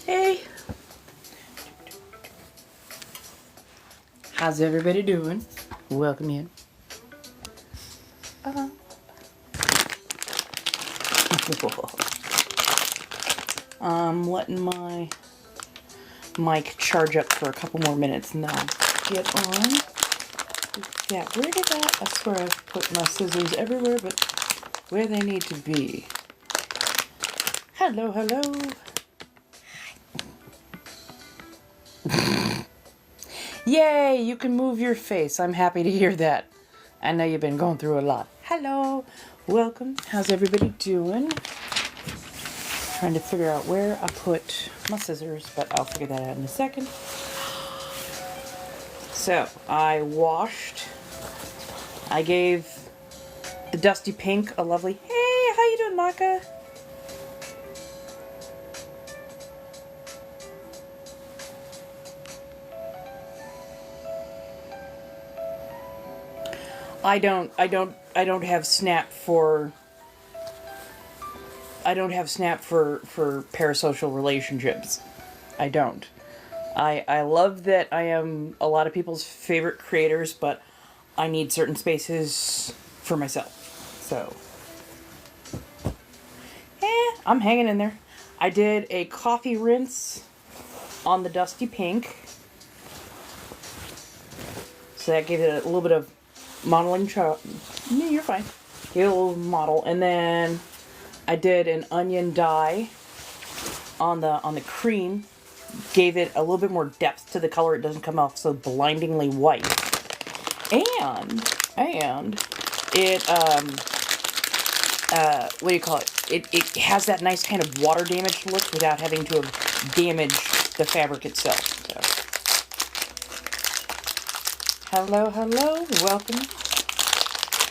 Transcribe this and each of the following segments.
Hey, how's everybody doing? Welcome in. I'm letting my mic charge up for a couple more minutes and then I'll get on. Yeah, where did I swear I've put my scissors everywhere but where they need to be. Hello, hello. Yay, you can move your face. I'm happy to hear that. I know you've been going through a lot. Hello, welcome. How's everybody doing? Trying to figure out where I put my scissors, but I'll figure that out in a second. So, I washed. I gave the dusty pink a lovely, hey, how you doing, Maka? I don't have Snap for parasocial relationships. I don't. I love that I am a lot of people's favorite creators, but I need certain spaces for myself. So, I'm hanging in there. I did a coffee rinse on the dusty pink. So that gave it a little bit of modeling. You're fine. Gave it a little model. And then I did an onion dye on the cream. Gave it a little bit more depth to the color. It doesn't come off so blindingly white. And it what do you call it? It has that nice kind of water damaged look without having to have damaged the fabric itself. So. Hello, hello, welcome.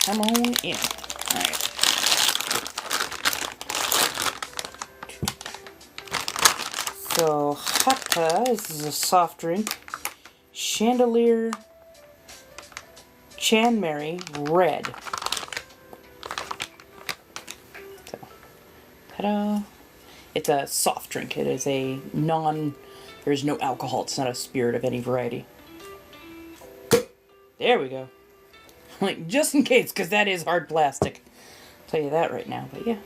Come on in. Alright. So, Hakka, this is a soft drink. Chandelier Chanmery Red. So, ta-da. It's a soft drink. It is a there's no alcohol. It's not a spirit of any variety. There we go. Like, just in case, because that is hard plastic. I'll tell you that right now, but yeah.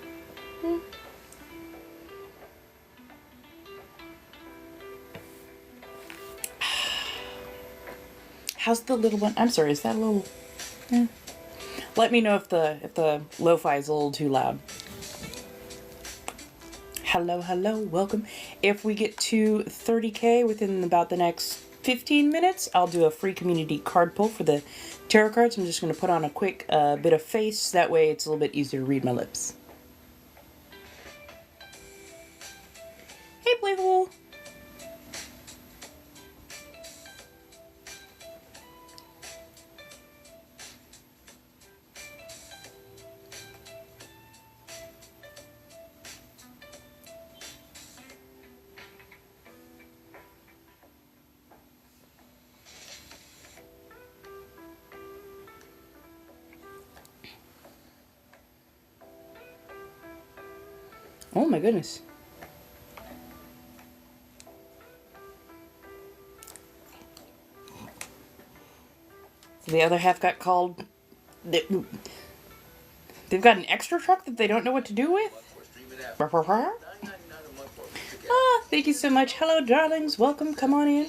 How's the little one? I'm sorry, is that a little... Let me know if the lo-fi is a little too loud. Hello, hello, welcome. If we get to 30K within about the next 15 minutes, I'll do a free community card pull for the tarot cards. I'm just going to put on a quick bit of face. That way it's a little bit easier to read my lips. Hey, Playful! Oh my goodness. So the other half got called... They've got an extra truck that they don't know what to do with? Ah, thank you so much. Hello, darlings. Welcome. Come on in.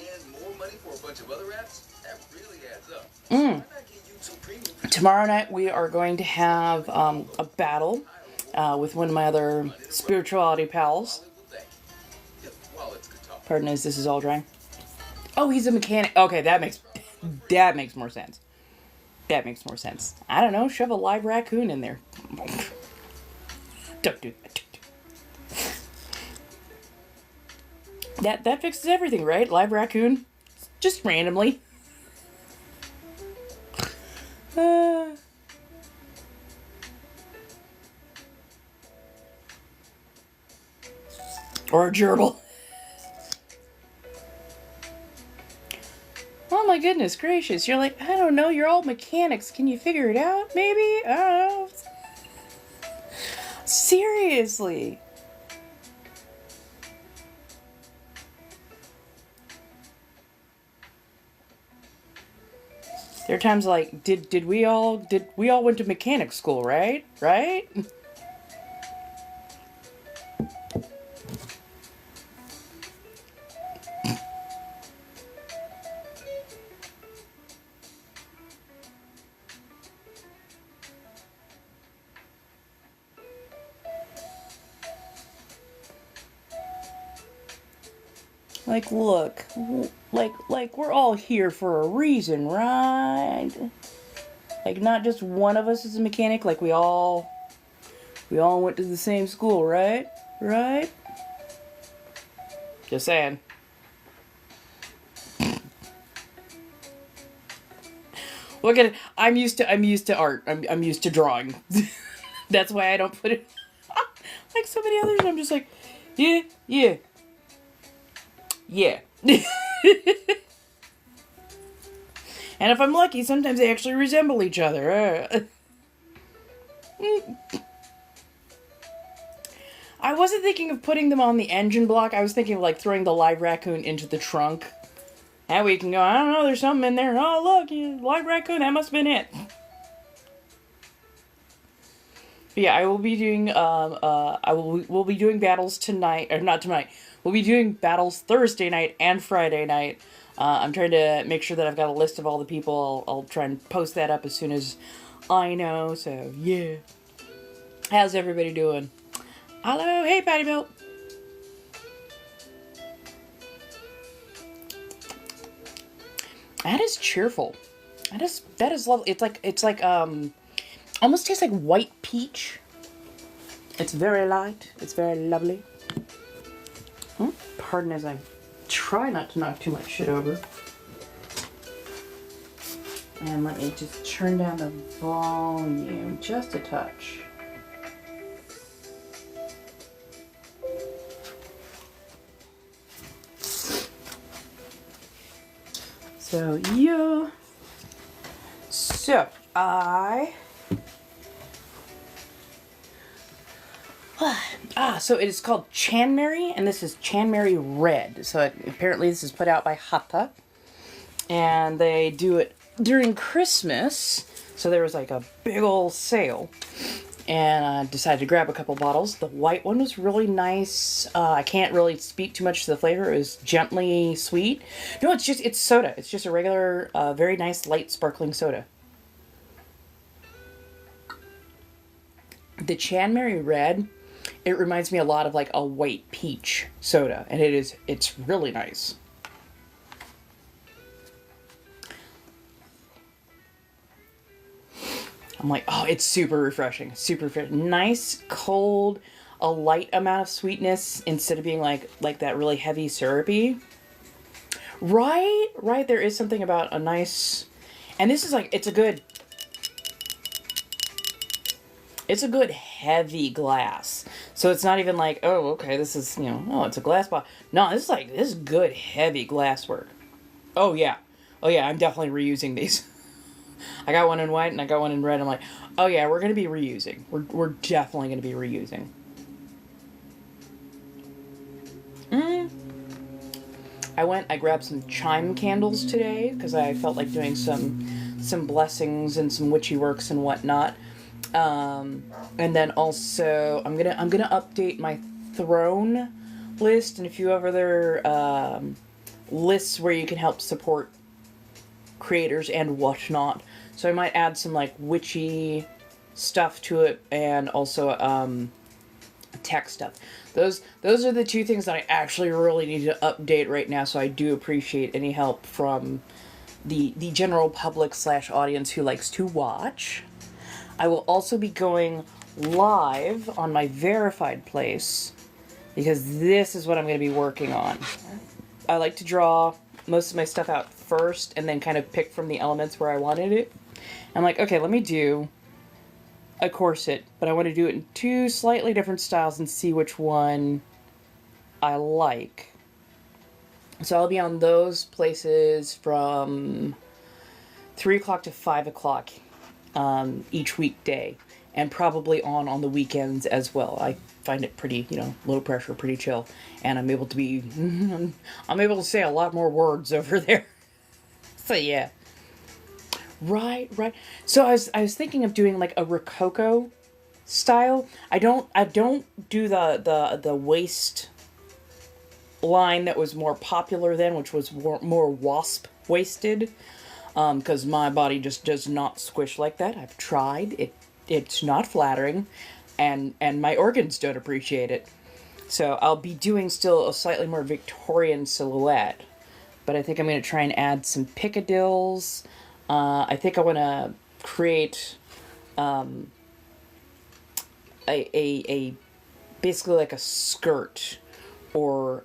Tomorrow night we are going to have a battle with one of my other spirituality pals. Pardon us, this is all dry. Oh, he's a mechanic. Okay, that makes more sense. That makes more sense. I don't know, shove a live raccoon in there. Don't do that. That fixes everything, right? Live raccoon. Just randomly. Or a gerbil. Oh my goodness gracious. You're like, I don't know, you're all mechanics. Can you figure it out, maybe? I don't know. Seriously. There are times like, did we all went to mechanic school, right? Right? Like, look, like we're all here for a reason, right? Like, not just one of us is a mechanic. Like, we all went to the same school, right? Right? Just saying. Look at it. I'm used to art. I'm used to drawing. That's why I don't put it like so many others. I'm just like, yeah. And if I'm lucky, sometimes they actually resemble each other. I wasn't thinking of putting them on the engine block. I was thinking of like throwing the live raccoon into the trunk. That way you can go, I don't know, there's something in there. Oh, look, live raccoon, that must have been it. But yeah, I will be doing, we'll be doing battles tonight, or not tonight. We'll be doing battles Thursday night and Friday night. I'm trying to make sure that I've got a list of all the people. I'll try and post that up as soon as I know, so yeah. How's everybody doing? Hello, hey Patty Belt. That is cheerful. That is lovely. It's like almost tastes like white peach. It's very light. It's very lovely. Pardon as I try not to knock too much shit over. And let me just turn down the volume just a touch. So, yeah. So, so it is called Chanmery, and this is Chanmery Red. So apparently this is put out by Hatha, and they do it during Christmas. So there was like a big old sale, and I decided to grab a couple bottles. The white one was really nice. I can't really speak too much to the flavor. It was gently sweet. No, it's soda. It's just a regular, very nice, light, sparkling soda. The Chanmery Red, it reminds me a lot of like a white peach soda, and it's really nice. I'm like, oh, it's super refreshing. Nice, cold, a light amount of sweetness instead of being like that really heavy syrupy. Right, there is something about a nice, and this is like, it's a good heavy glass. So it's not even like, oh, okay, this is, it's a glass bottle. No, this is good heavy glass work. Oh yeah, I'm definitely reusing these. I got one in white and I got one in red. I'm like, oh yeah, we're going to be reusing. We're definitely going to be reusing. I grabbed some chime candles today because I felt like doing some blessings and some witchy works and whatnot. And then also I'm gonna update my throne list and a few other lists where you can help support creators and whatnot. So I might add some like witchy stuff to it and also tech stuff. Those are the two things that I actually really need to update right now. So I do appreciate any help from the general public / audience who likes to watch. I will also be going live on my verified place because this is what I'm going to be working on. I like to draw most of my stuff out first and then kind of pick from the elements where I wanted it. I'm like, okay, let me do a corset, but I want to do it in two slightly different styles and see which one I like. So I'll be on those places from 3 o'clock to 5 o'clock. Each weekday, and probably on the weekends as well. I find it pretty, low pressure, pretty chill, and I'm able to say a lot more words over there. So yeah. Right, right. So I was thinking of doing like a Rococo style. I don't do the waist line that was more popular then, which was more wasp waisted, because my body just does not squish like that. I've tried it; it's not flattering, and my organs don't appreciate it. So I'll be doing still a slightly more Victorian silhouette, but I think I'm going to try and add some picadilles. I think I want to create a basically like a skirt, or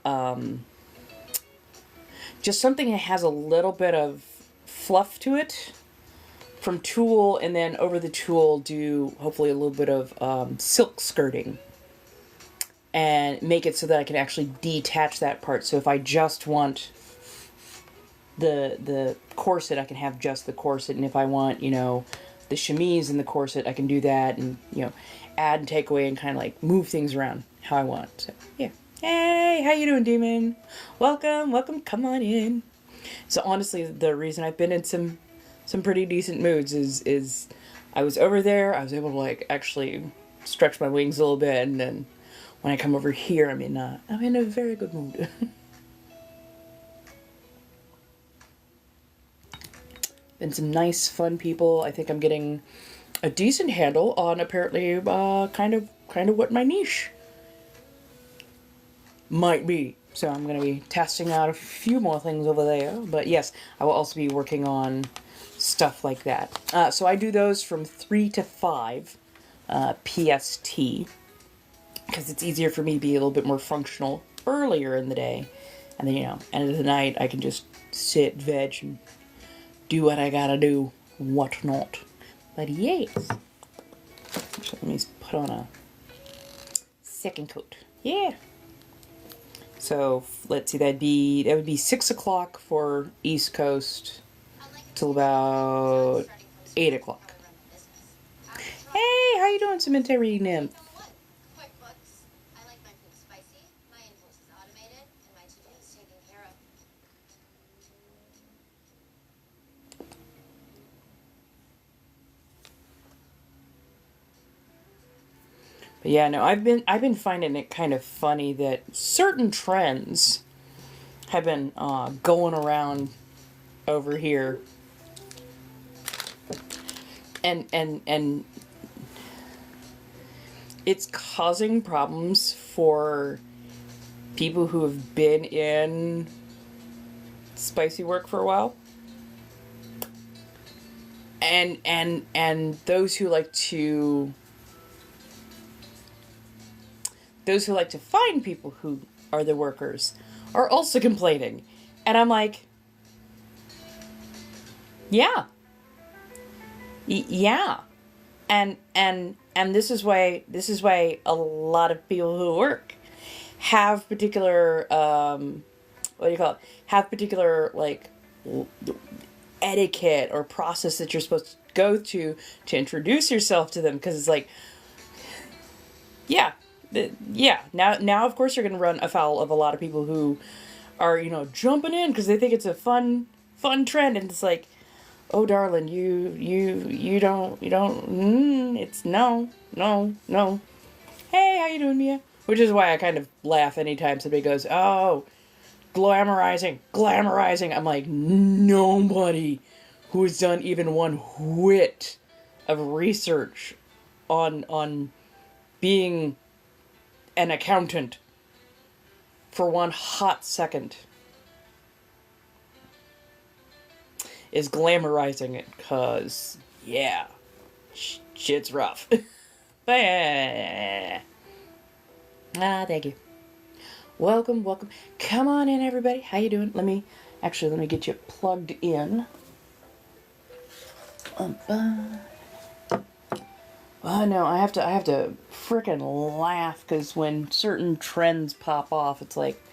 just something that has a little bit of fluff to it from tulle, and then over the tulle do hopefully a little bit of silk skirting, and make it so that I can actually detach that part. So if I just want the corset, I can have just the corset, and if I want, you know, the chemise and the corset, I can do that, and, you know, add and take away and kind of like move things around how I want. So yeah. Hey, how you doing, Demon? Welcome, welcome, come on in. So honestly, the reason I've been in some pretty decent moods is I was over there, I was able to like actually stretch my wings a little bit, and then when I come over here, I'm in a very good mood. Been some nice, fun people. I think I'm getting a decent handle on apparently kind of what my niche might be. So I'm going to be testing out a few more things over there. But yes, I will also be working on stuff like that. So I do those from 3 to 5 PST, because it's easier for me to be a little bit more functional earlier in the day. And then, you know, end of the night, I can just sit, veg, and do what I gotta do, whatnot. But yes. So let me put on a second coat. Yeah. So let's see, that would be 6 o'clock for East Coast till about 8 o'clock. Hey, how you doing, Cemetery Nymph? But yeah, no, I've been finding it kind of funny that certain trends have been going around over here, and it's causing problems for people who have been in spicy work for a while, and those who like to find people who are the workers are also complaining. And I'm like, yeah. Yeah. And this is why a lot of people who work have particular have particular like etiquette or process that you're supposed to go to introduce yourself to them, because it's like, yeah. Now of course you're going to run afoul of a lot of people who are, you know, jumping in because they think it's a fun trend, and it's like, oh darling, you don't it's no. Hey, how you doing, Mia? Which is why I kind of laugh anytime somebody goes, oh, glamorizing. I'm like, nobody who has done even one whit of research on being an accountant for one hot second is glamorizing it, cause yeah, shit's rough. But thank you. Welcome. Come on in, everybody. How you doing? Let me get you plugged in. Oh no, I have to frickin' laugh, because when certain trends pop off, it's like,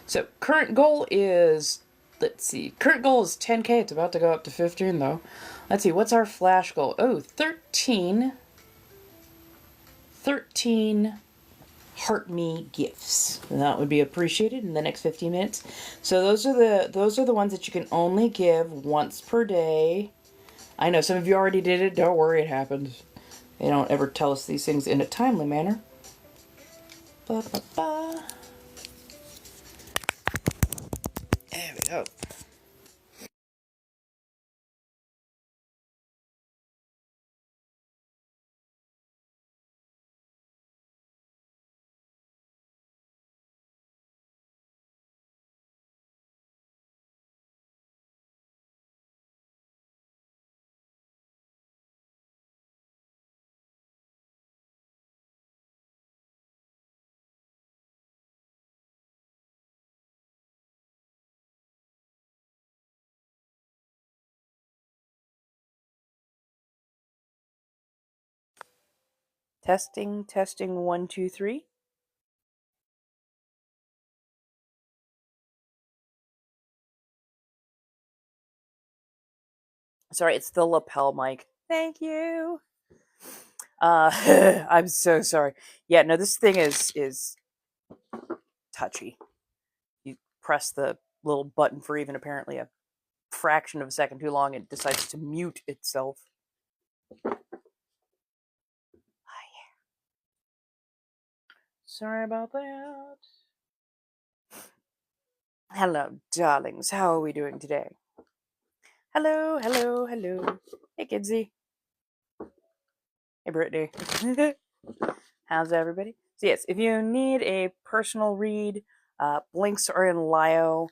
So current goal is, let's see, current goal is 10K. It's about to go up to 15 though. Let's see, what's our flash goal? Oh, 13 heart me gifts. That would be appreciated in the next 15 minutes. So those are the ones that you can only give once per day. I know some of you already did it. Don't worry, it happens. They don't ever tell us these things in a timely manner. Ba, ba, ba. There we go. Testing, testing, 1, 2, 3. Sorry, it's the lapel mic. Thank you. I'm so sorry. Yeah, no, this thing is touchy. You press the little button for even apparently a fraction of a second too long, it decides to mute itself. Sorry about that. Hello, darlings. How are we doing today? Hello, hello, hello. Hey, Kidsy. Hey, Brittany. How's everybody? So yes, if you need a personal read, links are in Lio.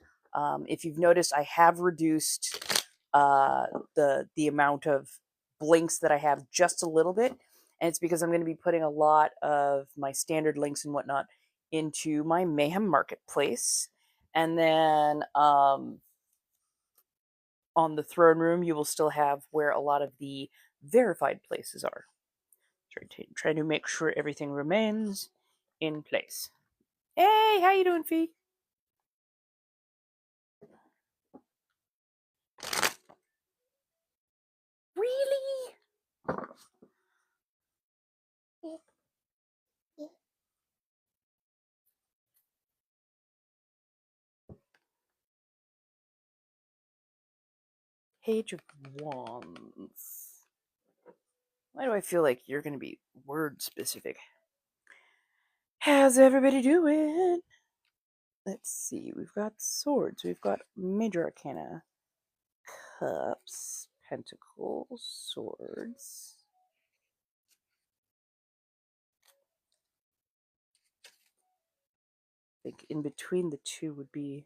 If you've noticed, I have reduced the amount of links that I have just a little bit, and it's because I'm going to be putting a lot of my standard links and whatnot into my Mayhem Marketplace, and then on the throne room, you will still have where a lot of the verified places are. Try to make sure everything remains in place. Hey, how you doing, Fee? Really? Page of Wands. Why do I feel like you're going to be word specific? How's everybody doing? Let's see. We've got swords. We've got major arcana. Cups. Pentacles. Swords. I think in between the two would be...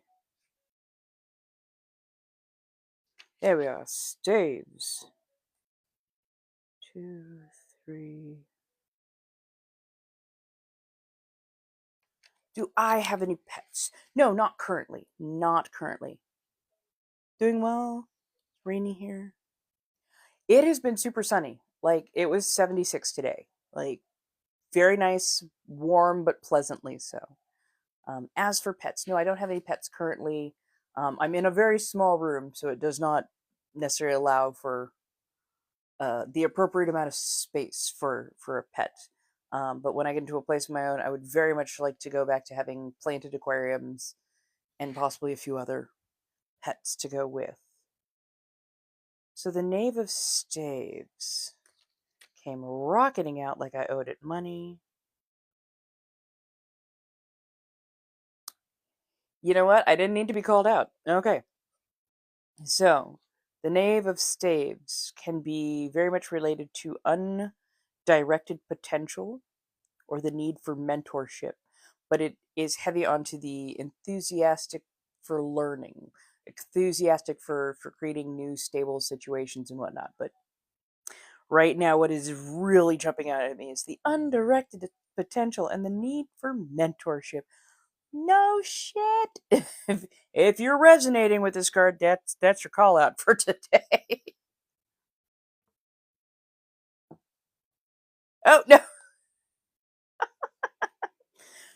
There we are. Staves. 2, 3... Do I have any pets? No, not currently. Not currently. Doing well. Rainy here. It has been super sunny. Like, it was 76 today. Like, very nice, warm, but pleasantly so. As for pets, no, I don't have any pets currently. I'm in a very small room, so it does not necessarily allow for the appropriate amount of space for a pet. But when I get into a place of my own, I would very much like to go back to having planted aquariums and possibly a few other pets to go with. So the Knave of Staves came rocketing out like I owed it money. You know what? I didn't need to be called out. Okay. So, the Knave of Staves can be very much related to undirected potential or the need for mentorship, but it is heavy onto the enthusiastic for learning, enthusiastic for creating new stable situations and whatnot. But right now, what is really jumping out at me is the undirected potential and the need for mentorship. No shit. If you're resonating with this card, that's your call out for today. Oh no.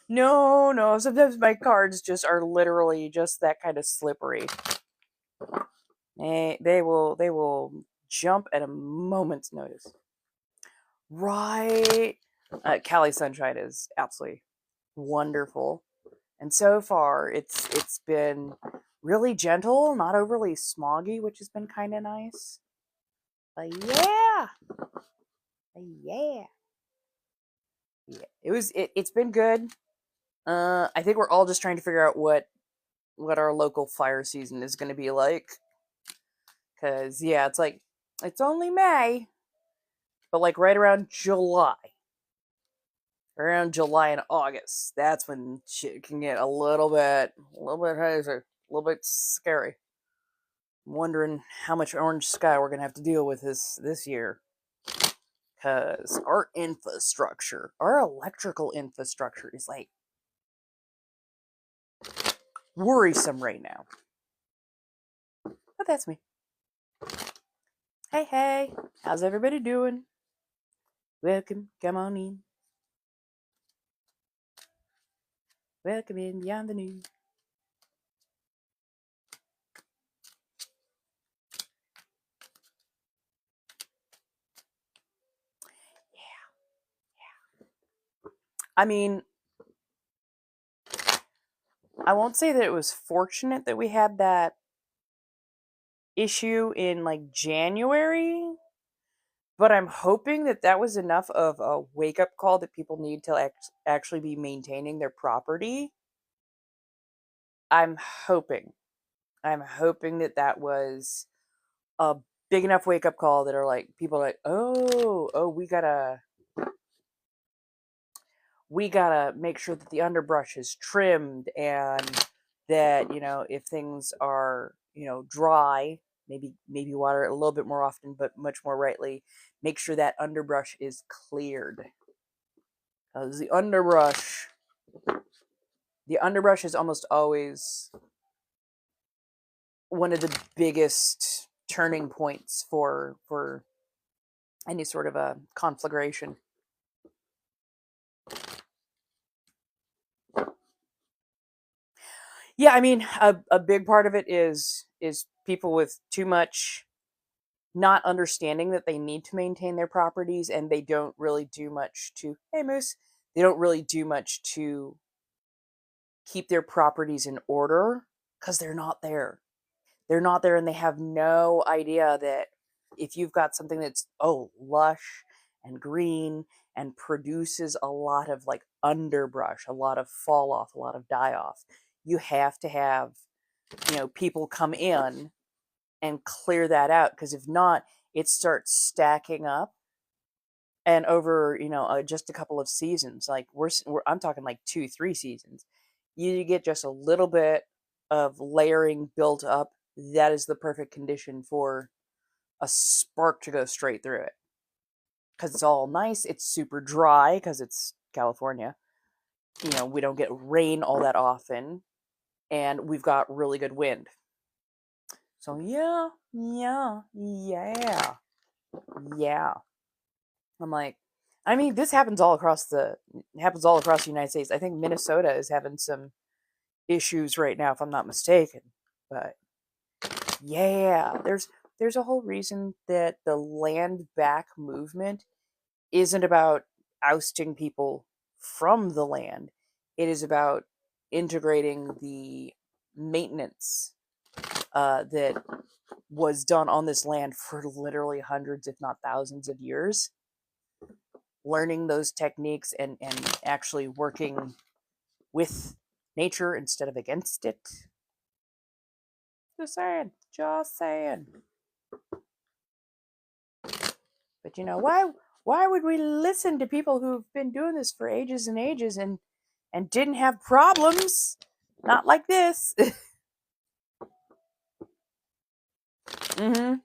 No. Sometimes my cards just are literally just that kind of slippery. They will jump at a moment's notice. Right. Cali Sunshine is absolutely wonderful. And so far, it's been really gentle, not overly smoggy, which has been kind of nice. But yeah, yeah, it's been good. I think we're all just trying to figure out what our local fire season is going to be like. Cause yeah, it's like it's only May, but like right around July, and August, that's when shit can get a little bit hazy, a little bit scary. I'm wondering how much orange sky we're gonna have to deal with this year. Cause our infrastructure, our electrical infrastructure, is like worrisome right now. But that's me. Hey, how's everybody doing? Welcome, come on in. Welcome in beyond the news. I mean, I won't say that it was fortunate that we had that issue in like January, but I'm hoping that that was enough of a wake up call that people need to actually be maintaining their property. I'm hoping that that was a big enough wake up call that are like people are like, oh, we gotta make sure that the underbrush is trimmed, and that, you know, if things are, you know, dry, maybe water it a little bit more often, but much more rightly, make sure that underbrush is cleared. Because the underbrush is almost always one of the biggest turning points for any sort of a conflagration. Yeah, I mean, a big part of it is people with too much not understanding that they need to maintain their properties, and they don't really do much to, hey Moose, they don't really do much to keep their properties in order because they're not there. They're not there, and they have no idea that if you've got something that's lush and green and produces a lot of like underbrush, a lot of fall off, a lot of die off, you have to have, you know, people come in and clear that out, because if not, it starts stacking up, and over, you know, just a couple of seasons, like I'm talking like 2-3 seasons, you get just a little bit of layering built up. That is the perfect condition for a spark to go straight through it, because it's all nice, it's super dry because it's California, you know, we don't get rain all that often, and we've got really good wind. So yeah. I'm like, I mean, this happens all across the United States. I think Minnesota is having some issues right now, if I'm not mistaken. But yeah, there's a whole reason that the land back movement isn't about ousting people from the land. It is about integrating the maintenance that was done on this land for literally hundreds, if not thousands of years. Learning those techniques and actually working with nature instead of against it. Just saying. But you know, why would we listen to people who've been doing this for ages and ages and didn't have problems? Not like this. Mm-hmm.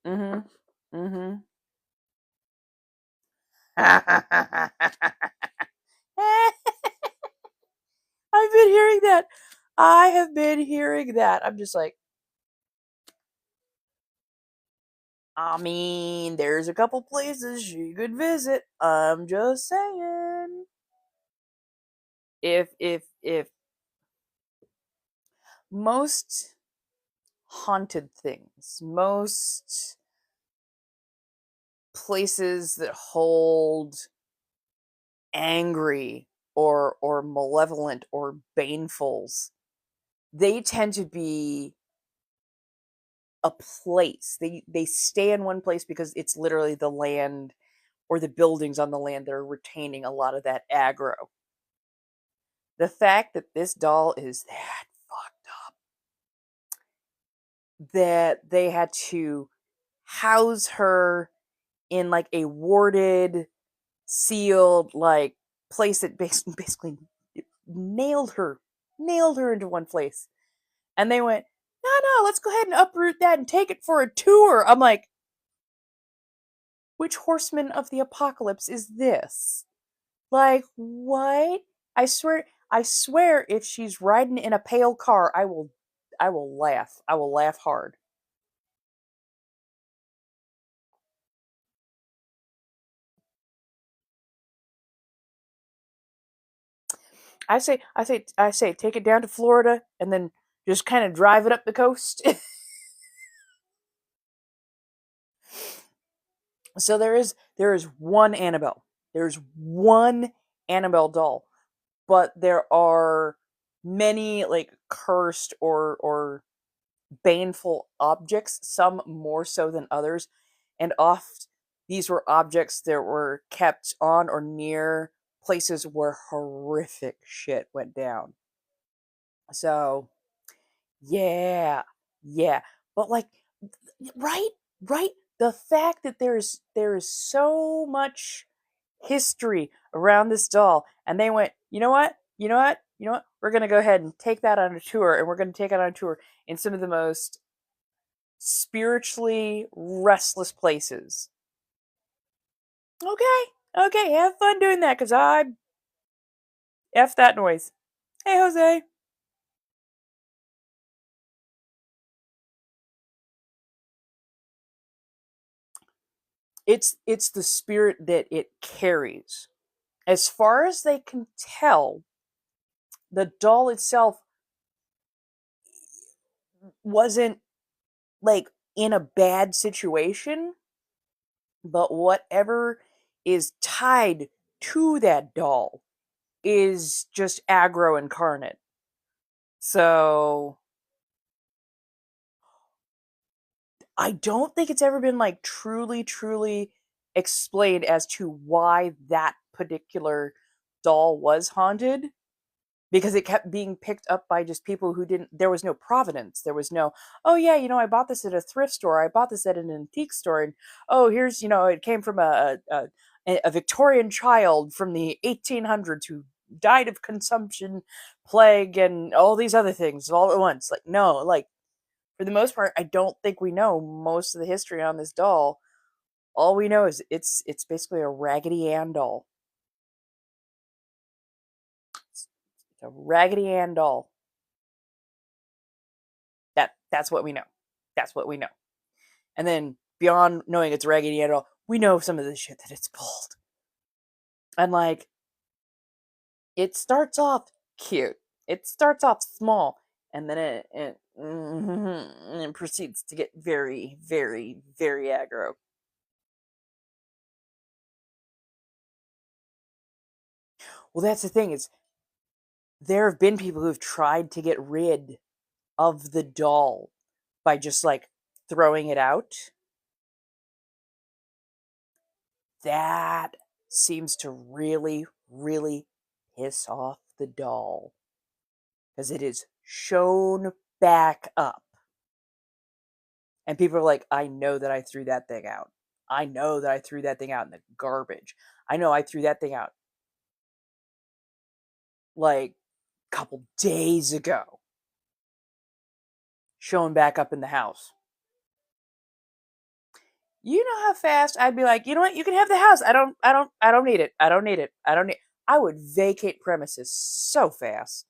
Mm-hmm. Mm-hmm. I've been hearing that. I have been hearing that. I'm just like, I mean, there's a couple places you could visit. I'm just saying. If most haunted things, most places that hold angry or malevolent or banefuls, they tend to be a place. They stay in one place because it's literally the land or the buildings on the land that are retaining a lot of that aggro. The fact that this doll is that fucked up, that they had to house her in like a warded, sealed like place that basically nailed her into one place. And they went, no, let's go ahead and uproot that and take it for a tour. I'm like, which horseman of the apocalypse is this? Like, what? I swear if she's riding in a pale car, I will laugh. I will laugh hard. I say, take it down to Florida and then just kind of drive it up the coast. So there is one Annabelle. There's one Annabelle doll, but there are many like cursed or baneful objects, some more so than others, and oft these were objects that were kept on or near places where horrific shit went down. So, yeah, yeah, but like, right, right, the fact that there is so much history around this doll, and they went, you know what, we're gonna go ahead and take that on a tour, and we're gonna take it on a tour in some of the most spiritually restless places. Okay, have fun doing that, because I F that noise. Hey, Jose. It's the spirit that it carries. As far as they can tell, the doll itself wasn't like in a bad situation, but whatever is tied to that doll is just aggro incarnate. So I don't think it's ever been like truly explained as to why that particular doll was haunted, because it kept being picked up by just people who didn't, there was no provenance. There was no, oh yeah, I bought this at a thrift store, I bought this at an antique store, and oh, here's, it came from a Victorian child from the 1800s who died of consumption, plague, and all these other things all at once. Like, no, like, for the most part, I don't think we know most of the history on this doll. All we know is it's basically a Raggedy Ann doll. It's a Raggedy Ann doll. That's what we know. That's what we know. And then beyond knowing it's Raggedy Ann doll, we know some of the shit that it's pulled. And like, it starts off cute. It starts off small, and then it proceeds to get very, very, very aggro. Well, that's the thing, is there have been people who've tried to get rid of the doll by just like throwing it out. That seems to really piss off the doll, because it is shown back up. And people are like, I know that I threw that thing out. I know that I threw that thing out in the garbage. I know I threw that thing out like a couple days ago. Showing back up in the house. You know how fast I'd be like, you know what, you can have the house. I don't need it. I don't need it. I would vacate premises so fast.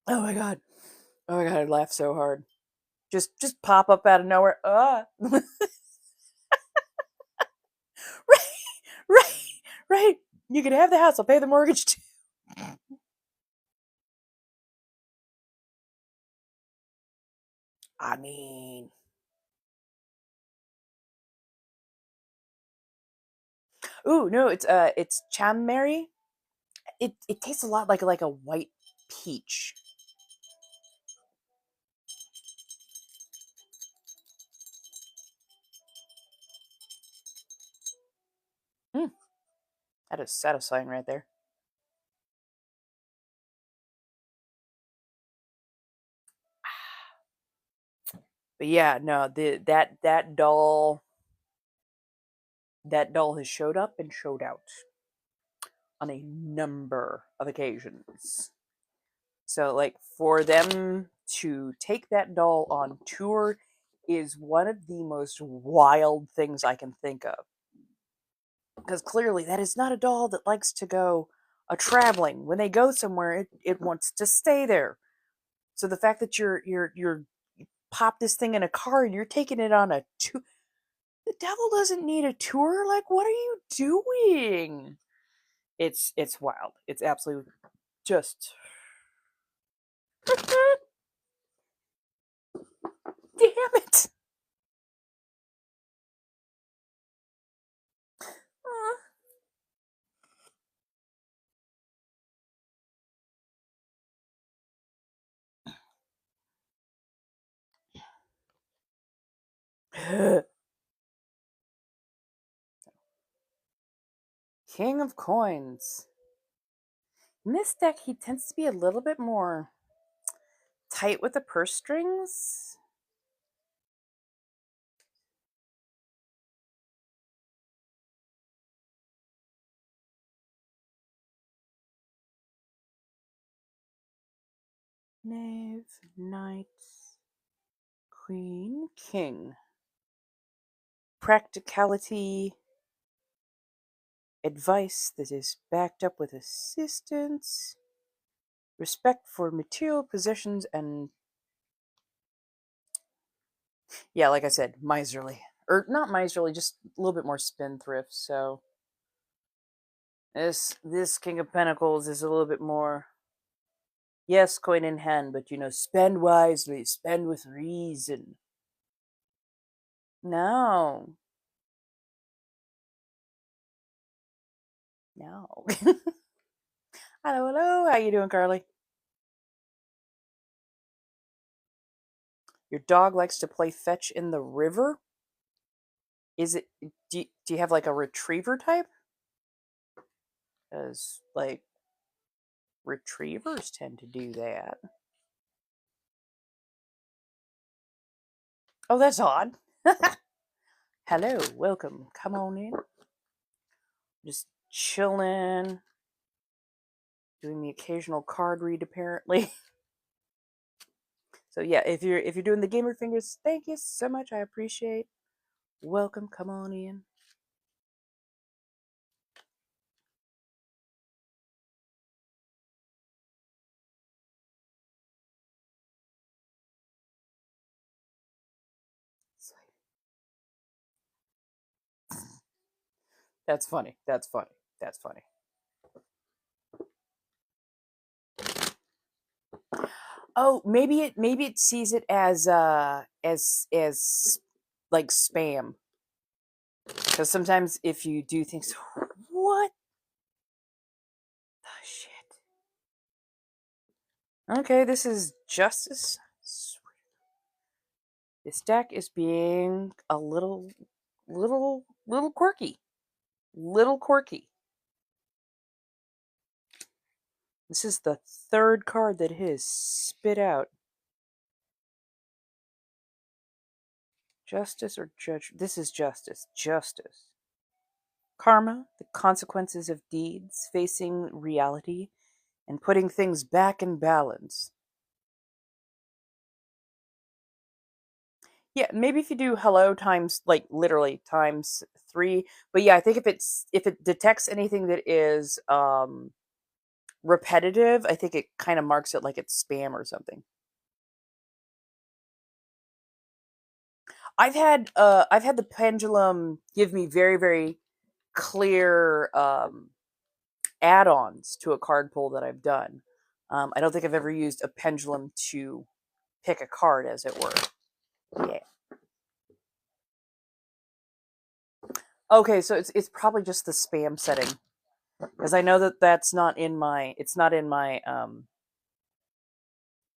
Oh my god. Oh my god, I'd laugh so hard. Just pop up out of nowhere. right, right, right. You can have the house. I'll pay the mortgage too. I mean, ooh, no, it's chanmeri. It tastes a lot like a white peach. Mm, that is satisfying right there. But yeah, no, that doll has showed up and showed out on a number of occasions. So like for them to take that doll on tour is one of the most wild things I can think of. Because clearly that is not a doll that likes to go a traveling. When they go somewhere, it wants to stay there. So the fact that you're pop this thing in a car and you're taking it on a tour, the devil doesn't need a tour. Like, what are you doing? It's wild. It's absolutely just damn it. King of Coins. In this deck, he tends to be a little bit more tight with the purse strings. Knave, Knight, Queen, King. Practicality, advice that is backed up with assistance, respect for material possessions, and yeah, like I said, miserly. Or not miserly, just a little bit more spendthrift. So this King of Pentacles is a little bit more, yes, coin in hand, but spend wisely, spend with reason. No. No. Hello, hello. How you doing, Carly? Your dog likes to play fetch in the river? Is it, do you have like a retriever type? Because, like, retrievers tend to do that. Oh, that's odd. Hello, welcome. Come on in. Just chilling. Doing the occasional card read, apparently. So yeah, if you're doing the gamer fingers, thank you so much. I appreciate. Welcome. Come on in. That's funny. That's funny. That's funny. Oh, maybe it sees it as like spam. Because sometimes if you do things, what the shit? Okay, this is Justice. This deck is being a little quirky. Little quirky. This is the third card that it has spit out. Justice or Judge? This is Justice. Justice. Karma, the consequences of deeds, facing reality, and putting things back in balance. Yeah, maybe if you do hello times, like literally times 3. But yeah, I think if it detects anything that is repetitive, I think it kind of marks it like it's spam or something. I've had the pendulum give me very, very clear add-ons to a card pull that I've done. I don't think I've ever used a pendulum to pick a card, as it were. Okay, so it's probably just the spam setting, because I know that that's not in my. It's not in my.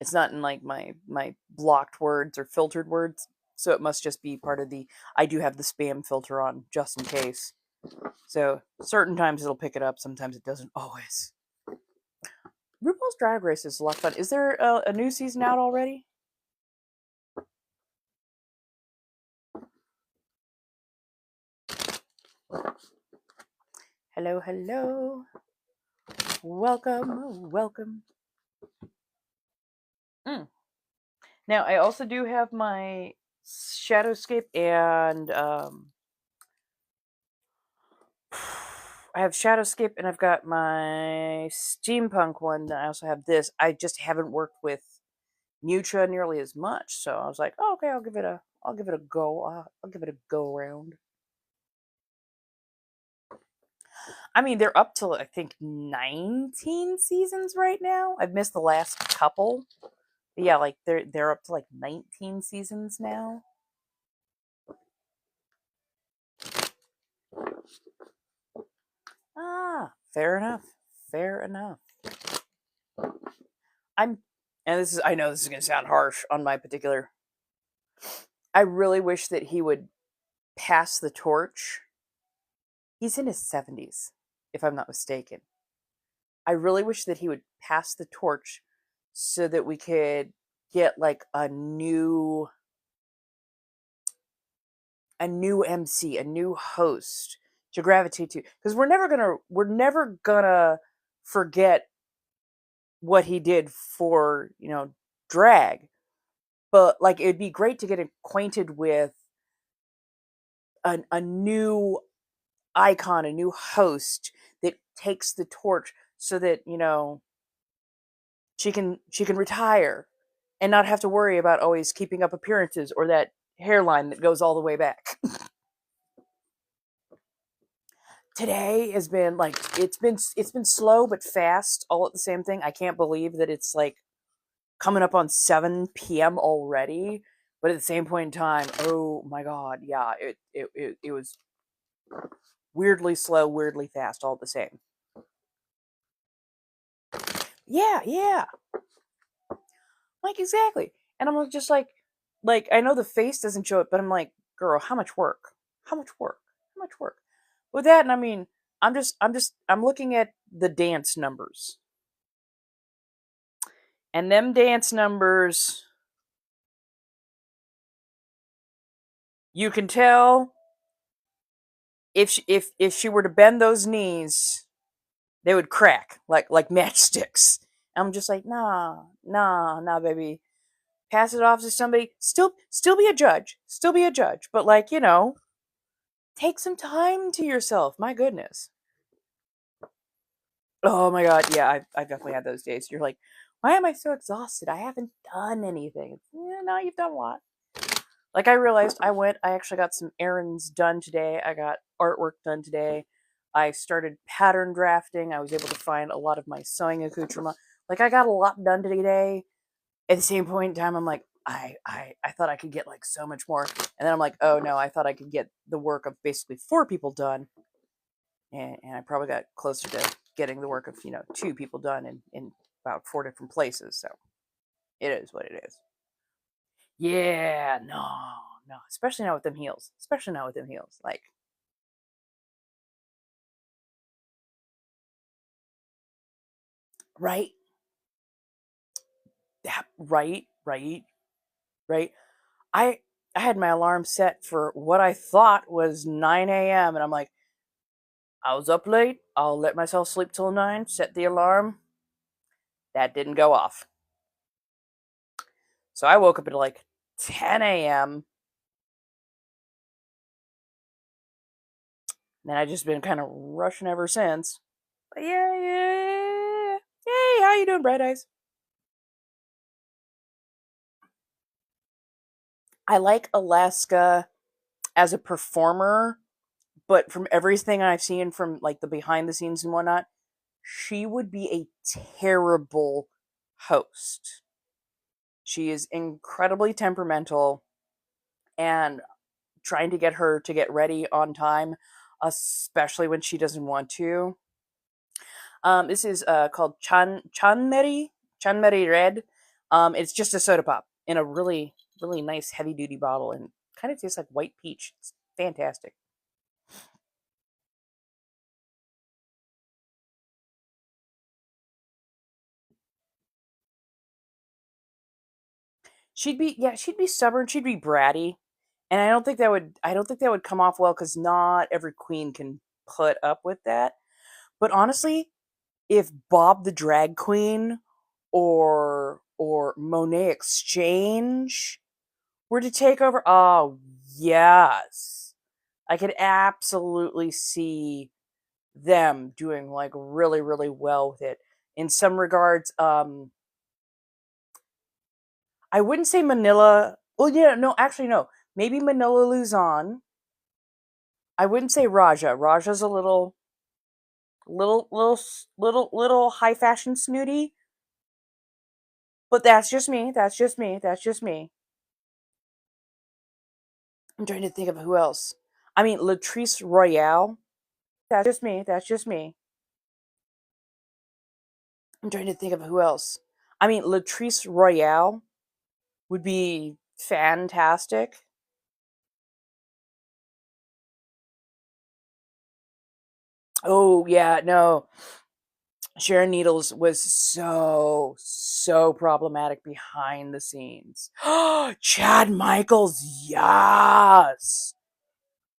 It's not in like my blocked words or filtered words. So it must just be part of the. I do have the spam filter on just in case. So certain times it'll pick it up. Sometimes it doesn't always. RuPaul's Drag Race is a lot of fun. Is there a new season out already? Hello, hello. Welcome, welcome. Now, I also do have my Shadowscape and I have Shadowscape and I've got my steampunk one. I also have this. I just haven't worked with Mutra nearly as much, so I was like, oh, okay, I'll give it a go. I'll give it a go around. I mean, they're up to I think 19 seasons right now. I've missed the last couple. But yeah, like they're up to like 19 seasons now. Ah, fair enough. Fair enough. And I know this is going to sound harsh on my particular. I really wish that he would pass the torch. He's in his 70s, if I'm not mistaken. I really wish that he would pass the torch so that we could get like a new MC, a new host to gravitate to, because we're never gonna forget what he did for, drag. But like it'd be great to get acquainted with a new icon, a new host that takes the torch so that, she can retire and not have to worry about always keeping up appearances or that hairline that goes all the way back. Today has been like it's been slow but fast all at the same thing. I can't believe that it's like coming up on 7 p.m. already, but at the same point in time, oh my god, yeah, it was weirdly slow, weirdly fast all the same. Yeah, like exactly. And I'm just like I know the face doesn't show it, but I'm like, girl, how much work? How much work? How much work? With that, and I mean, I'm looking at the dance numbers. And them dance numbers, you can tell if she were to bend those knees, they would crack like matchsticks. I'm just like, nah, baby. Pass it off to somebody. Still be a judge. Still be a judge. But like, take some time to yourself. My goodness. Oh my god, yeah, I've definitely had those days. You're like, why am I so exhausted? I haven't done anything. Yeah, no, you've done a lot. Like I realized I actually got some errands done today. I got artwork done today. I started pattern drafting. I was able to find a lot of my sewing accoutrement. Like I got a lot done today. At the same point in time, I'm like, I thought I could get like so much more. And then I'm like, oh no, I thought I could get the work of basically 4 people done. And I probably got closer to getting the work of, 2 people done in about 4 different places. So it is what it is. Yeah, no, especially not with them heels. Especially not with them heels. Like, right? That, right. I I had my alarm set for what I thought was 9 a.m. and I'm like, I was up late. I'll let myself sleep till 9. Set the alarm. That didn't go off. So I woke up at like 10 a.m. And I just been kind of rushing ever since. But yeah. Hey, how you doing, Bright Eyes? I like Alaska as a performer, but from everything I've seen from like the behind the scenes and whatnot, she would be a terrible host. She is incredibly temperamental and trying to get her to get ready on time, especially when she doesn't want to. This is called Chanmeri Red. It's just a soda pop in a really really nice heavy duty bottle, and kind of tastes like white peach. It's fantastic. She'd be stubborn. She'd be bratty, and I don't think that would come off well because not every queen can put up with that. But honestly, if Bob the drag queen or Monet Exchange were to take over, oh yes, I could absolutely see them doing like really really well with it. In some regards, I wouldn't say Manila. Well, yeah, no, actually, no. Maybe Manila Luzon. I wouldn't say Raja. Raja's a little high fashion snooty. But that's just me. That's just me. That's just me. I'm trying to think of who else. I mean, Latrice Royale. That's just me. That's just me. I'm trying to think of who else. I mean, Latrice Royale would be fantastic. Oh yeah, no. Sharon Needles was so problematic behind the scenes. Chad Michaels, yes.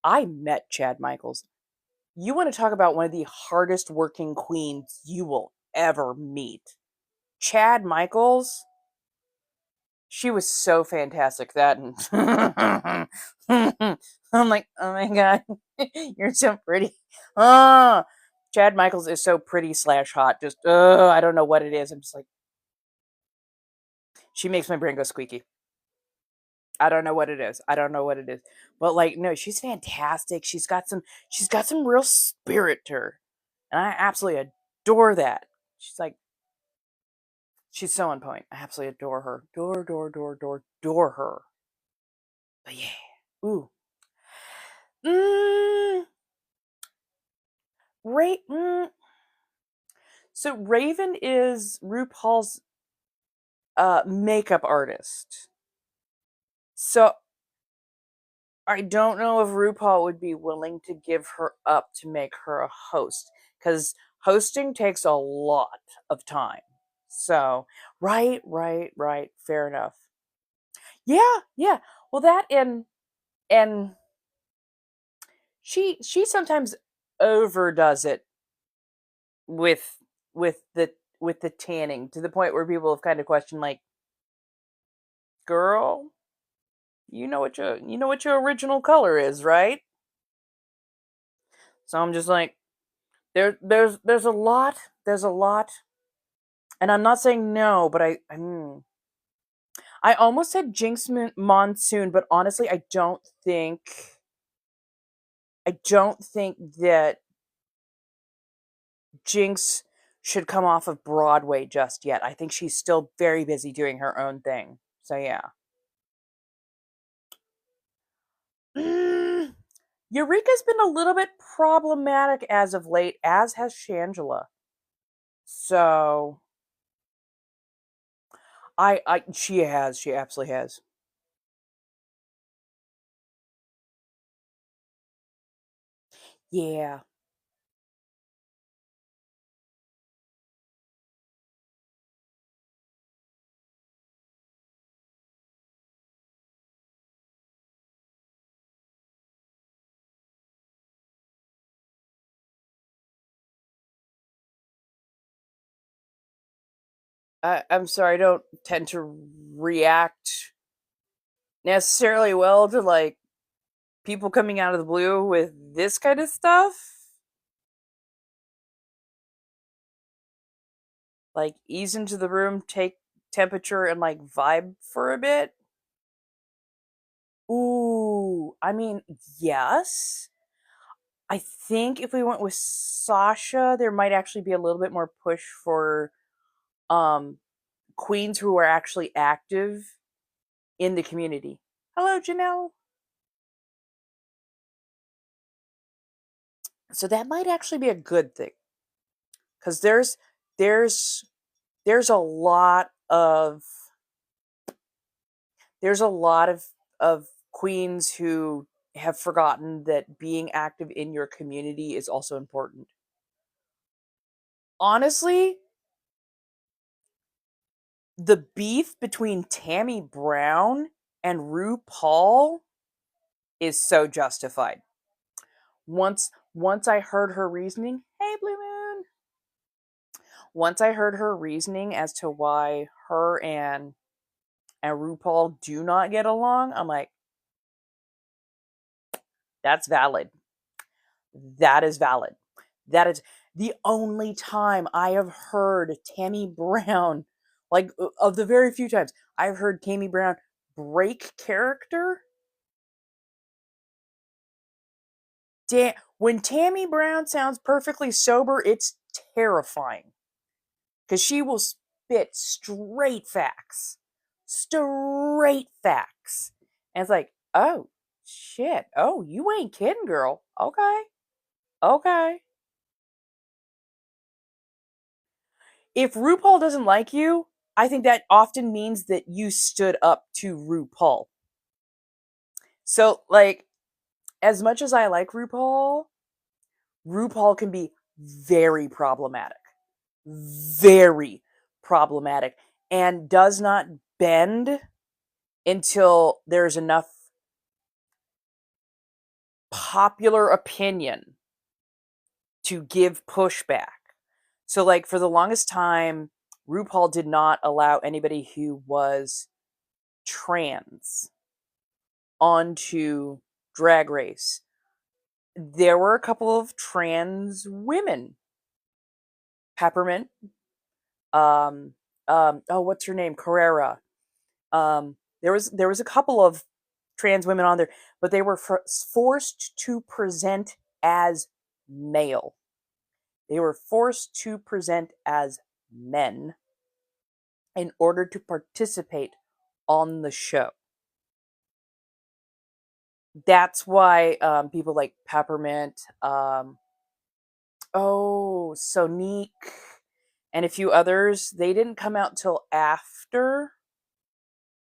I met Chad Michaels. You want to talk about one of the hardest working queens you will ever meet. Chad Michaels, she was so fantastic that and I'm like, oh my god, you're so pretty. Ah, Chad Michaels is so pretty slash hot. Just I don't know what it is. I'm just like, she makes my brain go squeaky. I don't know what it is. I don't know what it is. But like, no, she's fantastic. She's got some real spirit to her. And I absolutely adore that. She's like, she's so on point. I absolutely adore her. Adore her. But yeah. Ooh. Mm, mm. So Raven is RuPaul's makeup artist. So I don't know if RuPaul would be willing to give her up to make her a host because hosting takes a lot of time. So, right. Fair enough. Yeah. Well, that and she sometimes overdoes it with with the with the tanning to the point where people have kind of questioned, like, girl, you know what your original color is, right? So I'm just like, there's a lot, and I'm not saying no, but I almost said Jinx Monsoon, but honestly, I don't think that Jinx should come off of Broadway just yet. I think she's still very busy doing her own thing. So yeah. Eureka's been a little bit problematic as of late, as has Shangela. So she absolutely has. Yeah. I'm sorry, I don't tend to react necessarily well to like people coming out of the blue with this kind of stuff. Like ease into the room, take temperature, and like vibe for a bit. Ooh, I mean, yes. I think if we went with Sasha, there might actually be a little bit more push for um queens who are actually active in the community. Hello, Janelle. So that might actually be a good thing, because there's there's a lot of there's a lot of queens who have forgotten that being active in your community is also important. Honestly, the beef between Tammy Brown and RuPaul is so justified. Once I heard her reasoning, hey Blue Moon. Once I heard her reasoning as to why her and RuPaul do not get along, I'm like, that's valid. That is valid. That is the only time I have heard Tammy Brown, like of the very few times I've heard Tammy Brown break character. When Tammy Brown sounds perfectly sober, it's terrifying, because she will spit straight facts. Straight facts. And it's like, oh, shit. Oh, you ain't kidding, girl. Okay. Okay. If RuPaul doesn't like you, I think that often means that you stood up to RuPaul. So, like, as much as I like RuPaul, RuPaul can be very problematic. Very problematic. And does not bend until there's enough popular opinion to give pushback. So, like, for the longest time, RuPaul did not allow anybody who was trans onto Drag Race. There were a couple of trans women. Peppermint, um, oh, what's her name? Carrera. There was a couple of trans women on there, but they were forced to present as male. They were forced to present as men in order to participate on the show. That's why people like Peppermint, Sonique, and a few others, they didn't come out till after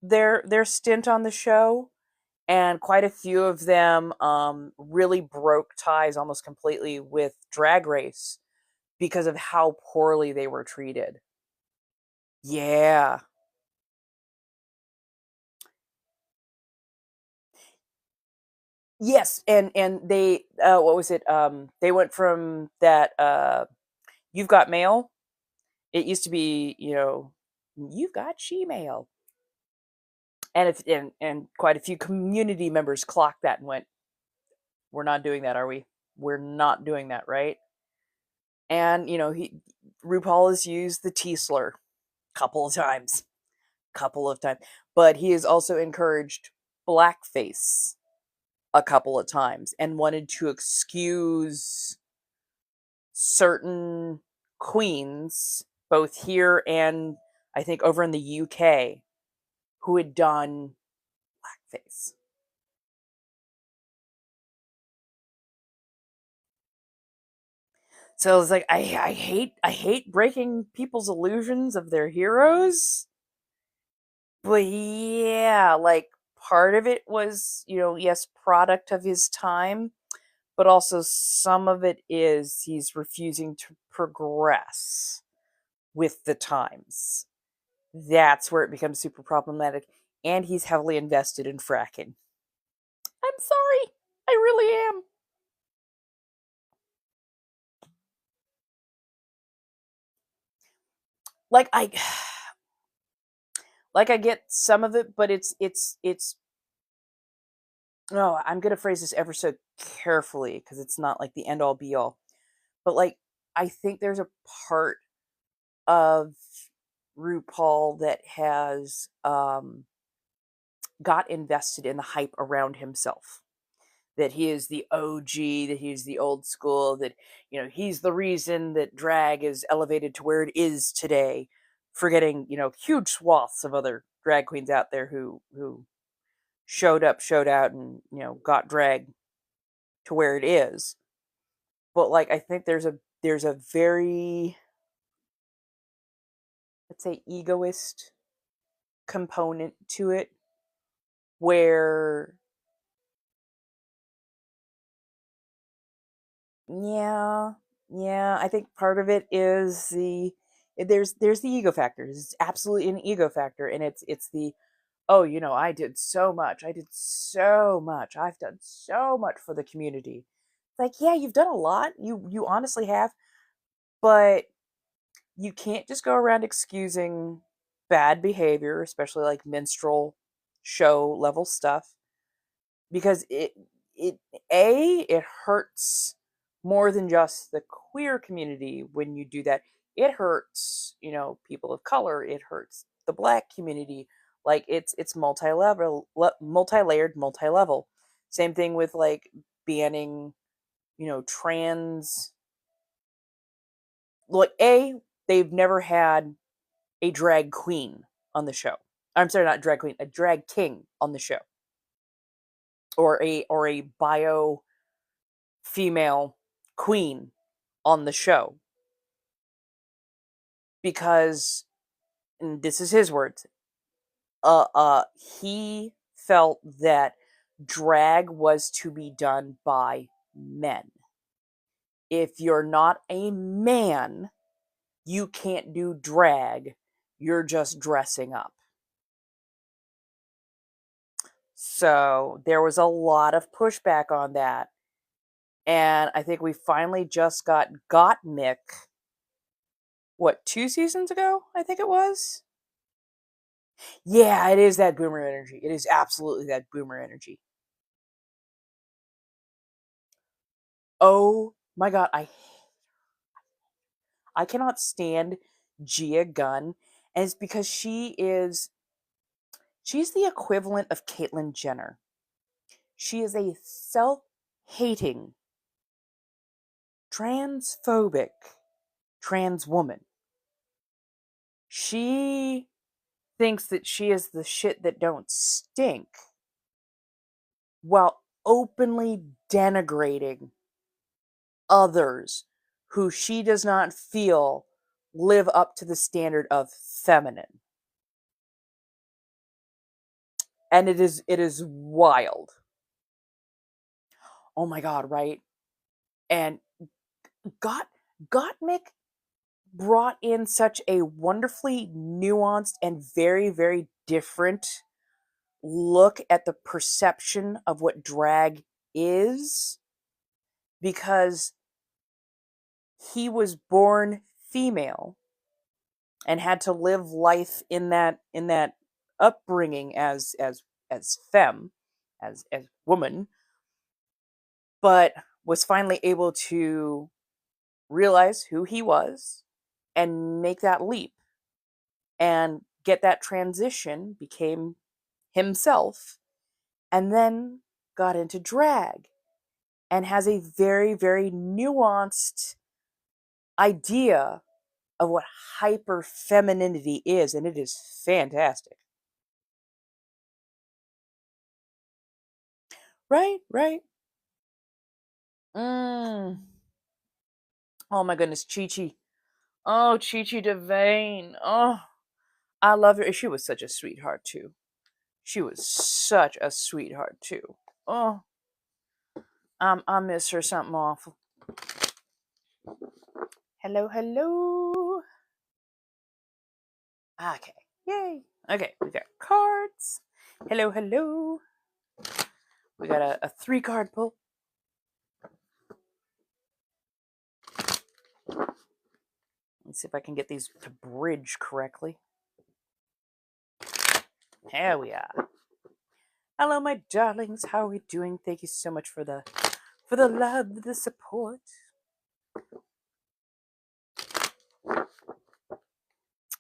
their stint on the show, and quite a few of them really broke ties almost completely with Drag Race because of how poorly they were treated. Yeah. Yes, and they what was it? They went from that you've got mail. It used to be, you've got she-mail. And if and quite a few community members clocked that and went, we're not doing that, are we? We're not doing that, right? And RuPaul has used the T slur couple of times, but he has also encouraged blackface a couple of times and wanted to excuse certain queens, both here and I think over in the UK, who had done blackface. So it's like I hate breaking people's illusions of their heroes. But yeah, like part of it was, yes, product of his time, but also some of it is he's refusing to progress with the times. That's where it becomes super problematic. And he's heavily invested in fracking. I'm sorry. I really am. Like I get some of it, but it's no, I'm gonna phrase this ever so carefully because it's not like the end all be all. But like I think there's a part of RuPaul that has got invested in the hype around himself. That he is the OG, that he's the old school, that he's the reason that drag is elevated to where it is today, forgetting, huge swaths of other drag queens out there who showed up, showed out, and got drag to where it is. but like I think there's a very, let's say, egoist component to it, where yeah, yeah, I think part of it is there's the ego factor. It's absolutely an ego factor, and it's the, oh, I did so much. I did so much. I've done so much for the community. Like, yeah, you've done a lot. You honestly have, but you can't just go around excusing bad behavior, especially like minstrel show level stuff, because it it hurts more than just the queer community when you do that. It hurts, people of color. It hurts the black community. Like it's multi-level, multi-layered, multi-level. Same thing with like banning, trans. Like they've never had a drag queen on the show. I'm sorry, not drag queen, a drag king on the show, or a bio female queen on the show, because, and this is his words, uh uh he felt that drag was to be done by men. If you're not a man, you can't do drag. You're just dressing up. So there was a lot of pushback on that. And I think we finally just got Gottmik, what, 2 seasons ago? I think it was. Yeah, it is that boomer energy. It is absolutely that boomer energy. Oh my god, I cannot stand Gia Gunn, and it's because she's the equivalent of Caitlyn Jenner. She is a self-hating, transphobic trans woman. She thinks that she is the shit that don't stink, while openly denigrating others who she does not feel live up to the standard of feminine. And it is wild. Oh my god, right? And Gottmik brought in such a wonderfully nuanced and very, very different look at the perception of what drag is, because he was born female and had to live life in that upbringing as femme, as woman, but was finally able to realize who he was and make that leap and get that transition, became himself, and then got into drag and has a very, very nuanced idea of what hyper femininity is, and it is fantastic. Right, right. Mm. Oh my goodness, Chi Chi. Oh, Chi Chi Devane. Oh, I love her. She was such a sweetheart too. She was such a sweetheart too. Oh, I miss her something awful. Hello, hello. Okay, yay. Okay, we got cards. Hello, hello. We got a 3-card pull. Let's see if I can get these to bridge correctly. Here we are. Hello, my darlings. How are we doing? Thank you so much for the love, the support.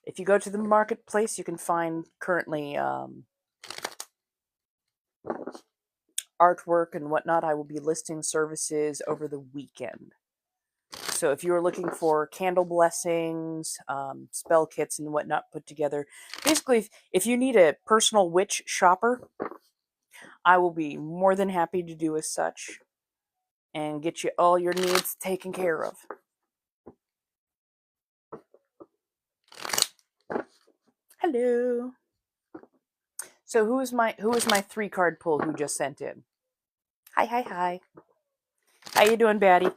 If you go to the marketplace, you can find currently artwork and whatnot. I will be listing services over the weekend. So if you're looking for candle blessings, spell kits and whatnot put together, basically if you need a personal witch shopper, I will be more than happy to do as such. and get you all your needs taken care of. Hello. So who is my 3-card pull who just sent in? Hi. How you doing, Batty?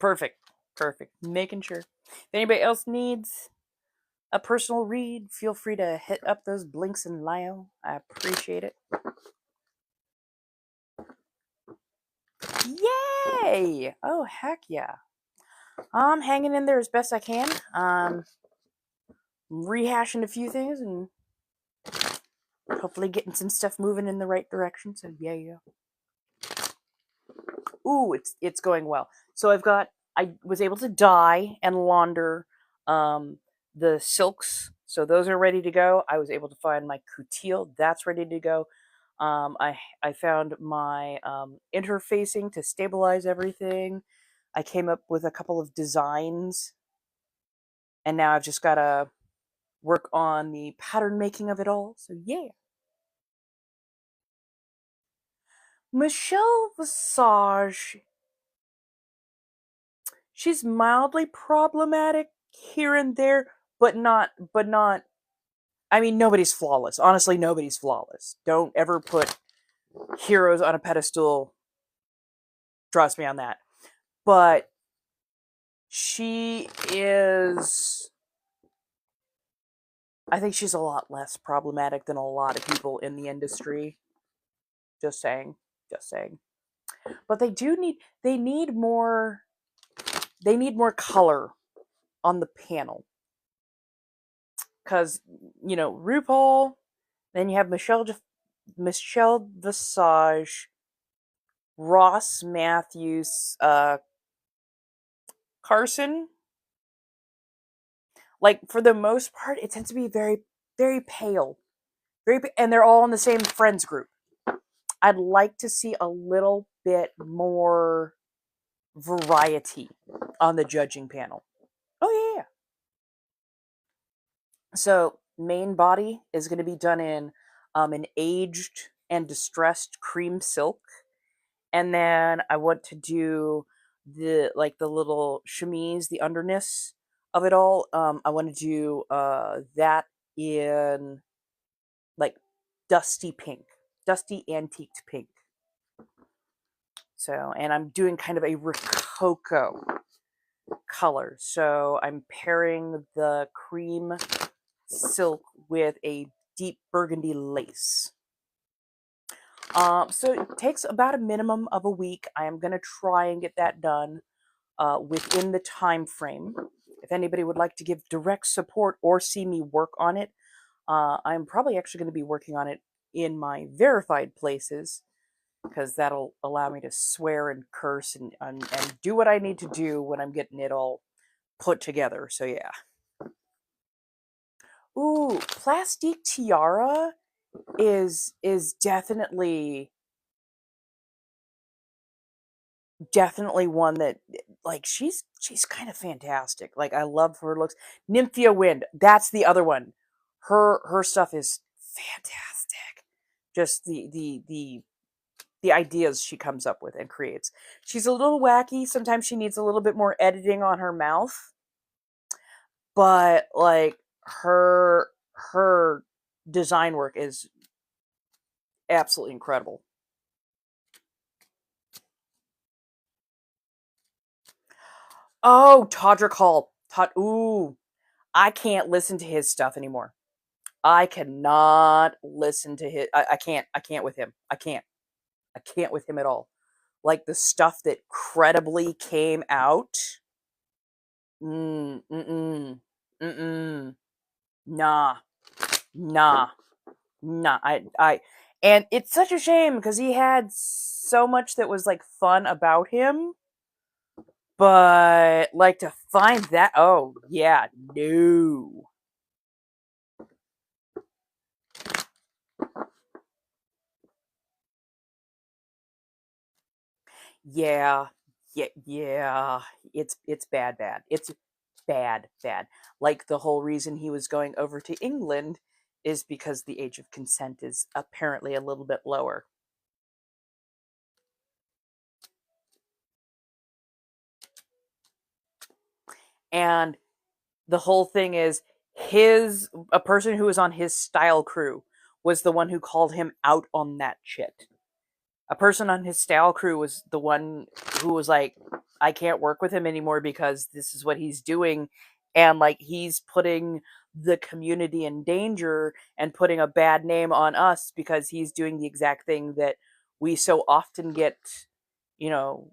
Perfect. Making sure. If anybody else needs a personal read, feel free to hit up those blinks in Lio. I appreciate it. Yay! Oh, heck yeah. I'm hanging in there as best I can. Rehashing a few things and hopefully getting some stuff moving in the right direction. So yeah. Ooh, it's going well. So I was able to dye and launder the silks. So those are ready to go. I was able to find my coutil. That's ready to go. I found my interfacing to stabilize everything. I came up with a couple of designs. And now I've just got to work on the pattern making of it all. So yeah. Michelle Visage, she's mildly problematic here and there, but not I mean, nobody's flawless. Honestly, nobody's flawless. Don't ever put heroes on a pedestal. Trust me on that. But she is, I think she's a lot less problematic than a lot of people in the industry. Just saying. But they need more color on the panel. Because, RuPaul, then you have Michelle Visage, Ross Matthews, Carson. Like, for the most part, it tends to be very, very pale. And they're all in the same friends group. I'd like to see a little bit more variety on the judging panel. Oh, yeah. So, main body is going to be done in an aged and distressed cream silk. And then I want to do the little chemise, the underness of it all. I want to do that in like dusty antiqued pink. So, and I'm doing kind of a rococo color. So I'm pairing the cream silk with a deep burgundy lace. So it takes about a minimum of a week. I am going to try and get that done within the time frame. If anybody would like to give direct support or see me work on it, I'm probably actually going to be working on it in my verified places, because that'll allow me to swear and curse and do what I need to do when I'm getting it all put together. So yeah. Ooh, Plastique Tiara is definitely one that, like, she's kind of fantastic. Like, I love her looks. Nymphia Wind, that's the other one. Her stuff is fantastic. Just the ideas she comes up with and creates. She's a little wacky. Sometimes she needs a little bit more editing on her mouth. But like her design work is absolutely incredible. Oh, Todrick Hall. Ooh. I can't listen to his stuff anymore. I cannot listen to his I can't with him. I can't with him at all. Like, the stuff that credibly came out. Mm-mm. Nah. And it's such a shame because he had so much that was like fun about him. But like, to find that, oh yeah, no. Yeah. It's bad. It's bad. Like, the whole reason he was going over to England is because the age of consent is apparently a little bit lower. And the whole thing is a person who was on his style crew was the one who called him out on that shit. A person on his style crew was the one who was like, I can't work with him anymore because this is what he's doing. And like, he's putting the community in danger and putting a bad name on us because he's doing the exact thing that we so often get, you know,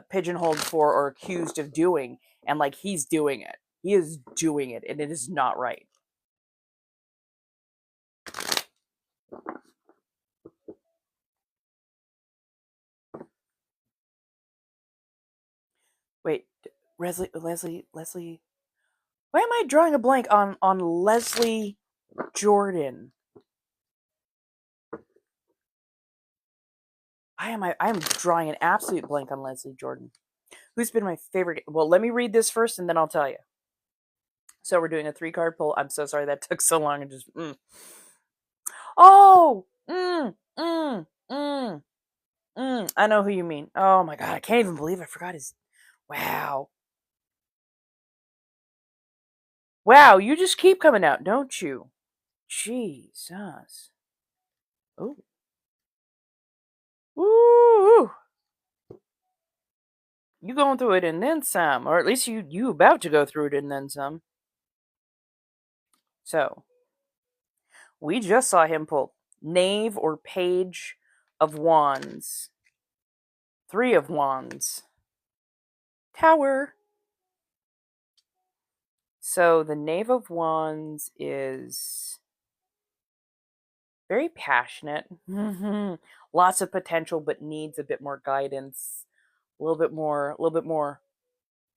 pigeonholed for or accused of doing. And like, he's doing it. He is doing it, and it is not right. Wait, Leslie. Why am I drawing a blank on Leslie Jordan? I am drawing an absolute blank on Leslie Jordan. Who's been my favorite? Well, let me read this first, and then I'll tell you. So we're doing a 3-card pull. I'm so sorry that took so long. And just oh, I know who you mean. Oh my god, I can't even believe I forgot his. Wow. Wow, you just keep coming out, don't you? Jesus. Oh. Woo! You going through it and then some, or at least you about to go through it and then some. So we just saw him pull Knave or Page of Wands, 3 of Wands, Tower. So the Knave of Wands is very passionate, lots of potential, but needs a bit more guidance, a little bit more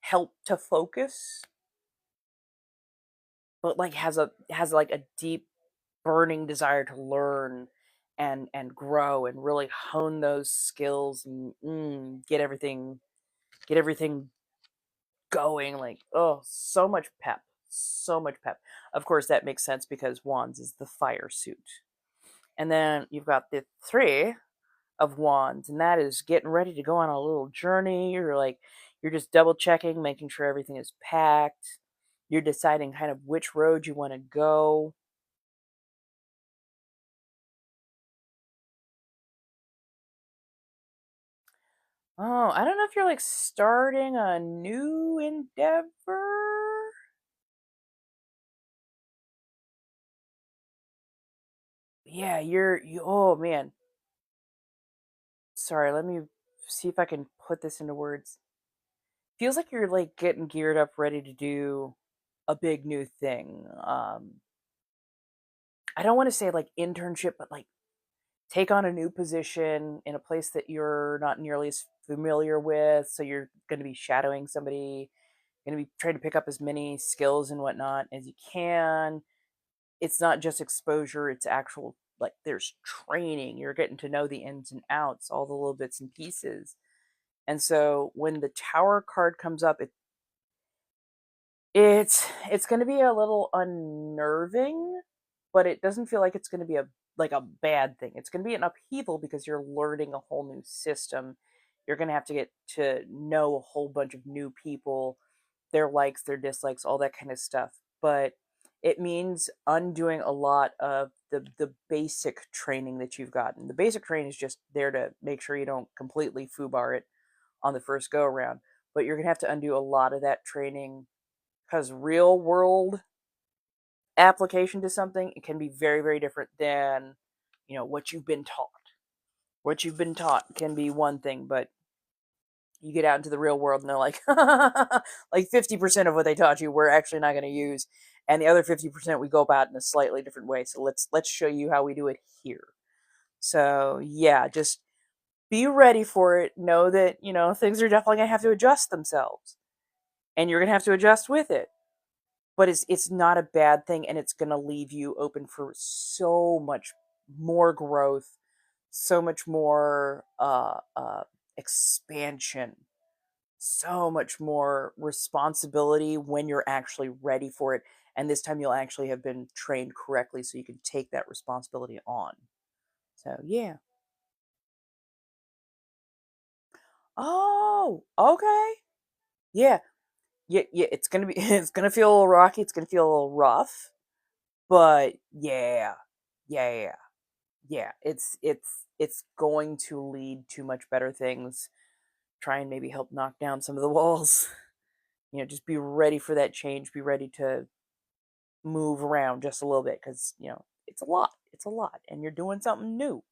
help to focus. But like has like a deep burning desire to learn and grow and really hone those skills and get everything going. Like, oh, so much pep, so much pep. Of course that makes sense because Wands is the fire suit. And then you've got the 3 of Wands, and that is getting ready to go on a little journey. You're just double checking, making sure everything is packed. You're deciding kind of which road you want to go. Oh, I don't know if you're like starting a new endeavor. Yeah, oh man. Sorry, let me see if I can put this into words. Feels like you're like getting geared up ready to do a big new thing. I don't want to say like internship, but like take on a new position in a place that you're not nearly as familiar with. So you're going to be shadowing somebody, going to be trying to pick up as many skills and whatnot as you can. It's not just exposure, it's actual, like, there's training. You're getting to know the ins and outs, all the little bits and pieces. And so when the Tower card comes up, it's going to be a little unnerving, but it doesn't feel like it's going to be a bad thing. It's going to be an upheaval because you're learning a whole new system. You're going to have to get to know a whole bunch of new people, their likes, their dislikes, all that kind of stuff. But it means undoing a lot of the basic training that you've gotten. The basic training is just there to make sure you don't completely foobar it on the first go around. But you're going to have to undo a lot of that training because real world application to something, it can be very, very different than, what you've been taught. What you've been taught can be one thing, but you get out into the real world and they're like, like 50% of what they taught you we're actually not going to use, and the other 50% we go about in a slightly different way. So let's show you how we do it here. So yeah, just be ready for it. Know that things are definitely going to have to adjust themselves, and you're going to have to adjust with it. But it's not a bad thing, and it's going to leave you open for so much more growth, so much more expansion, so much more responsibility when you're actually ready for it, And this time you'll actually have been trained correctly so you can take that responsibility on. So, yeah. Oh, okay. Yeah. Yeah, yeah, it's gonna be it's gonna feel a little rocky, it's gonna feel a little rough, but yeah. Yeah, yeah, yeah. Yeah, it's going to lead to much better things. Try and maybe help knock down some of the walls. Just be ready for that change, be ready to move around just a little bit because it's a lot. It's a lot, and you're doing something new,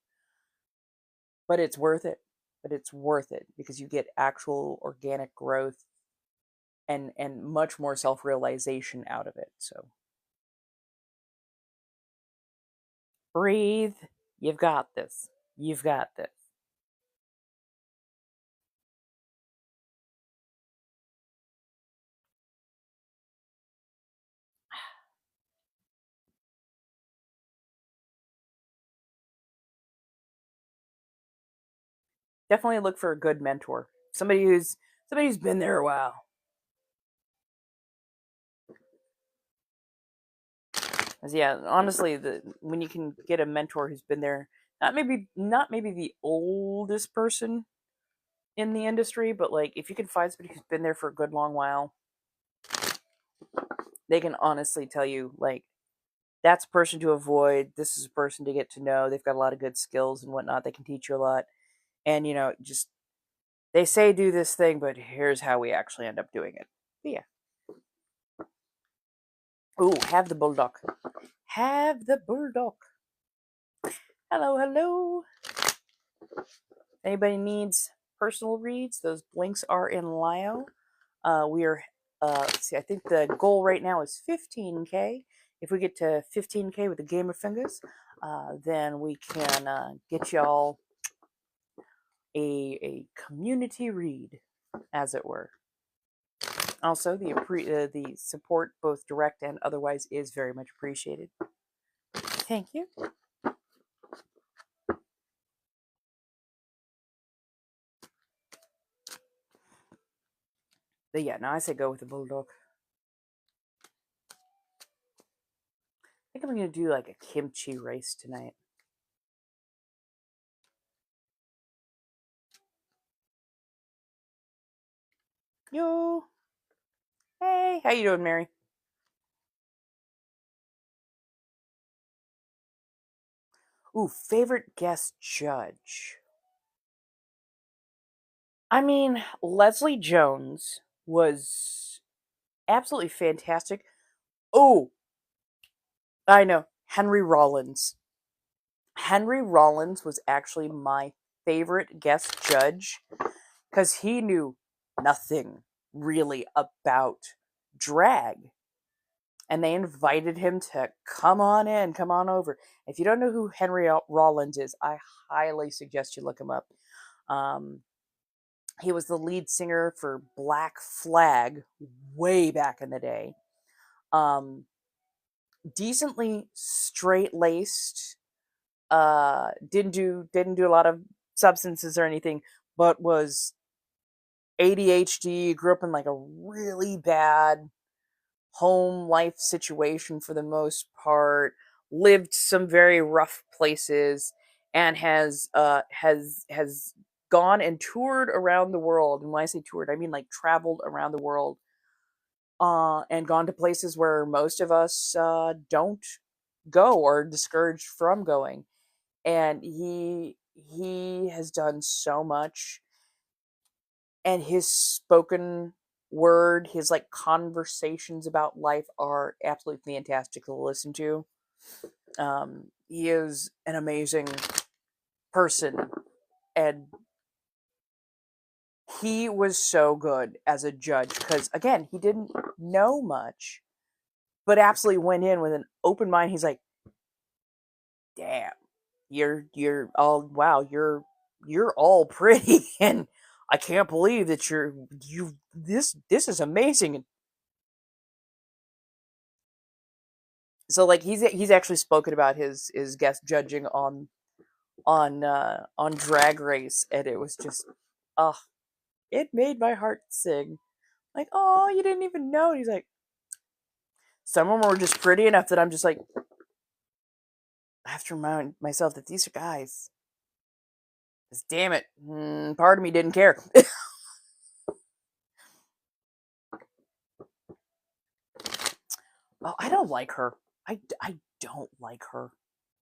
but it's worth it. But it's worth it because you get actual organic growth and much more self-realization out of it. So breathe. You've got this. You've got this. Definitely look for a good mentor. Somebody who's been there a while. 'Cause, yeah, honestly, when you can get a mentor who's been there, not maybe the oldest person in the industry, but like if you can find somebody who's been there for a good long while, they can honestly tell you like that's a person to avoid. This is a person to get to know. They've got a lot of good skills and whatnot. They can teach you a lot. And just they say do this thing, but here's how we actually end up doing it. But yeah. Ooh, have the bulldog. Have the bulldog. Hello, hello. Anybody needs personal reads? Those links are in Lio. We are, let's see, I think the goal right now is 15K. If we get to 15K with the Game of Fingers, then we can get y'all a community read, as it were. Also, the support, both direct and otherwise, is very much appreciated. Thank you. But yeah, now I say go with the bulldog. I think I'm going to do like a kimchi rice tonight. Yo. Hey, how you doing, Mary? Ooh, favorite guest judge. I mean, Leslie Jones was absolutely fantastic. Oh, I know. Henry Rollins. Henry Rollins was actually my favorite guest judge because he knew nothing really about drag. And they invited him to come on in, come on over. If you don't know who Henry Rollins is, I highly suggest you look him up. He was the lead singer for Black Flag way back in the day. Decently straight laced. Didn't do a lot of substances or anything, but was ADHD. Grew up in like a really bad home life situation for the most part. Lived some very rough places, and has gone and toured around the world. And when I say toured, I mean like traveled around the world, and gone to places where most of us don't go or are discouraged from going. And he has done so much, and his spoken word, his like conversations about life are absolutely fantastic to listen to. He is an amazing person, and he was so good as a judge because again, he didn't know much, but absolutely went in with an open mind. He's like, "Damn, you're all wow, you're all pretty, and I can't believe that you this is amazing." And so like he's actually spoken about his guest judging on Drag Race, and it was just it made my heart sing. Like, oh, you didn't even know. And he's like, Some of them were just pretty enough that I'm just like, I have to remind myself that these are guys. Because damn it, part of me didn't care. Oh, I don't like her. I don't like her.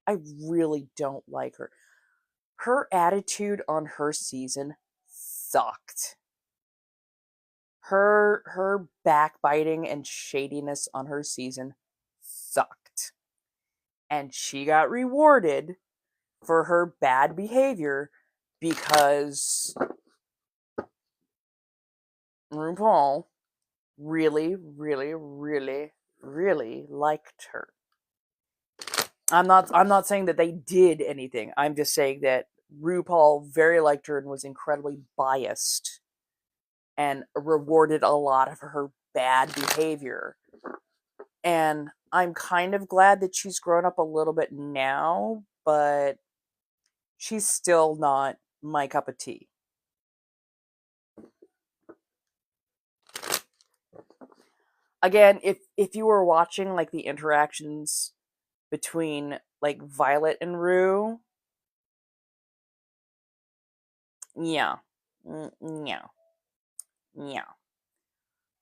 I really don't like her. Her attitude on her season sucked. Her backbiting and shadiness on her season sucked. And she got rewarded for her bad behavior because RuPaul really, really, really, really liked her. I'm not saying that they did anything. I'm just saying that RuPaul very liked her and was incredibly biased and rewarded a lot of her bad behavior. And I'm kind of glad that she's grown up a little bit now, but she's still not my cup of tea. Again, if you were watching like the interactions between like Violet and Rue, yeah, yeah, yeah,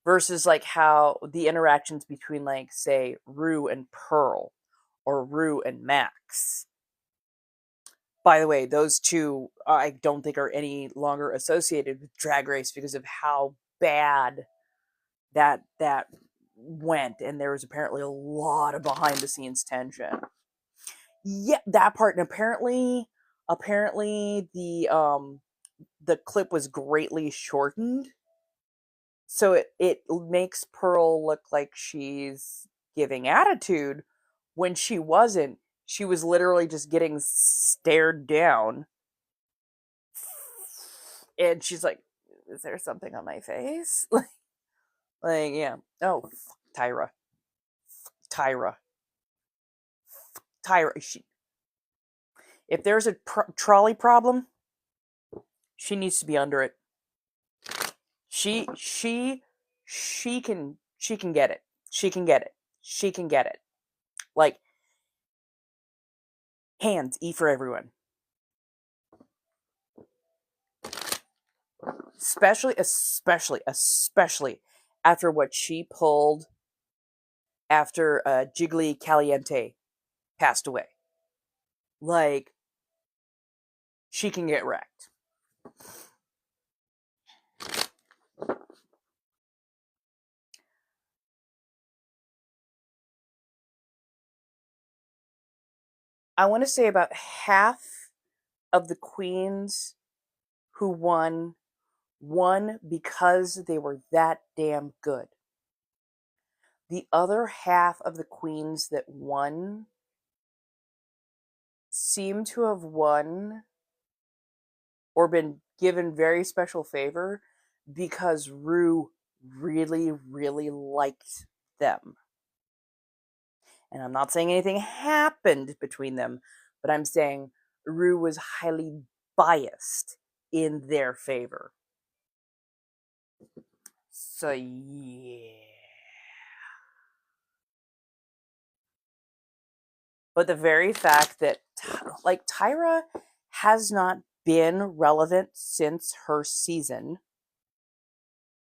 versus like how the interactions between like say Rue and Pearl or Rue and Max. By the way, those two I don't think are any longer associated with Drag Race because of how bad that went, and there was apparently a lot of behind the scenes tension. Yeah, that part, and apparently the clip was greatly shortened, so it makes Pearl look like she's giving attitude when she wasn't. She was literally just getting stared down, and she's like, "Is there something on my face?" like yeah. Oh, Tyra, Tyra, Tyra. If there's a trolley problem, she needs to be under it. She can get it. She can get it. She can get it. Like hands, E for everyone. Especially after what she pulled after Jiggly Caliente passed away. Like, she can get wrecked. I want to say about half of the queens who won because they were that damn good. The other half of the queens that won seem to have won or been given very special favor because Rue really, really liked them. And I'm not saying anything happened between them, but I'm saying Rue was highly biased in their favor. So, yeah. But the very fact that, like, Tyra has not been relevant since her season.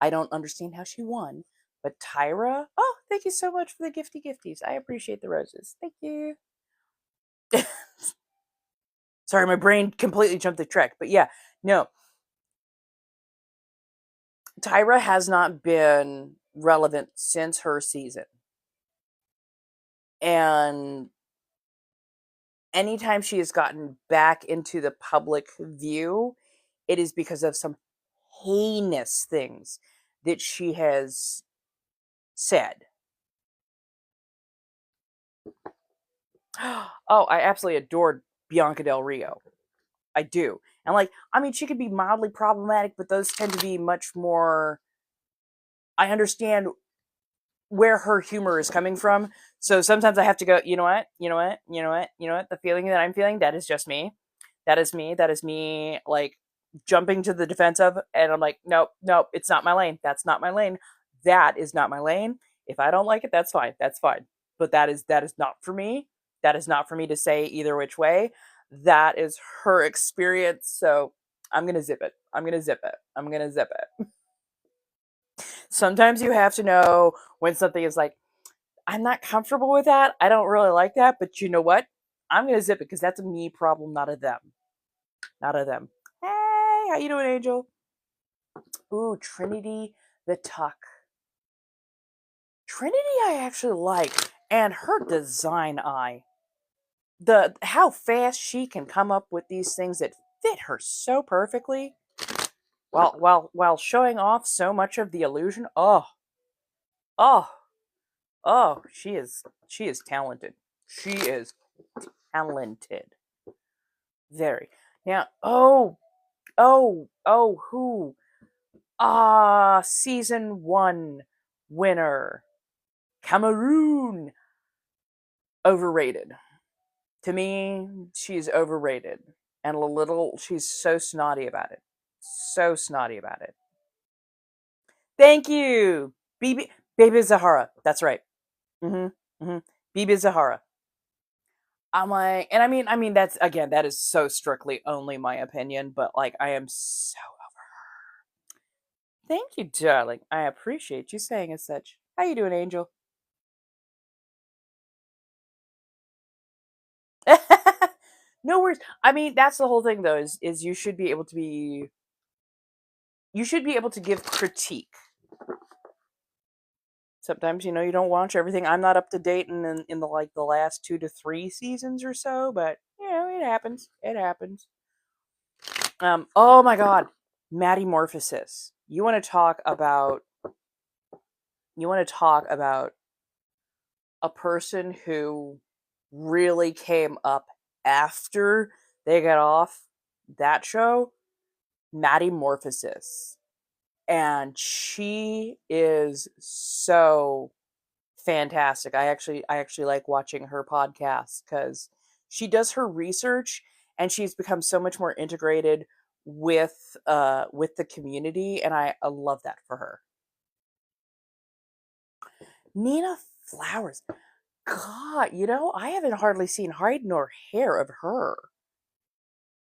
I don't understand how she won. But Tyra, oh, thank you so much for the gifties. I appreciate the roses. Thank you. Sorry, my brain completely jumped the track. But yeah, no. Tyra has not been relevant since her season. And anytime she has gotten back into the public view, it is because of some heinous things that she has said. Oh, I absolutely adored Bianca Del Rio. I do. And like, I mean, she could be mildly problematic, but those tend to be much more. I understand where her humor is coming from. So sometimes I have to go, you know what? The feeling that I'm feeling, that is just me. That is me, like, jumping to the defensive. And I'm like, nope, it's not my lane. That's not my lane. That is not my lane. If I don't like it, that's fine. That's fine. But that is not for me. That is not for me to say either which way. That is her experience. So I'm gonna zip it. I'm gonna zip it. I'm gonna zip it. Sometimes you have to know when something is like, I'm not comfortable with that. I don't really like that. But you know what? I'm gonna zip it because that's a me problem, not a them. Not a them. Hey, how you doing, Angel? Ooh, Trinity the Tuck. Trinity I actually like, and her design eye. The how fast she can come up with these things that fit her so perfectly, while showing off so much of the illusion. Oh, oh, she is talented. She is talented. Very. Now, who? Season 1 winner. Cameroon. Overrated. To me, she's overrated. And she's so snotty about it. So snotty about it. Thank you! Baby Zahara. That's right. Bibi Zahara. I'm like, and I mean, that's, again, that is so strictly only my opinion, but like, I am so over her. Thank you, darling. I appreciate you saying as such. How you doing, Angel? No worries. I mean, that's the whole thing, though. Is you should be able to be. You should be able to give critique. Sometimes you don't watch everything. I'm not up to date in the like the last 2 to 3 seasons or so, but it happens. It happens. Oh my God, Metamorphosis. You want to talk about a person who really came up after they got off that show, Metamorphosis. And she is so fantastic. I actually like watching her podcast because she does her research and she's become so much more integrated with the community, and I love that for her. Nina Flowers. God, I haven't hardly seen hide nor hair of her.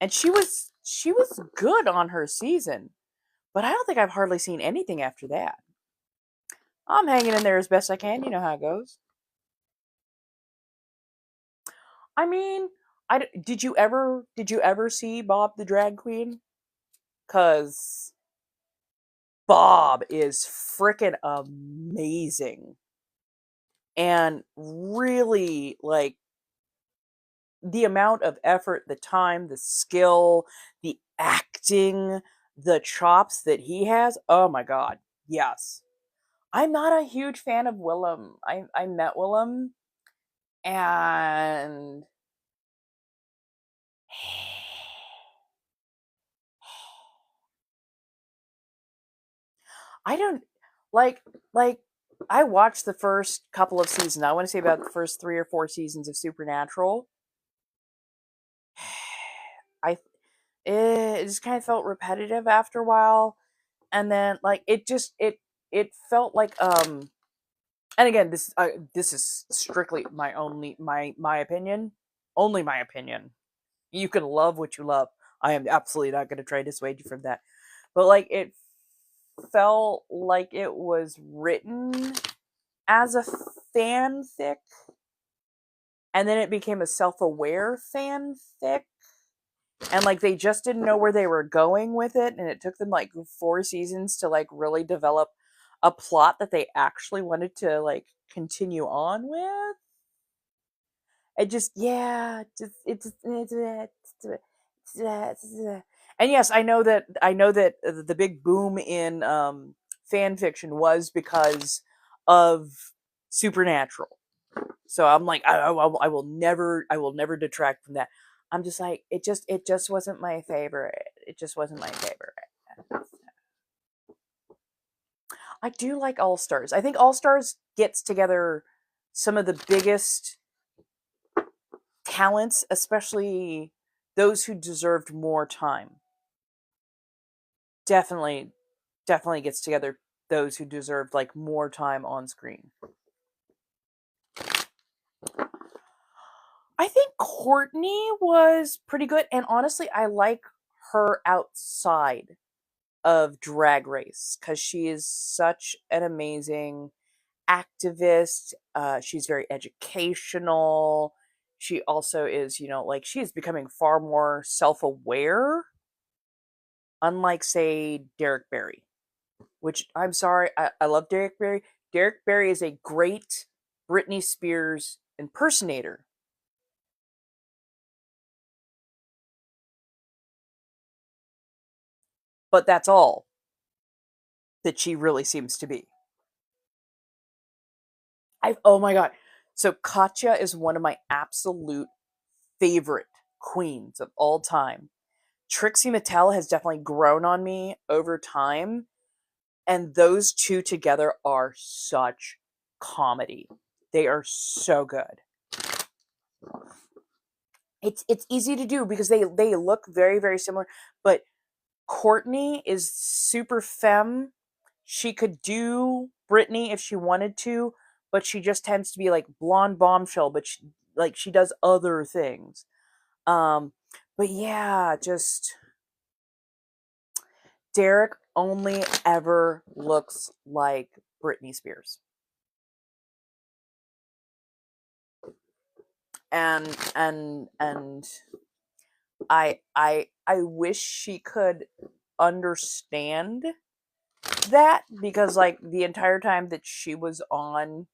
And she was good on her season, but I don't think I've hardly seen anything after that. I'm hanging in there as best I can. You know how it goes. I mean, did you ever see Bob the Drag Queen? Cause Bob is freaking amazing. And really, like, the amount of effort, the time, the skill, the acting, the chops that he has. Oh my God. Yes. I'm not a huge fan of Willem. I met Willem, and I don't like I watched the first couple of seasons. I want to say about the first 3 or 4 seasons of Supernatural. I it just kind of felt repetitive after a while, and then like it felt like and again, this is strictly my opinion, only my opinion. You can love what you love. I am absolutely not going to try to dissuade you from that. But like, it felt like it was written as a fanfic, and then it became a self-aware fanfic, and like they just didn't know where they were going with it, and it took them like 4 seasons to like really develop a plot that they actually wanted to like continue on with. It just, yeah, just and yes, I know that the big boom in fan fiction was because of Supernatural. So I'm like, I will never detract from that. I'm just like, it just wasn't my favorite. It just wasn't my favorite. I do like All Stars. I think All Stars gets together some of the biggest talents, especially those who deserved more time. Definitely, definitely gets together those who deserved like more time on screen. I think Courtney was pretty good, and honestly, I like her outside of Drag Race because she is such an amazing activist. She's very educational. She also is, like she's becoming far more self aware, unlike, say, Derek Barry, which I'm sorry, I love Derek Barry. Derek Barry is a great Britney Spears impersonator, but that's all that she really seems to be. Oh my God. So Katya is one of my absolute favorite queens of all time. Trixie Mattel has definitely grown on me over time, and those two together are such comedy. They are so good. It's easy to do because they look very very similar, but Courtney is super femme. She could do Britney if she wanted to, but she just tends to be like blonde bombshell, but she does other things. Um but yeah, just Derek only ever looks like Britney Spears. And I wish she could understand that, because like the entire time that she was on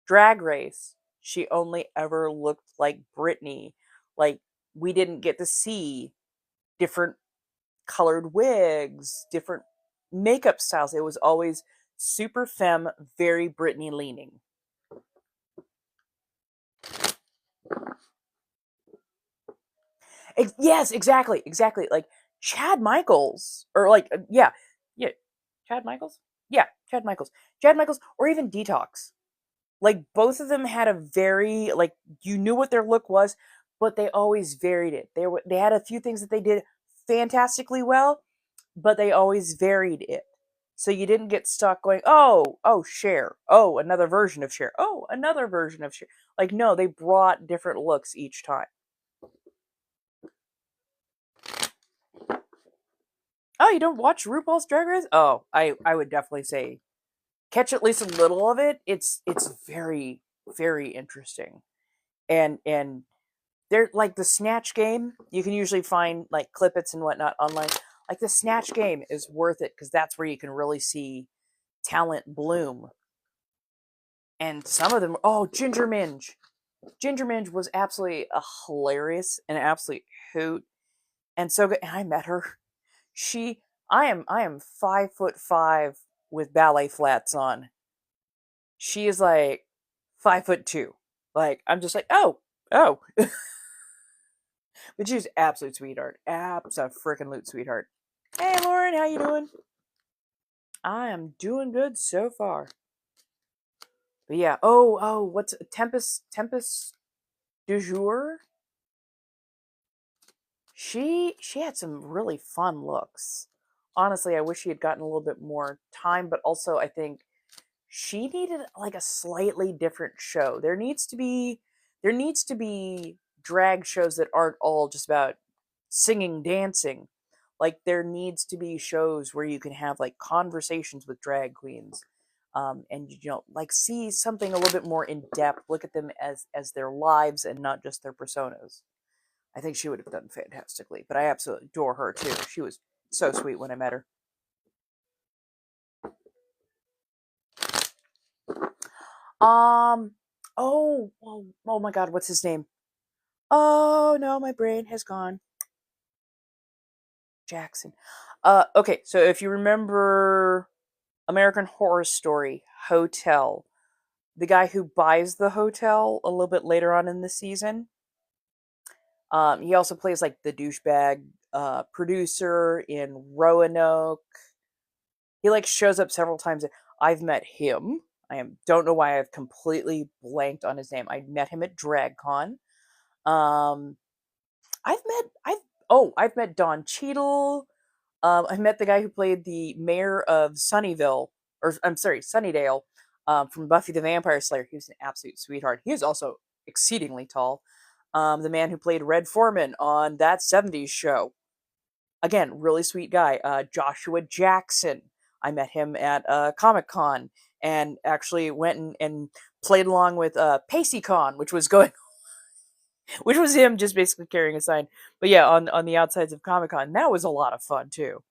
Drag Race, she only ever looked like Britney. Like, we didn't get to see different colored wigs, different makeup styles. It was always super femme, very Britney leaning. Yes, exactly. Like Chad Michaels, or like yeah, Chad Michaels, yeah, Chad Michaels, or even Detox. Like both of them had a very, like, you knew what their look was, but they always varied it. They had a few things that they did fantastically well, but they always varied it. So you didn't get stuck going, oh, Cher. Oh, another version of Cher. Oh, another version of Cher. Like, no, they brought different looks each time. Oh, you don't watch RuPaul's Drag Race? Oh, I would definitely say catch at least a little of it. It's very very interesting. And they're like the Snatch game. You can usually find like clippets and whatnot online. Like the Snatch game is worth it because that's where you can really see talent bloom. And some of them, oh, Ginger Minge. Ginger Minge was absolutely a hilarious and absolute hoot, and so good. And I met her. She, I am 5'5" with ballet flats on. She is like 5'2". Like, I'm just like, oh. But she's absolute sweetheart. Abso-freaking-lute sweetheart. Hey, Lauren, how you doing? I am doing good so far. But yeah, what's Tempest du jour? She had some really fun looks. Honestly, I wish she had gotten a little bit more time, but also I think she needed like a slightly different show. There needs to be drag shows that aren't all just about singing, dancing. Like, there needs to be shows where you can have like conversations with drag queens, and like see something a little bit more in depth. Look at them as their lives and not just their personas. I think she would have done fantastically. But I absolutely adore her too. She was so sweet when I met her. Um. Oh my God. What's his name? Oh no, my brain has gone. Jackson. Okay. So if you remember American Horror Story Hotel, the guy who buys the hotel a little bit later on in the season, he also plays like the douchebag producer in Roanoke. He like shows up several times. I've met him. Don't know why I've completely blanked on his name. I met him at DragCon. Um, I've met Don Cheadle. I met the guy who played the mayor of Sunnyvale or I'm sorry, Sunnydale, from Buffy the Vampire Slayer. He was an absolute sweetheart. He is also exceedingly tall. The man who played Red Foreman on That 70s Show. Again, really sweet guy. Joshua Jackson. I met him at Comic-Con and actually went and played along with PaceyCon, which was going which was him just basically carrying a sign. But yeah, on the outsides of Comic-Con. That was a lot of fun too.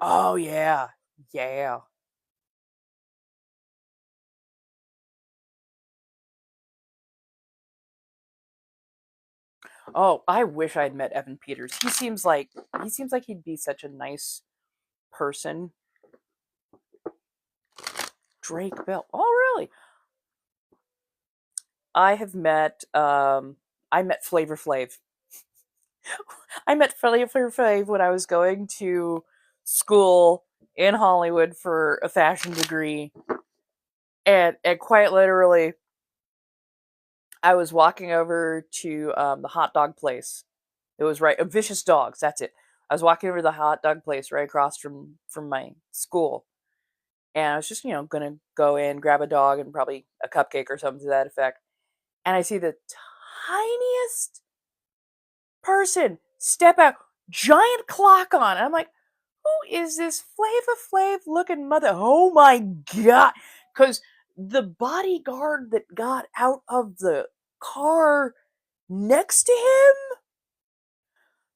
Oh yeah. Yeah. Oh, I wish I'd met Evan Peters. He seems like he'd be such a nice person. Drake Bell. Oh really? I have met I met Flavor Flav. I met Flavor Flav when I was going to school in Hollywood for a fashion degree. And quite literally, I was walking over to the hot dog place. It was right, Vicious Dogs. That's it. I was walking over to the hot dog place right across from my school, and I was just gonna go in, grab a dog, and probably a cupcake or something to that effect. And I see the tiniest person step out, giant clock on. And I'm like, who is this Flava Flav looking mother? Oh my god! Because the bodyguard that got out of the car next to him,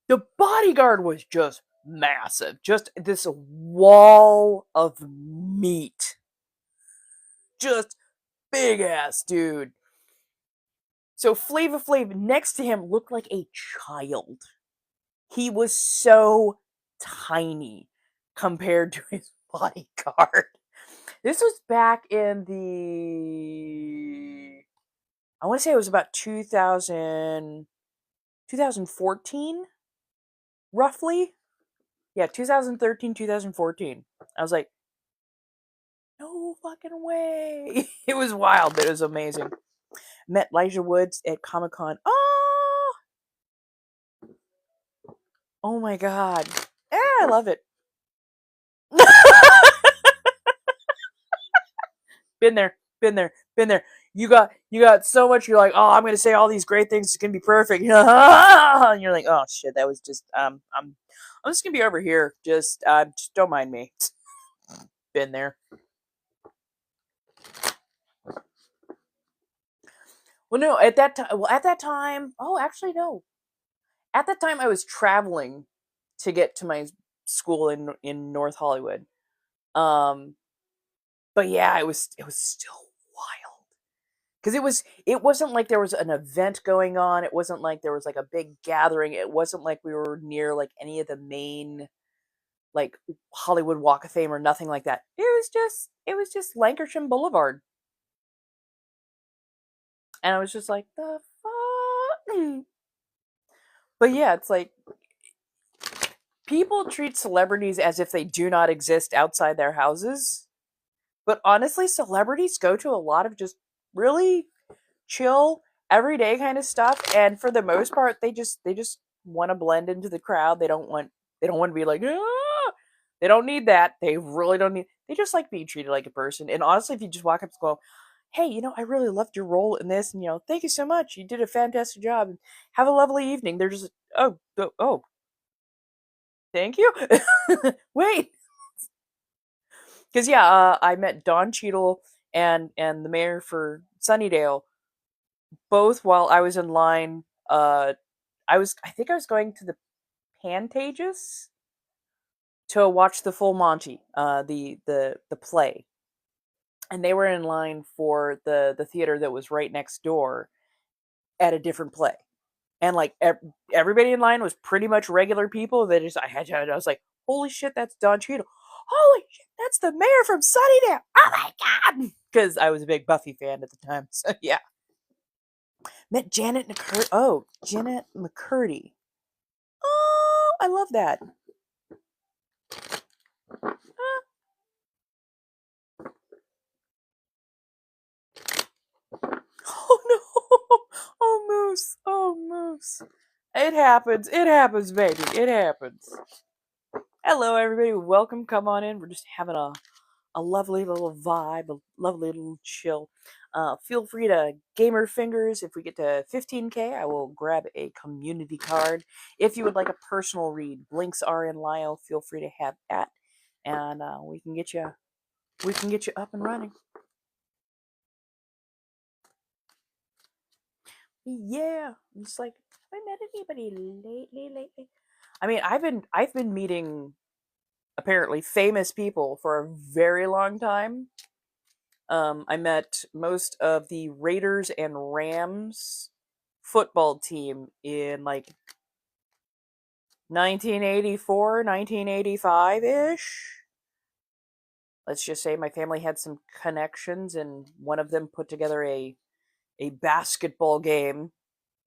the bodyguard was just massive. Just this wall of meat. Just big ass dude. So Flava Flav next to him looked like a child. He was so tiny compared to his bodyguard. This was back in I want to say it was about 2014, roughly. Yeah, 2013, 2014. I was like, no fucking way. It was wild, but it was amazing. Met Elijah Woods at Comic-Con. Oh my god. Yeah, I love it. Been there, been there, been there. You got so much. You're like, oh, I'm gonna say all these great things. It's gonna be perfect. And you're like, oh shit, that was just I'm just gonna be over here. Just don't mind me. Been there. Well, no, at that time. Well, at that time. Oh, actually, no. At that time, I was traveling to get to my school in North Hollywood. Um, but yeah, it was still wild. Because it wasn't like there was an event going on. It wasn't like there was like a big gathering. It wasn't like we were near like any of the main like Hollywood Walk of Fame or nothing like that. It was just Lankershim Boulevard. And I was just like, the fuck. But yeah, it's like people treat celebrities as if they do not exist outside their houses. But honestly, celebrities go to a lot of just really chill, everyday kind of stuff, and for the most part, they just want to blend into the crowd. They don't want to be like, ah! They don't need that. They really don't need. They just like being treated like a person. And honestly, if you just walk up and go, "Hey, I really loved your role in this, and thank you so much. You did a fantastic job, and have a lovely evening." They're just, oh, thank you. Wait, because yeah, I met Don Cheadle and the mayor for Sunnydale both while I was in line. I think I was going to the Pantages to watch the Full Monty, the play, and they were in line for the theater that was right next door at a different play, and like everybody in line was pretty much regular people. I was like, holy shit, that's Don Cheadle. Holy shit, that's the mayor from Sunnydale. Oh my god, because I was a big Buffy fan at the time. So yeah, met Janet McCurdy. Oh, Janet McCurdy. Oh, I love that. Oh no! Oh Moose! Oh Moose! It happens. It happens, baby. It happens. Hello, everybody. Welcome. Come on in. We're just having a lovely little vibe, a lovely little chill. Feel free to gamer fingers. If we get to 15K, I will grab a community card. If you would like a personal read, links are in Lio. Feel free to have at, and we can get you up and running. Yeah, it's like, have I met anybody lately? I mean, I've been meeting apparently famous people for a very long time. I met most of the Raiders and Rams football team in like 1984, 1985 ish. Let's just say my family had some connections, and one of them put together a basketball game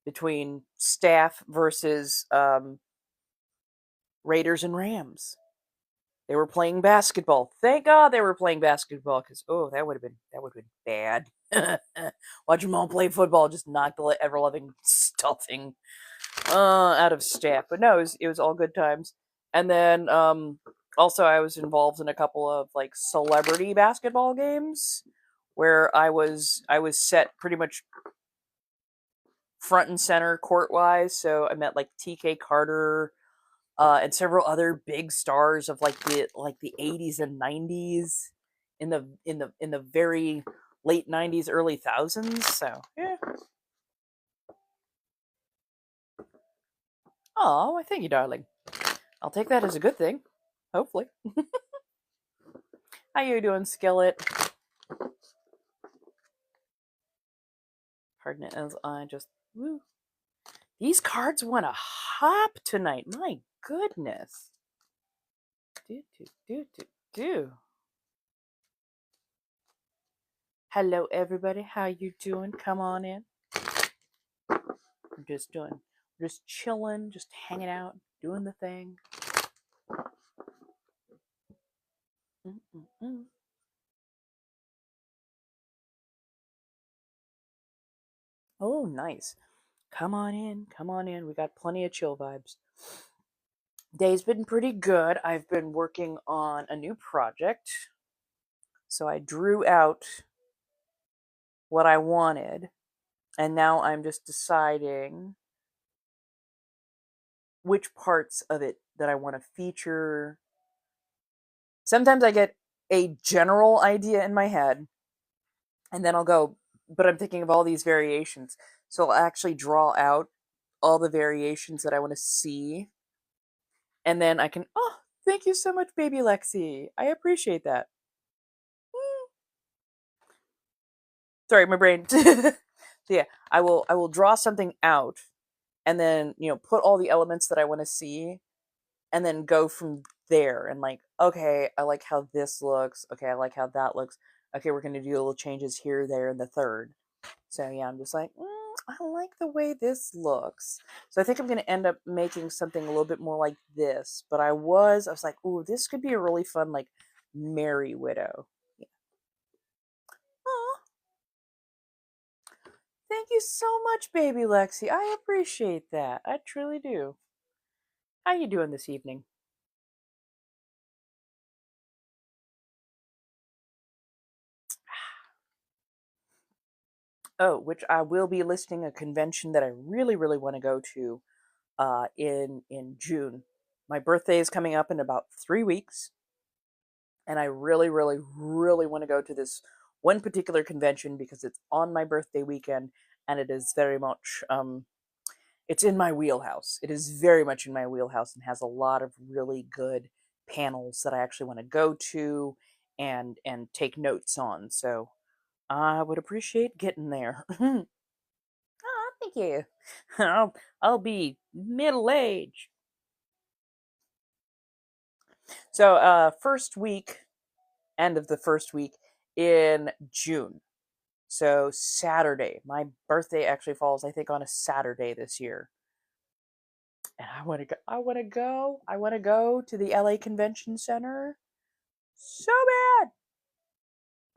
between staff versus Raiders and Rams. They were playing basketball. Thank God they were playing basketball, because that would have been bad. Watch them all play football, just knock the ever loving stuffing out of staff. But no, it was all good times. And then also I was involved in a couple of like celebrity basketball games where I was set pretty much front and center court wise. So I met like TK Carter, and several other big stars of like the 80s and 90s in the very late 90s, early thousands. So yeah. Oh, I thank you, darling. I'll take that as a good thing. Hopefully. How you doing, Skillet? Pardon it as I just woo. These cards want to hop tonight. My goodness. Do. Hello, everybody. How you doing? Come on in. I'm just chilling, just hanging out, doing the thing. Mm-mm-mm. Oh, nice. Come on in. Come on in. We got plenty of chill vibes. Day's been pretty good. I've been working on a new project. So I drew out what I wanted, and now I'm just deciding which parts of it that I want to feature. Sometimes I get a general idea in my head, and then I'll go, but I'm thinking of all these variations. So I'll actually draw out all the variations that I want to see. And then I can, oh, thank you so much, baby Lexi. I appreciate that. Sorry, my brain. So yeah, I will draw something out and then, put all the elements that I want to see and then go from there and like, okay, I like how this looks. Okay, I like how that looks. Okay, we're going to do little changes here, there, and the third. So yeah, I'm just like, I like the way this looks. So I think I'm going to end up making something a little bit more like this. But I was like, ooh, this could be a really fun, like, Merry Widow. Yeah. Aw, thank you so much, baby Lexi. I appreciate that. I truly do. How you doing this evening? Oh, which I will be listing a convention that I really, really want to go to in June. My birthday is coming up in about 3 weeks, and I really, really, really want to go to this one particular convention because it's on my birthday weekend, and it is very much it's in my wheelhouse. It is very much in my wheelhouse and has a lot of really good panels that I actually want to go to and take notes on. So I would appreciate getting there. Oh, thank you. I'll be middle age. So first week, end of the first week in June. So Saturday. My birthday actually falls, I think, on a Saturday this year. And I want to go. I want to go. I want to go to the LA Convention Center so bad.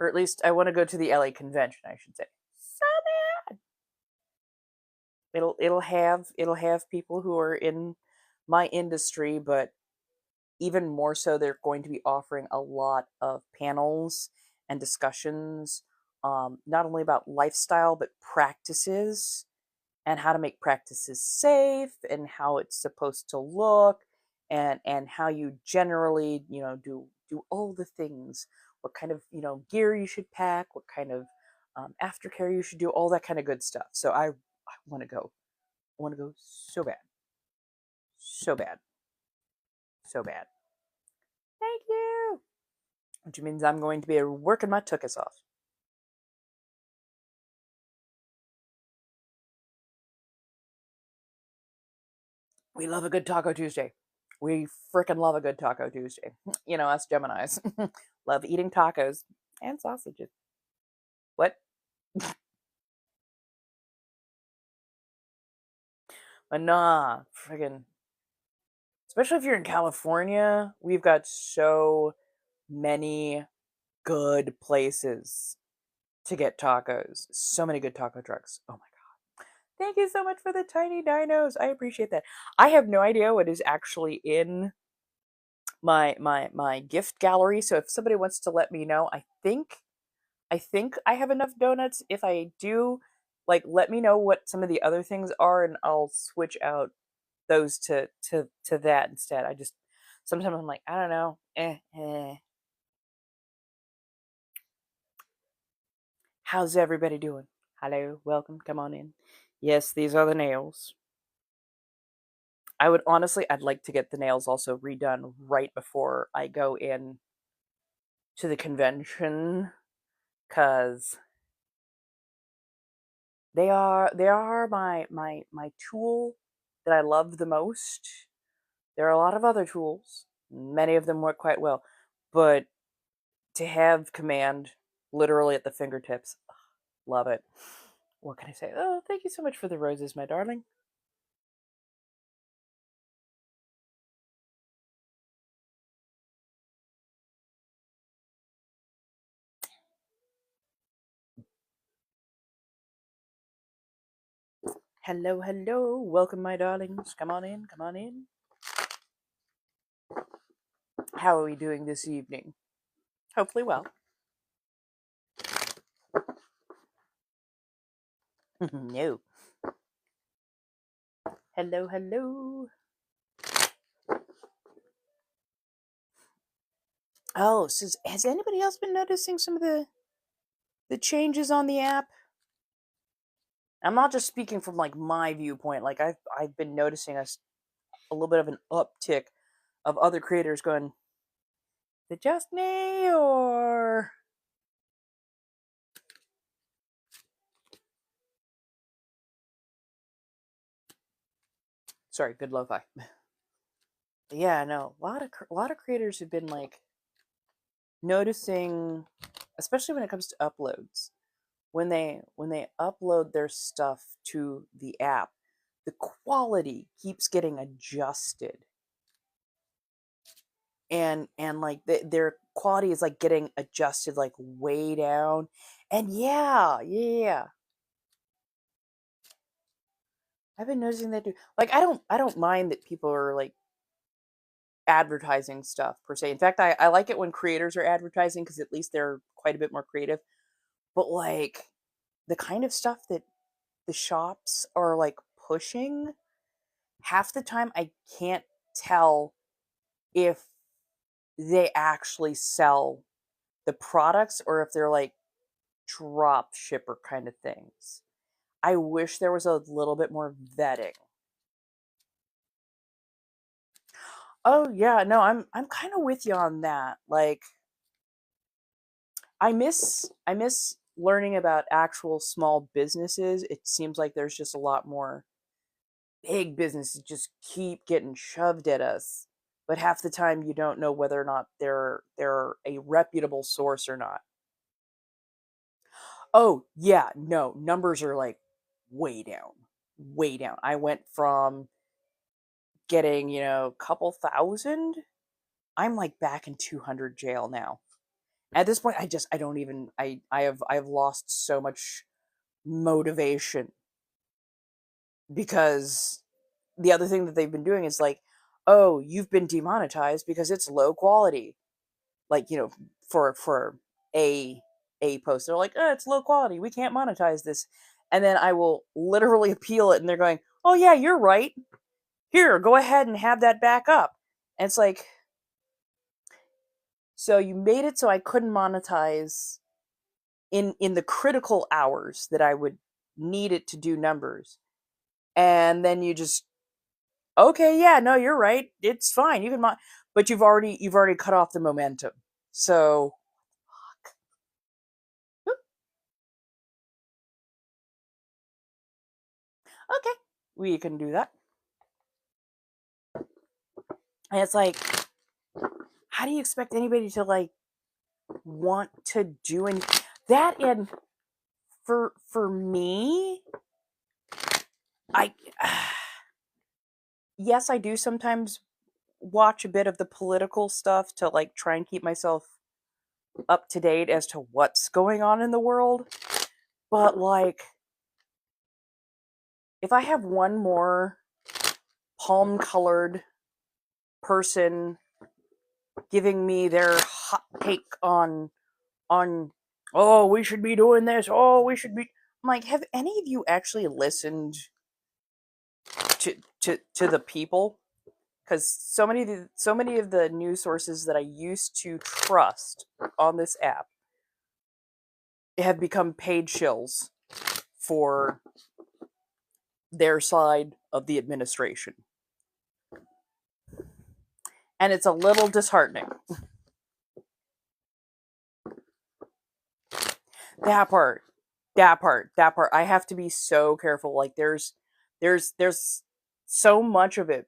Or at least I want to go to the LA Convention, I should say. So bad. It'll have people who are in my industry, but even more so, they're going to be offering a lot of panels and discussions, not only about lifestyle, but practices and how to make practices safe and how it's supposed to look and how you generally, do all the things, what kind of, gear you should pack, what kind of aftercare you should do, all that kind of good stuff. So I want to go. I want to go so bad. So bad. So bad. Thank you. Which means I'm going to be working my tuchus off. We love a good Taco Tuesday. We freaking love a good Taco Tuesday. Us Geminis. Love eating tacos and sausages. What? But nah, friggin'. Especially if you're in California, we've got so many good places to get tacos. So many good taco trucks. Oh my God. Thank you so much for the tiny dinos. I appreciate that. I have no idea what is actually in my gift gallery. So if somebody wants to let me know, I think I have enough donuts. If I do, let me know what some of the other things are, and I'll switch out those to that instead. I just sometimes I'm like, I don't know. How's everybody doing? Hello, welcome, come on in. Yes, these are the nails. I'd like to get the nails also redone right before I go in to the convention, cuz they are my tool that I love the most. There are a lot of other tools. Many of them work quite well, but to have command literally at the fingertips, love it. What can I say? Oh, thank you so much for the roses, my darling. Hello, hello. Welcome, my darlings. Come on in, come on in. How are we doing this evening? Hopefully well. No. Hello, hello. Oh, so has anybody else been noticing some of the changes on the app? I'm not just speaking from my viewpoint. I've been noticing a little bit of an uptick of other creators going, is it just me or sorry, good lo-fi. Yeah, no, a lot of creators have been noticing, especially when it comes to uploads, when they upload their stuff to the app, the quality keeps getting adjusted, and their quality is getting adjusted way down, and yeah, I've been noticing that too. I don't mind that people are advertising stuff per se. In fact, I like it when creators are advertising because at least they're quite a bit more creative. But the kind of stuff that the shops are pushing, half the time I can't tell if they actually sell the products or if they're drop shipper kind of things. I wish there was a little bit more vetting. Oh yeah, no, I'm kind of with you on that. I miss learning about actual small businesses. It seems like there's just a lot more big businesses just keep getting shoved at us. But half the time you don't know whether or not they're a reputable source or not. Oh, yeah, no, numbers are way down. Way down. I went from getting, a couple thousand. I'm back in 200 jail now. At this point I don't even I have lost so much motivation because the other thing that they've been doing is oh, you've been demonetized because it's low quality. Like, for a post, they're like, oh, it's low quality, we can't monetize this. And then I will literally appeal it, and they're going, oh yeah, you're right, here, go ahead and have that back up. And it's like, so you made it so I couldn't monetize in the critical hours that I would need it to do numbers. And then you just, okay, yeah, no, you're right, it's fine, you can but you've already cut off the momentum. So okay, we can do that. And it's like, how do you expect anybody to like want to do anything? That, and for me, I yes, I do sometimes watch a bit of the political stuff to like try and keep myself up to date as to what's going on in the world. But like, if I have one more palm colored person giving me their hot take on oh, we should be doing this, oh, we should be, I'm like, have any of you actually listened to the people? Because so many of the news sources that I used to trust on this app have become paid shills for their side of the administration. And it's a little disheartening. That part. I have to be so careful. Like, there's so much of it,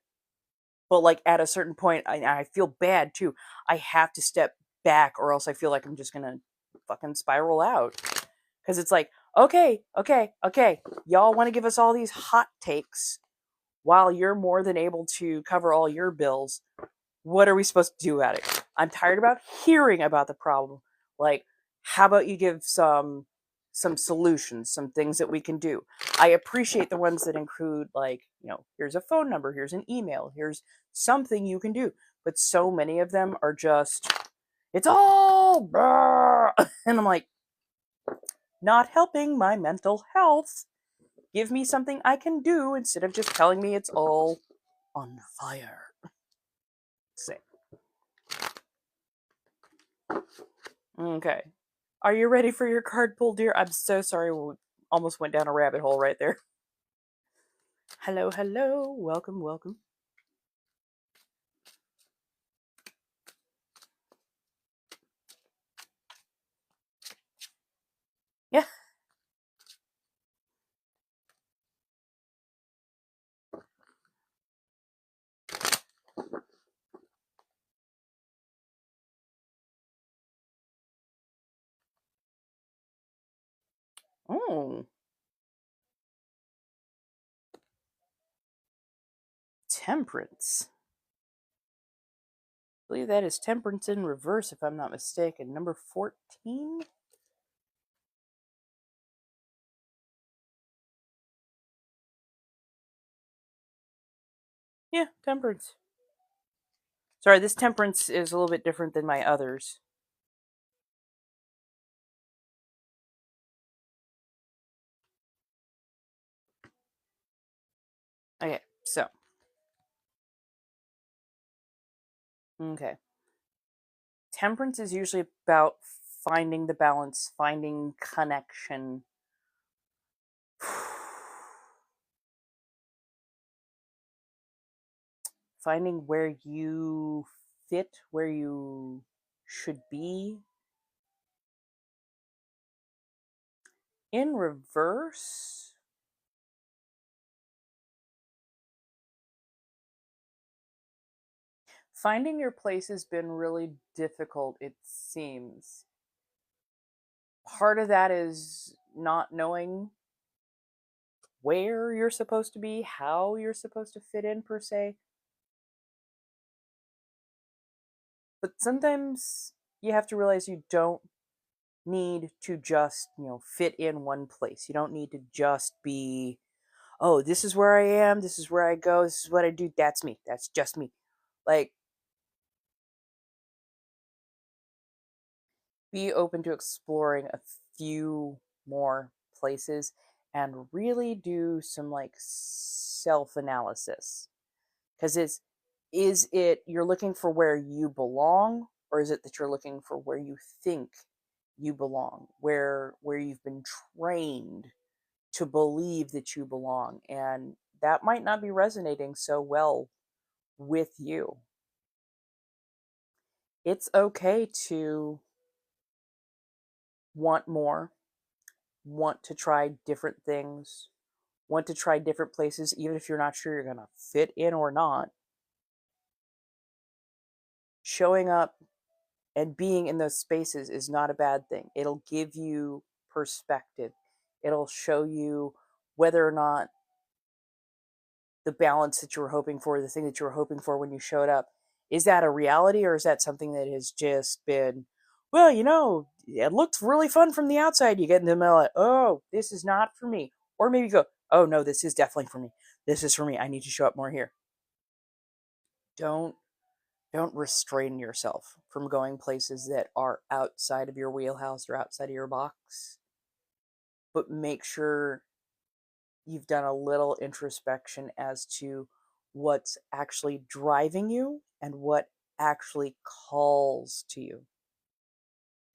but like at a certain point, I feel bad too. I have to step back, or else I feel like I'm just gonna fucking spiral out. Because it's like, okay, y'all want to give us all these hot takes while you're more than able to cover all your bills. What are we supposed to do about it? I'm tired about hearing about the problem. Like, how about you give some solutions, some things that we can do? I appreciate the ones that include, like, here's a phone number, here's an email, here's something you can do. But so many of them are just, it's all blah. And I'm like, not helping my mental health. Give me something I can do instead of just telling me it's all on fire. Same. Okay. Are you ready for your card pull, dear? I'm so sorry. We almost went down a rabbit hole right there. Hello. Welcome. Yeah. Oh. Temperance. I believe that is temperance in reverse, if I'm not mistaken. Number 14? Yeah, temperance. Sorry, this temperance is a little bit different than my others. Okay, so. Okay. Temperance is usually about finding the balance, finding connection. Finding where you fit, where you should be. In reverse, finding your place has been really difficult, it seems. Part of that is not knowing where you're supposed to be, how you're supposed to fit in, per se. But sometimes you have to realize you don't need to just, fit in one place. You don't need to just be, oh, this is where I am, this is where I go, this is what I do, that's me, that's just me. Like, be open to exploring a few more places and really do some like self-analysis. Because is it you're looking for where you belong, or is it that you're looking for where you think you belong, where you've been trained to believe that you belong, and that might not be resonating so well with you. It's okay to want more, want to try different things, want to try different places, even if you're not sure you're going to fit in or not. Showing up and being in those spaces is not a bad thing. It'll give you perspective. It'll show you whether or not the balance that you were hoping for, the thing that you were hoping for when you showed up, is that a reality, or is that something that has just been, well, it looks really fun from the outside. You get in the middle, like, oh, this is not for me. Or maybe you go, oh no, this is definitely for me. This is for me. I need to show up more here. Don't restrain yourself from going places that are outside of your wheelhouse or outside of your box. But make sure you've done a little introspection as to what's actually driving you and what actually calls to you.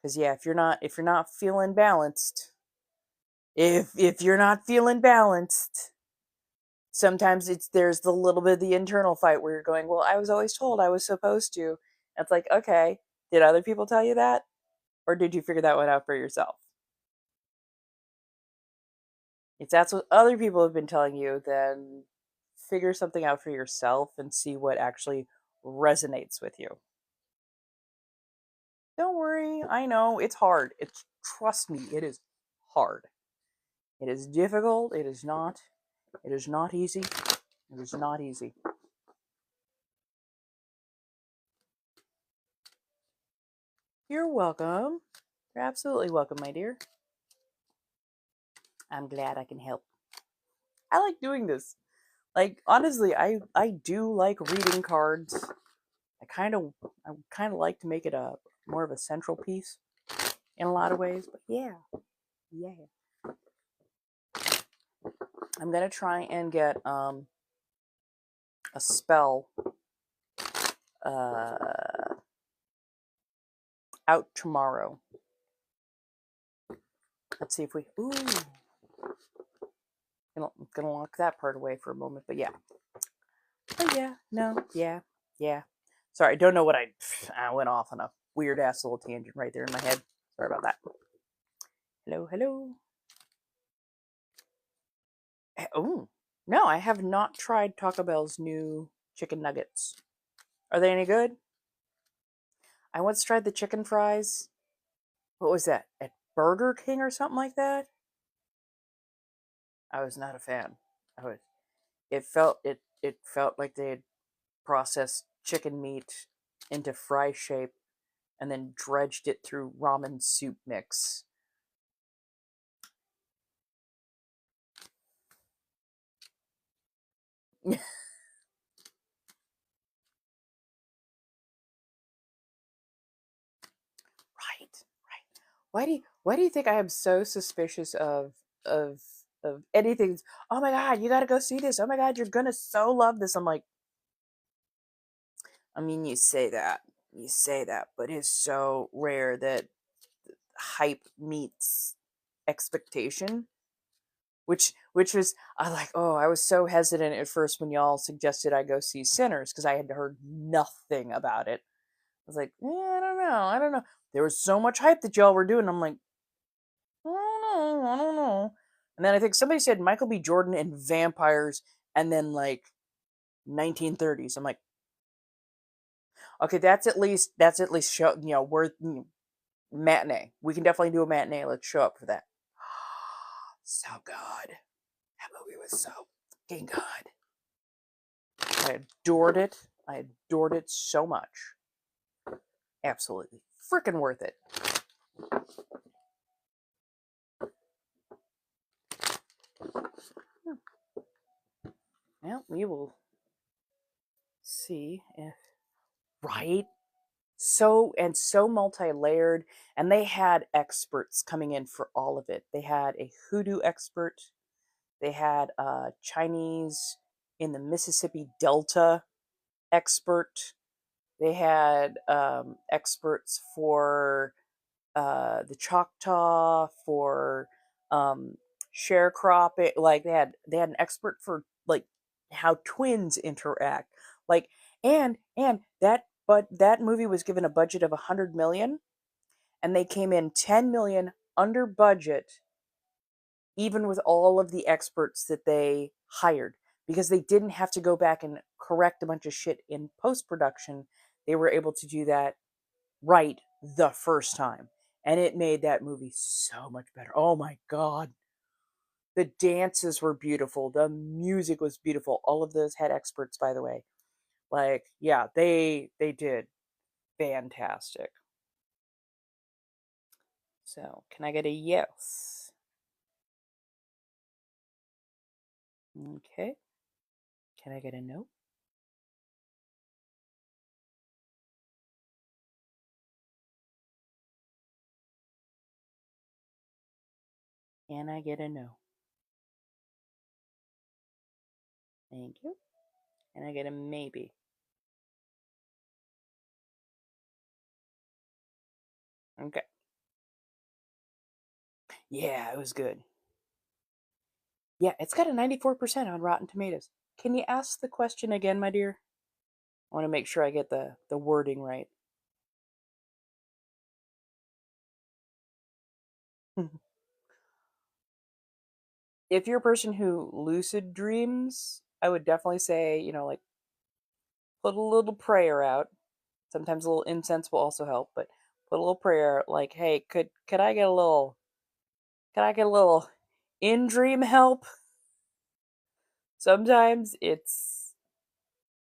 Because yeah, if you're not feeling balanced, if you're not feeling balanced, sometimes there's the little bit of the internal fight where you're going, well, I was always told I was supposed to. And it's like, okay, did other people tell you that? Or did you figure that one out for yourself? If that's what other people have been telling you, then figure something out for yourself and see what actually resonates with you. Don't worry, I know it's hard. Trust me, it is hard. It is difficult. It is not easy. It is not easy. You're welcome. You're absolutely welcome, my dear. I'm glad I can help. I like doing this. Like, honestly, I do like reading cards. I kind of like to make it a more of a central piece in a lot of ways, but yeah. I'm gonna try and get a spell out tomorrow. Let's see if we. Ooh, gonna lock that part away for a moment, but yeah. Oh yeah, no, yeah. Sorry, I don't know what I went off on a weird ass little tangent right there in my head. Sorry about that. Hello. Oh, no, I have not tried Taco Bell's new chicken nuggets. Are they any good? I once tried the chicken fries. What was that? At Burger King or something like that? I was not a fan. It felt like they had processed chicken meat into fry shape and then dredged it through ramen soup mix. Right. Why do you think I am so suspicious of anything? Oh my god, you gotta go see this. Oh my god, you're gonna so love this. I'm like, I mean, you say that, but it's so rare that hype meets expectation. Which was, I was so hesitant at first when y'all suggested I go see Sinners because I had heard nothing about it. I was like, I don't know. There was so much hype that y'all were doing. I'm like, I don't know. And then I think somebody said Michael B. Jordan and vampires, and then like 1930s. I'm like, okay, that's at least show, worth matinee. We can definitely do a matinee. Let's show up for that. So good. That movie was so fucking good. I adored it. I adored it so much. Absolutely freaking worth it. Well, we will see if right? So multi-layered, and they had experts coming in for all of it. They had a hoodoo expert, they had a Chinese in the Mississippi Delta expert, they had experts for the Choctaw, for sharecropping. Like they had an expert for like how twins interact. Like and that movie was given a budget of 100 million, and they came in 10 million under budget, even with all of the experts that they hired, because they didn't have to go back and correct a bunch of shit in post production. They were able to do that right the first time. And it made that movie so much better. Oh my God. The dances were beautiful. The music was beautiful. All of those had experts, by the way. Like, yeah, they did fantastic. So, can I get a yes? Okay. Can I get a no? Can I get a no? Thank you. Can I get a maybe? Okay. Yeah, it was good. Yeah, it's got a 94% on Rotten Tomatoes. Can you ask the question again, my dear? I want to make sure I get the wording right. If you're a person who lucid dreams, I would definitely say, like, put a little prayer out. Sometimes a little incense will also help, but put a little prayer like, hey, could I get a little in dream help? Sometimes it's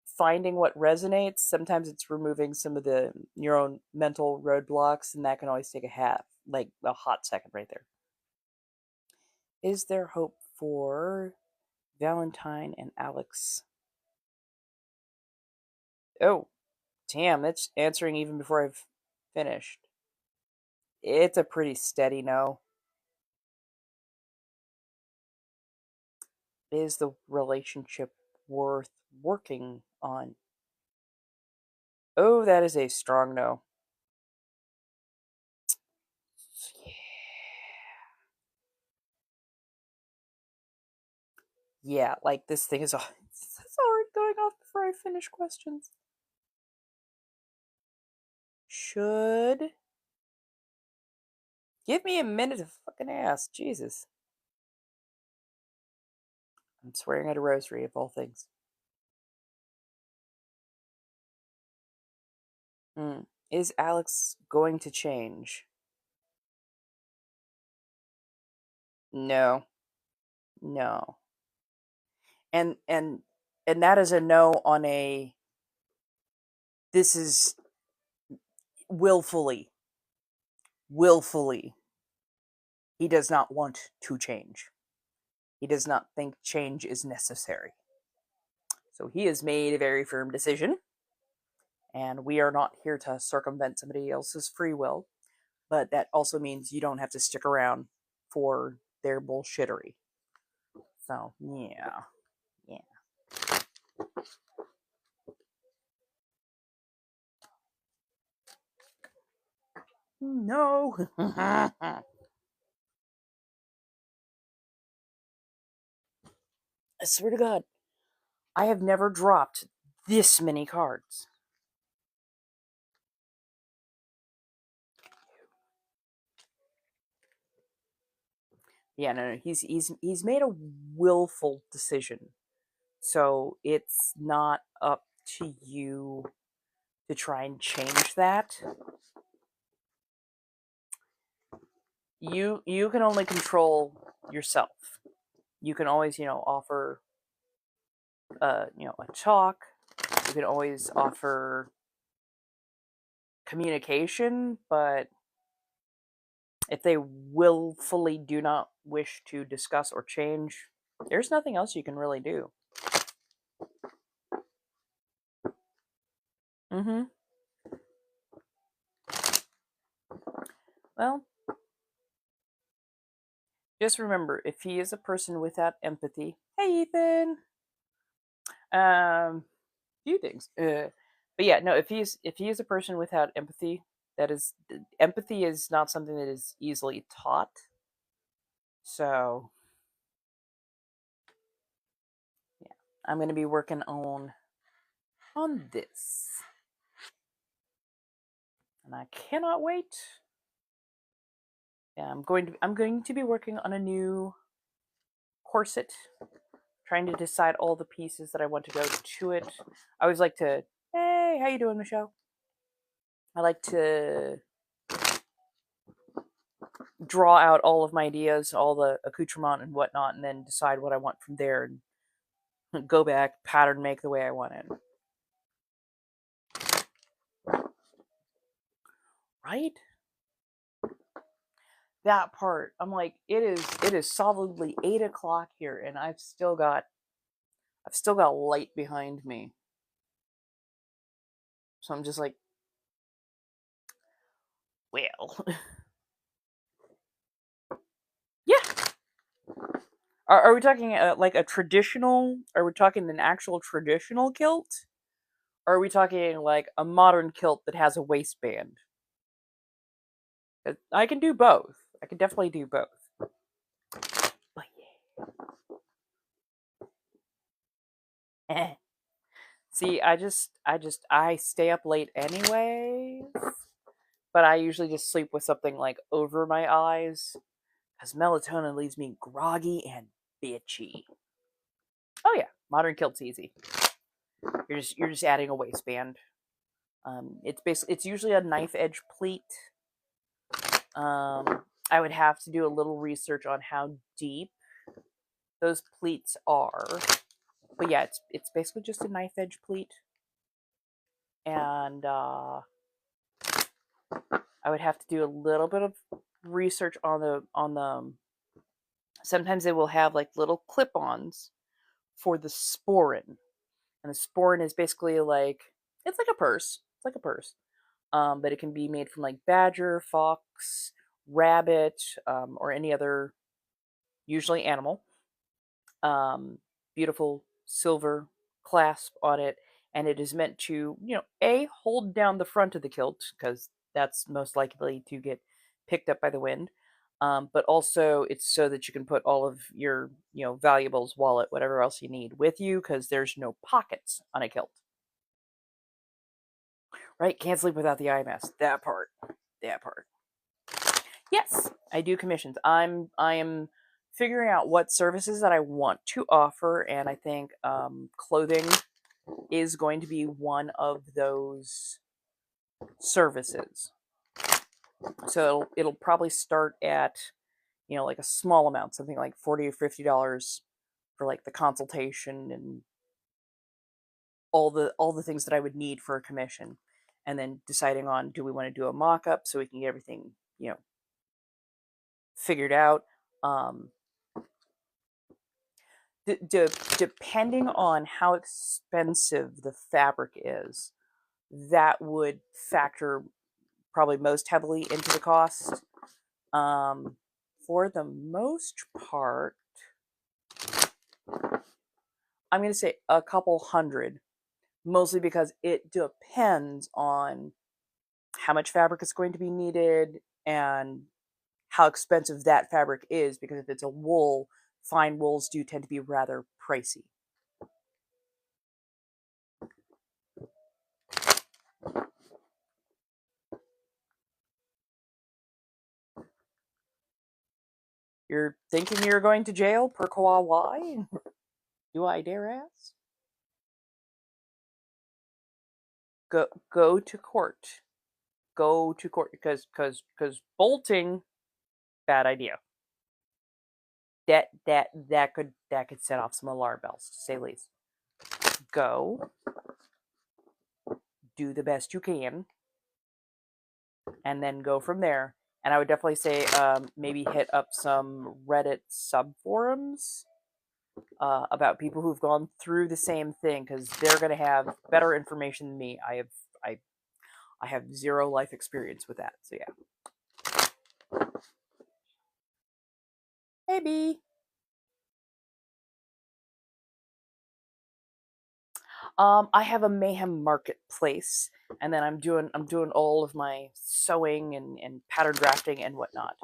finding what resonates. Sometimes it's removing some of your own mental roadblocks, and that can always take a hot second right there. Is there hope for Valentine and Alex? Oh, damn, that's answering even before I've finished. It's a pretty steady no. Is the relationship worth working on? Oh, that is a strong no. Yeah, like this thing is it's already going off before I finish questions. Should give me a minute to fucking ask. Jesus. I'm swearing at a rosary of all things. Is Alex going to change? No. No. And that is a no on a this is willfully. Willfully. He does not want to change. He does not think change is necessary. So he has made a very firm decision, and we are not here to circumvent somebody else's free will, but that also means you don't have to stick around for their bullshittery. So, yeah. Yeah. No. I swear to God, I have never dropped this many cards. Yeah, no. He's made a willful decision. So it's not up to you to try and change that. You can only control yourself. You can always, offer a talk. You can always offer communication, but if they willfully do not wish to discuss or change, there's nothing else you can really do. Well, just remember, if he is a person without empathy, hey Ethan, few things. But yeah, no, if he is a person without empathy, that is empathy is not something that is easily taught. So yeah, I'm going to be working on this, and I cannot wait. Yeah, I'm going to be working on a new corset, trying to decide all the pieces that I want to go to it. I always like to, hey, how you doing, Michelle? I like to draw out all of my ideas, all the accoutrement and whatnot, and then decide what I want from there and go back, pattern make the way I want it. Right? That part, I'm like, it is solidly 8 o'clock here, and I've still got light behind me. So I'm just like, well, yeah. Are we talking like a traditional? Are we talking an actual traditional kilt? Or are we talking like a modern kilt that has a waistband? I can do both. I can definitely do both. But yeah. See, I stay up late anyways. But I usually just sleep with something like over my eyes, because melatonin leaves me groggy and bitchy. Oh yeah, modern kilt's easy. You're just adding a waistband. It's usually a knife edge pleat. I would have to do a little research on how deep those pleats are, but yeah, it's basically just a knife edge pleat, and I would have to do a little bit of research on the. Sometimes they will have like little clip-ons for the sporin, and the sporin is basically like it's like a purse. It's like a purse, but it can be made from like badger, fox, rabbit, or any other, usually animal. Beautiful silver clasp on it, and it is meant to, hold down the front of the kilt because that's most likely to get picked up by the wind. But also, it's so that you can put all of your, valuables, wallet, whatever else you need with you because there's no pockets on a kilt. Right? Can't sleep without the IMS. That part. That part. Yes, I do commissions. I am figuring out what services that I want to offer, and I think clothing is going to be one of those services. So it'll probably start at like a small amount, something like $40 or $50 for like the consultation and all the things that I would need for a commission, and then deciding on, do we want to do a mock-up so we can get everything figured out. Um, Depending on how expensive the fabric is, that would factor probably most heavily into the cost. For the most part, I'm going to say a couple hundred, mostly because it depends on how much fabric is going to be needed and how expensive that fabric is, because if it's a wool, fine wools do tend to be rather pricey. You're thinking you're going to jail per Kauai? Do I dare ask? Go to court. Go to court because bolting, bad idea. That could set off some alarm bells, to say the least. Go, do the best you can, and then go from there. And I would definitely say maybe hit up some Reddit sub forums about people who've gone through the same thing, because they're going to have better information than me. I have zero life experience with that, so yeah. Hey, B. I have a Mayhem marketplace, and then I'm doing all of my sewing and pattern drafting and whatnot.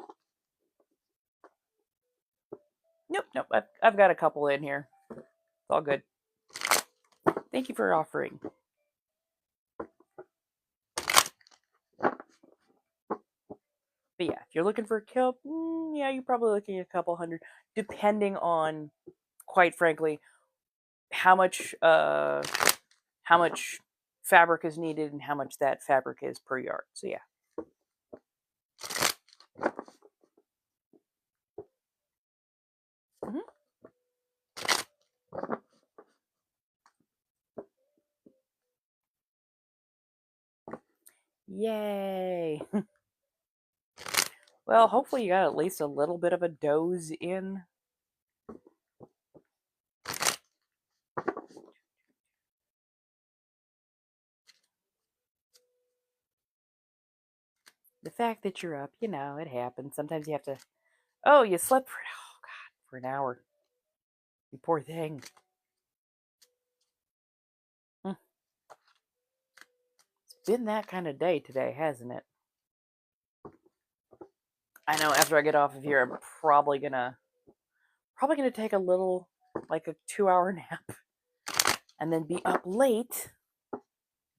Nope. I've got a couple in here. It's all good. Thank you for offering. But yeah, if you're looking for a kilt, yeah, you're probably looking at a couple hundred, depending on, quite frankly, how much fabric is needed and how much that fabric is per yard. So yeah. Mm-hmm. Yay. Well, hopefully you got at least a little bit of a doze in. The fact that you're up, it happens. Sometimes you have to. Oh, you slept for an hour. You poor thing. It's been that kind of day today, hasn't it? I know. After I get off of here, I'm probably gonna take a little, like a 2-hour nap, and then be up late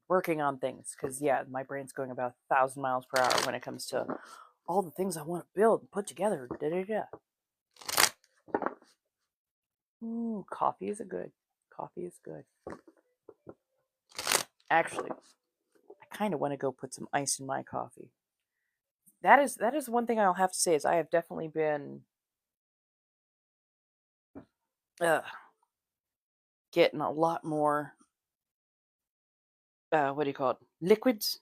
working on things. Because yeah, my brain's going about 1,000 miles per hour when it comes to all the things I want to build and put together. Ooh, coffee is good. Coffee is good. Actually, I kind of want to go put some ice in my coffee. That is one thing I'll have to say is I have definitely been getting a lot more what do you call it? Liquids.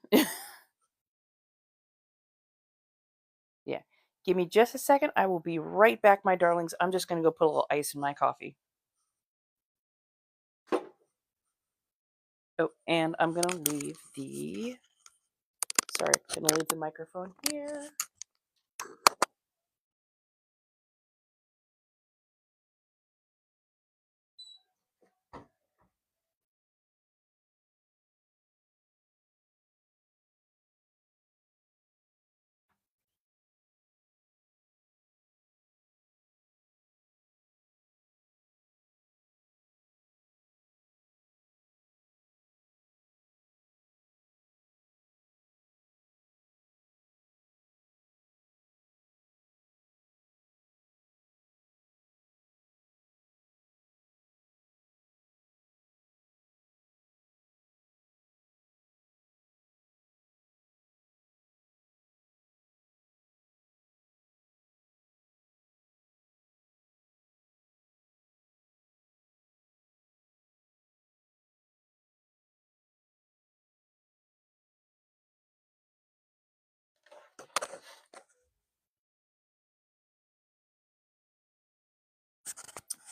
Yeah. Give me just a second. I will be right back, my darlings. I'm just going to go put a little ice in my coffee. Oh, and I'm going to leave the... Sorry, I'm going to leave the microphone here.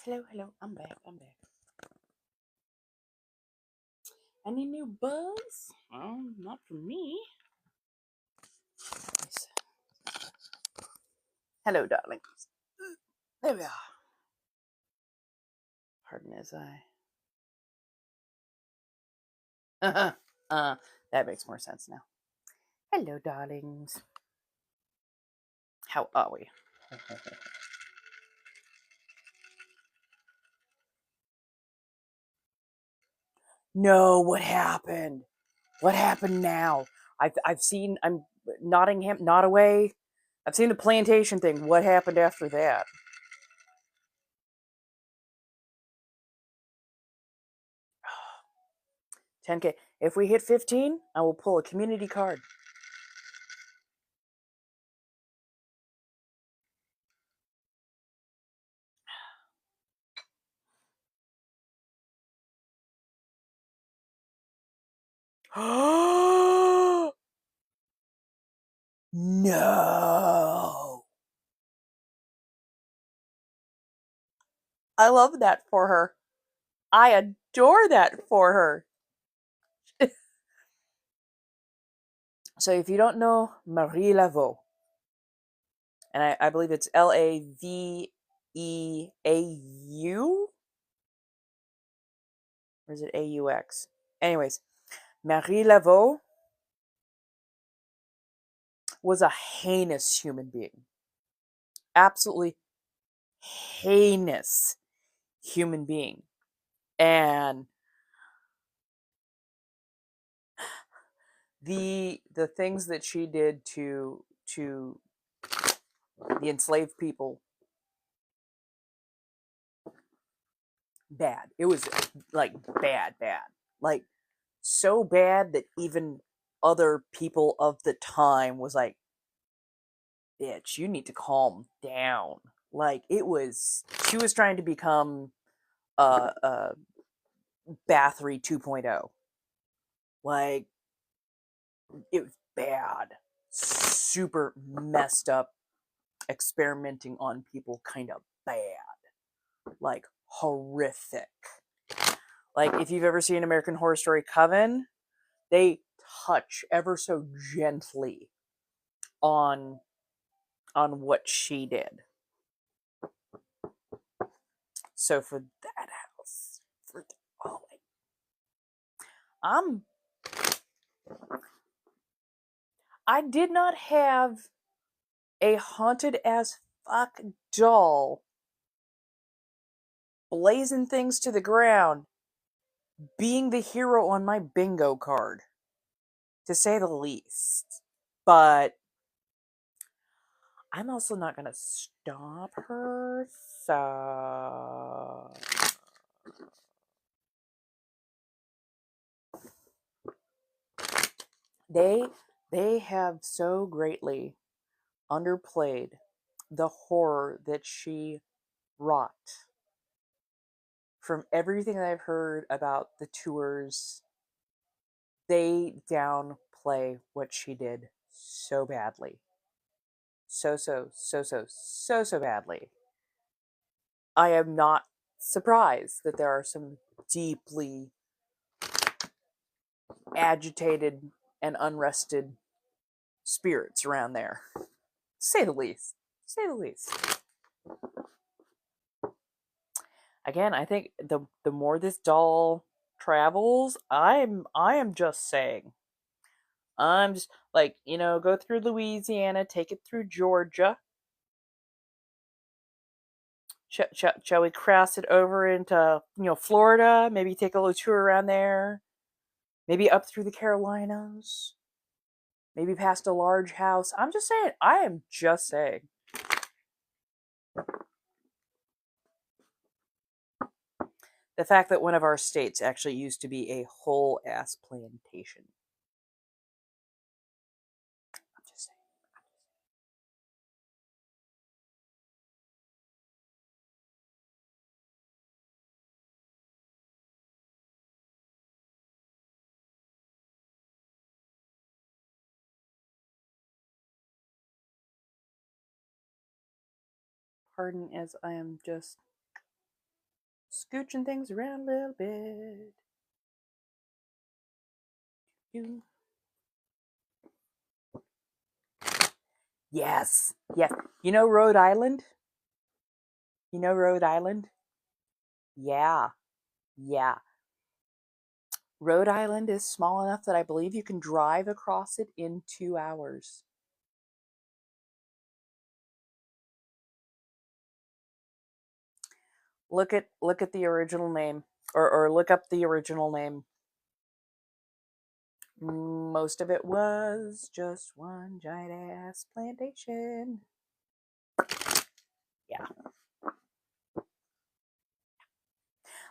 Hello. I'm back. Any new buzz? Oh, not for me. Nice. Hello, darlings. There we are. Pardon as I... that makes more sense now. Hello, darlings. How are we? No, what happened? What happened now? I've seen... I'm Nottingham, not away. I've seen the plantation thing. What happened after that? 10K. If we hit 15, I will pull a community card. No. I love that for her. I adore that for her. So if you don't know Marie Laveau, And I believe it's Laveeau? Or is it AUX? Anyways, Marie Laveau was a heinous human being. Absolutely heinous human being. And the things that she did to the enslaved people, bad. It was like bad. Like so bad that even other people of the time was like, bitch, you need to calm down. Like it was, she was trying to become Bathory 2.0. Like it was bad, super messed up, experimenting on people, kind of bad, like horrific. Like if you've ever seen American Horror Story Coven, they touch ever so gently on what she did. So for that house, oh, I did not have a haunted as fuck doll blazing things to the ground being the hero on my bingo card, to say the least. But I'm also not going to stop her, so they have so greatly underplayed the horror that she wrought. From everything that I've heard about the tours, they downplay what she did so badly. So badly. I am not surprised that there are some deeply agitated and unrested spirits around there. Say the least. Say the least. Again, I think the more this doll travels, I am just saying. I'm just like, go through Louisiana, take it through Georgia. Shall we cross it over into, Florida? Maybe take a little tour around there. Maybe up through the Carolinas. Maybe past a large house. I'm just saying. I am just saying. The fact that one of our states actually used to be a whole ass plantation. I'm just saying. Pardon as I am just scooching things around a little bit. Yes. You know Rhode Island? Yeah. Rhode Island is small enough that I believe you can drive across it in 2 hours. Look at the original name, or look up the original name. Most of it was just one giant ass plantation. Yeah.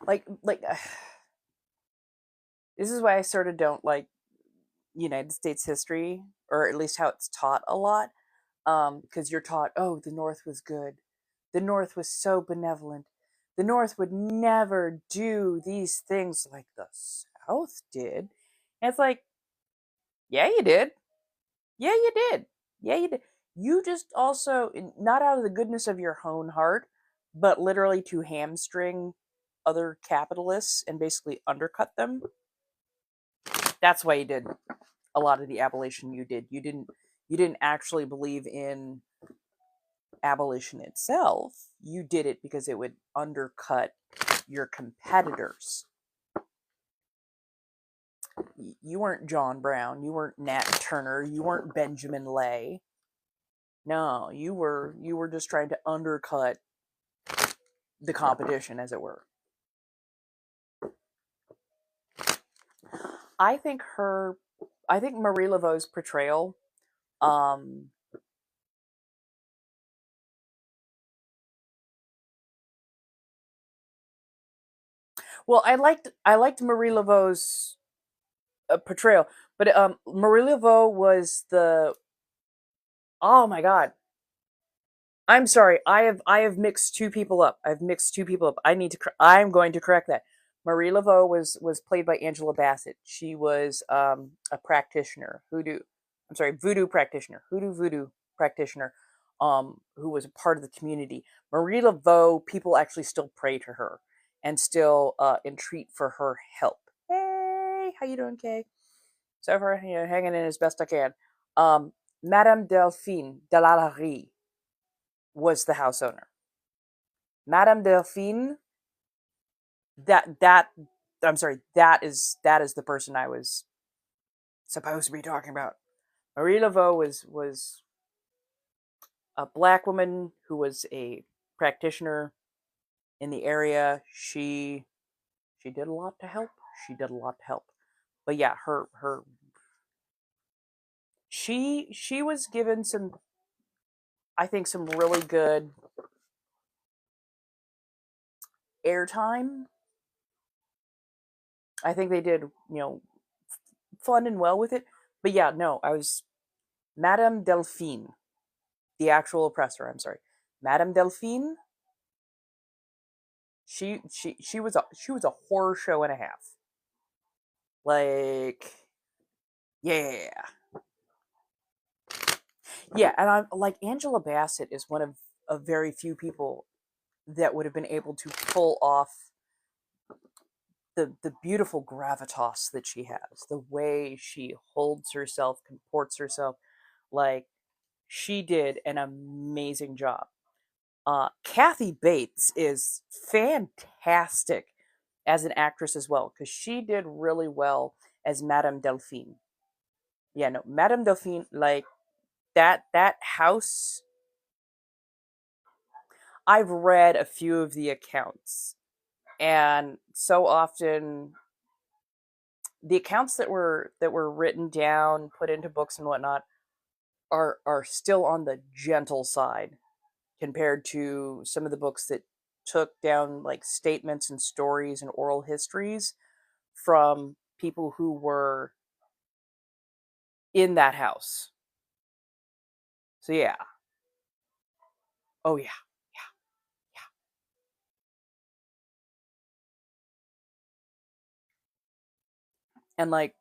Like this is why I sort of don't like United States history, or at least how it's taught a lot. Because you're taught, oh, the North was good. The North was so benevolent. The North would never do these things like the South did. And it's like, yeah, you did. Yeah, you did. Yeah, you did. You just also, not out of the goodness of your own heart, but literally to hamstring other capitalists and basically undercut them. That's why you did a lot of the abolition you did. You didn't actually believe in abolition itself. You did it because it would undercut your competitors. You weren't John Brown. You weren't Nat Turner. You weren't Benjamin Lay. No, you were just trying to undercut the competition, as it were. I think Marie Laveau's portrayal, well, I liked Marie Laveau's portrayal, but Marie Laveau was the, oh my god, I'm sorry. I have mixed two people up. I've mixed two people up. I'm going to correct that. Marie Laveau was played by Angela Bassett. She was a practitioner, voodoo practitioner, voodoo practitioner, who was a part of the community. Marie Laveau, people actually still pray to her and still entreat for her help. Hey, how you doing, Kay? So far, hanging in as best I can. Madame Delphine de la Larrie was the house owner. Madame Delphine, that I'm sorry, that is the person I was supposed to be talking about. Marie Laveau was a black woman who was a practitioner in the area. She did a lot to help. She did a lot to help. But yeah, she was given some, I think, some really good airtime. I think they did, fun and well with it. But yeah, no, I was Madame Delphine, the actual oppressor. I'm sorry, Madame Delphine. She was a horror show and a half. Like, yeah, yeah, and I'm like, Angela Bassett is one of very few people that would have been able to pull off the beautiful gravitas that she has, the way she holds herself, comports herself. Like, she did an amazing job. Kathy Bates is fantastic as an actress as well, because she did really well as Madame Delphine. Yeah, no, Madame Delphine, like that house. I've read a few of the accounts, and so often the accounts that were written down, put into books and whatnot, are still on the gentle side compared to some of the books that took down like statements and stories and oral histories from people who were in that house. So yeah. Oh yeah. Yeah. And like,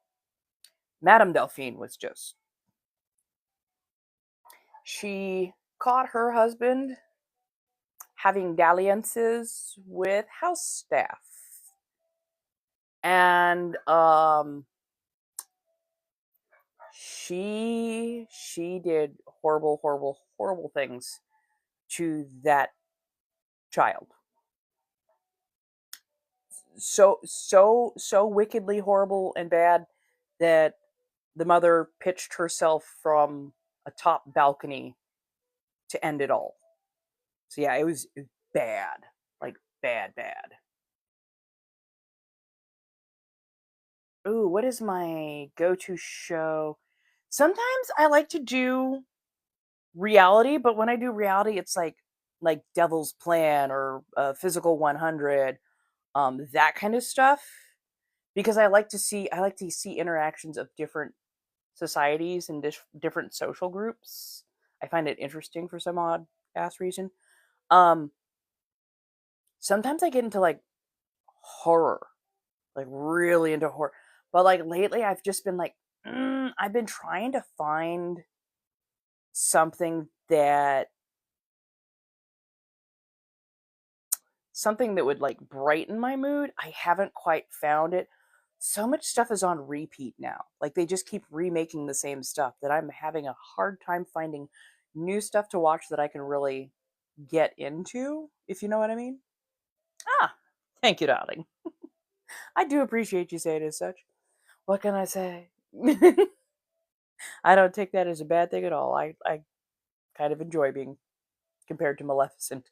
Madame Delphine was just, she caught her husband having dalliances with house staff. And she did horrible, horrible, horrible things to that child. So wickedly horrible and bad that the mother pitched herself from a top balcony to end it all. So yeah, it was bad. Like, bad, bad. Ooh, what is my go-to show? Sometimes I like to do reality, but when I do reality, it's like Devil's Plan or Physical 100, that kind of stuff. Because I like to see interactions of different societies and different social groups. I find it interesting for some odd ass reason. Um, Sometimes I get into like horror, like really into horror. But like lately, I've just been like, I've been trying to find something that would like brighten my mood. I haven't quite found it. So much stuff is on repeat now. Like, they just keep remaking the same stuff that I'm having a hard time finding new stuff to watch that I can really get into, if you know what I mean. Ah, thank you, darling. I do appreciate you saying it as such. What can I say? I don't take that as a bad thing at all. I kind of enjoy being compared to Maleficent.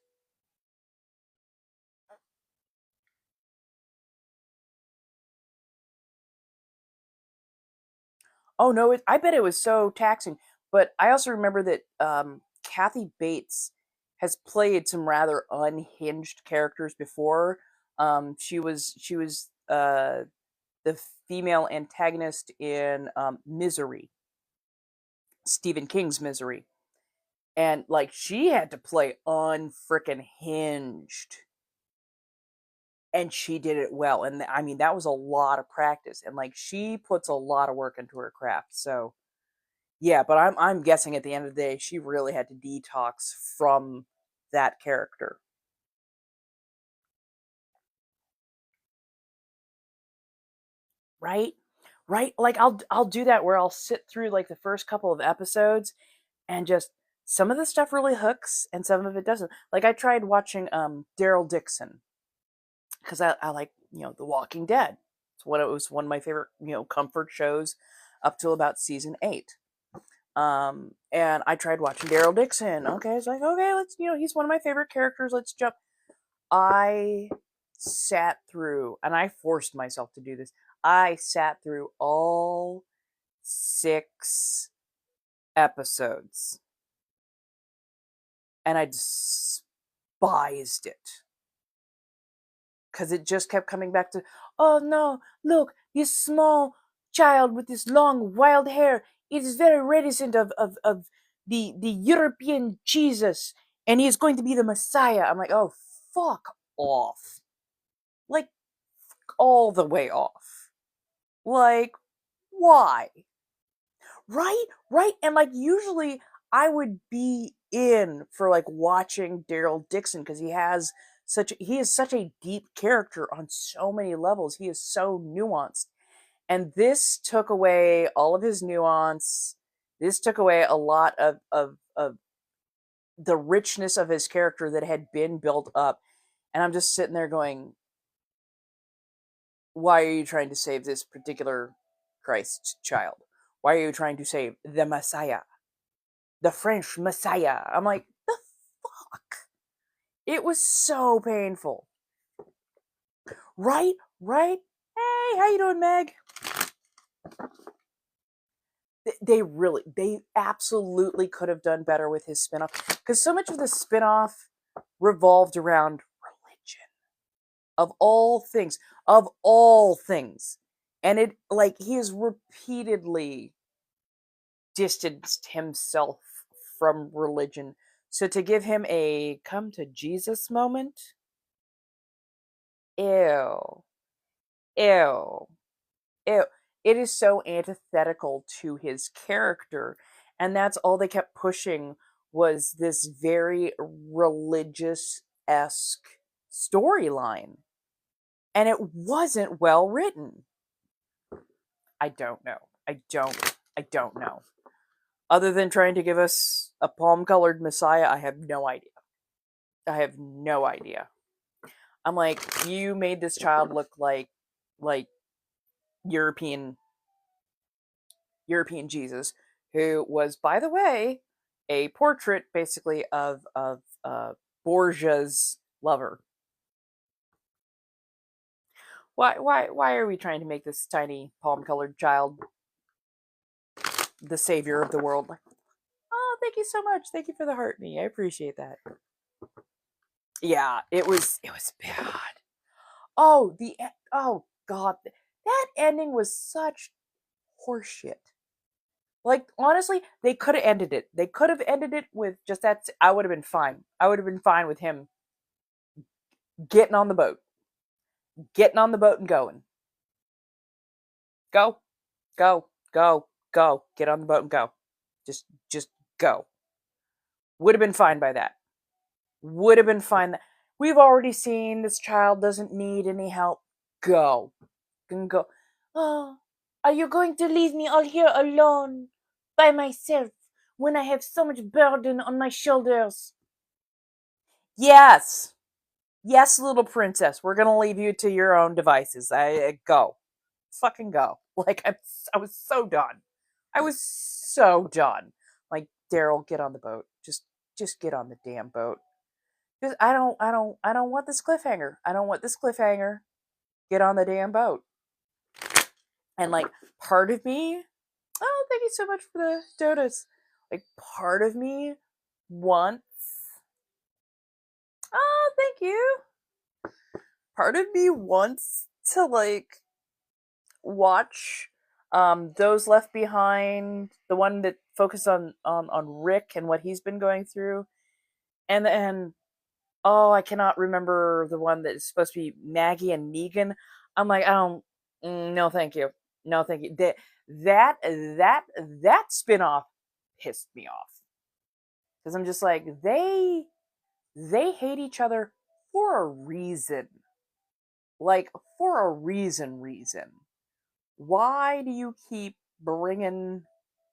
Oh no, I bet it was so taxing. But I also remember that Kathy Bates has played some rather unhinged characters before. She was the female antagonist in Misery, Stephen King's Misery, and like she had to play unfrickin' hinged, and she did it well. And I mean that was a lot of practice, and like she puts a lot of work into her craft. So yeah, but I'm guessing at the end of the day, she really had to detox from that character. Right? Right? Like I'll do that where I'll sit through like the first couple of episodes and just some of the stuff really hooks and some of it doesn't. Like I tried watching Daryl Dixon because I like, The Walking Dead. It was one of my favorite, comfort shows up till about season 8. And I tried watching Daryl Dixon. Okay, it's like, okay, let's, he's one of my favorite characters. Let's jump. I sat through, and I forced myself to do this. I sat through all 6 episodes, and I despised it because it just kept coming back to, oh no, look, this small child with this long wild hair. It is very reticent of the European Jesus, and he is going to be the Messiah. I'm like, oh, fuck off. Like, all the way off. Like, why? Right? Right? And like usually I would be in for like watching Daryl Dixon because he is such a deep character on so many levels. He is so nuanced. And this took away all of his nuance. This took away a lot of the richness of his character that had been built up. And I'm just sitting there going, why are you trying to save this particular Christ child? Why are you trying to save the Messiah? The French Messiah. I'm like, the fuck? It was so painful. Right? Right? Hey, how you doing, Meg? They absolutely could have done better with his spinoff. Because so much of the spinoff revolved around religion. Of all things. Of all things. And it, like, he has repeatedly distanced himself from religion. So to give him a come to Jesus moment, ew, ew, ew. It is so antithetical to his character. And that's all they kept pushing was this very religious esque storyline. And it wasn't well written. I don't know. I don't know. Other than trying to give us a palm colored Messiah, I have no idea. I have no idea. I'm like, you made this child look like European Jesus, who was, by the way, a portrait basically of Borgia's lover. Why are we trying to make this tiny palm colored child the savior of the world? Like, oh, thank you so much. Thank you for the heart me. I appreciate that. Yeah, it was bad. Oh god, that ending was such horseshit. Like honestly, they could have ended it. They could have ended it with just that. I would have been fine. I would have been fine with him getting on the boat, and going. Go, go, go, go. Get on the boat and go. Just go. Would have been fine by that. Would have been fine. We've already seen this child doesn't need any help. Go. Can go. Oh, are you going to leave me all here alone by myself when I have so much burden on my shoulders. Yes. Yes, little princess. We're gonna leave you to your own devices. Go. Fucking go. Like I was so done. I was so done. Like, Daryl, get on the boat. Just get on the damn boat. Just I don't want this cliffhanger. I don't want this cliffhanger. Get on the damn boat. And like, part of me, oh, thank you so much for the donuts. Like, part of me wants, oh, thank you. Part of me wants to like watch those Left Behind, the one that focused on Rick and what he's been going through, and then, oh, I cannot remember the one that is supposed to be Maggie and Negan. I'm like, I don't, no, thank you, no, thank you. That spinoff pissed me off because I'm just like, they hate each other for a reason, like for a reason. Why do you keep bringing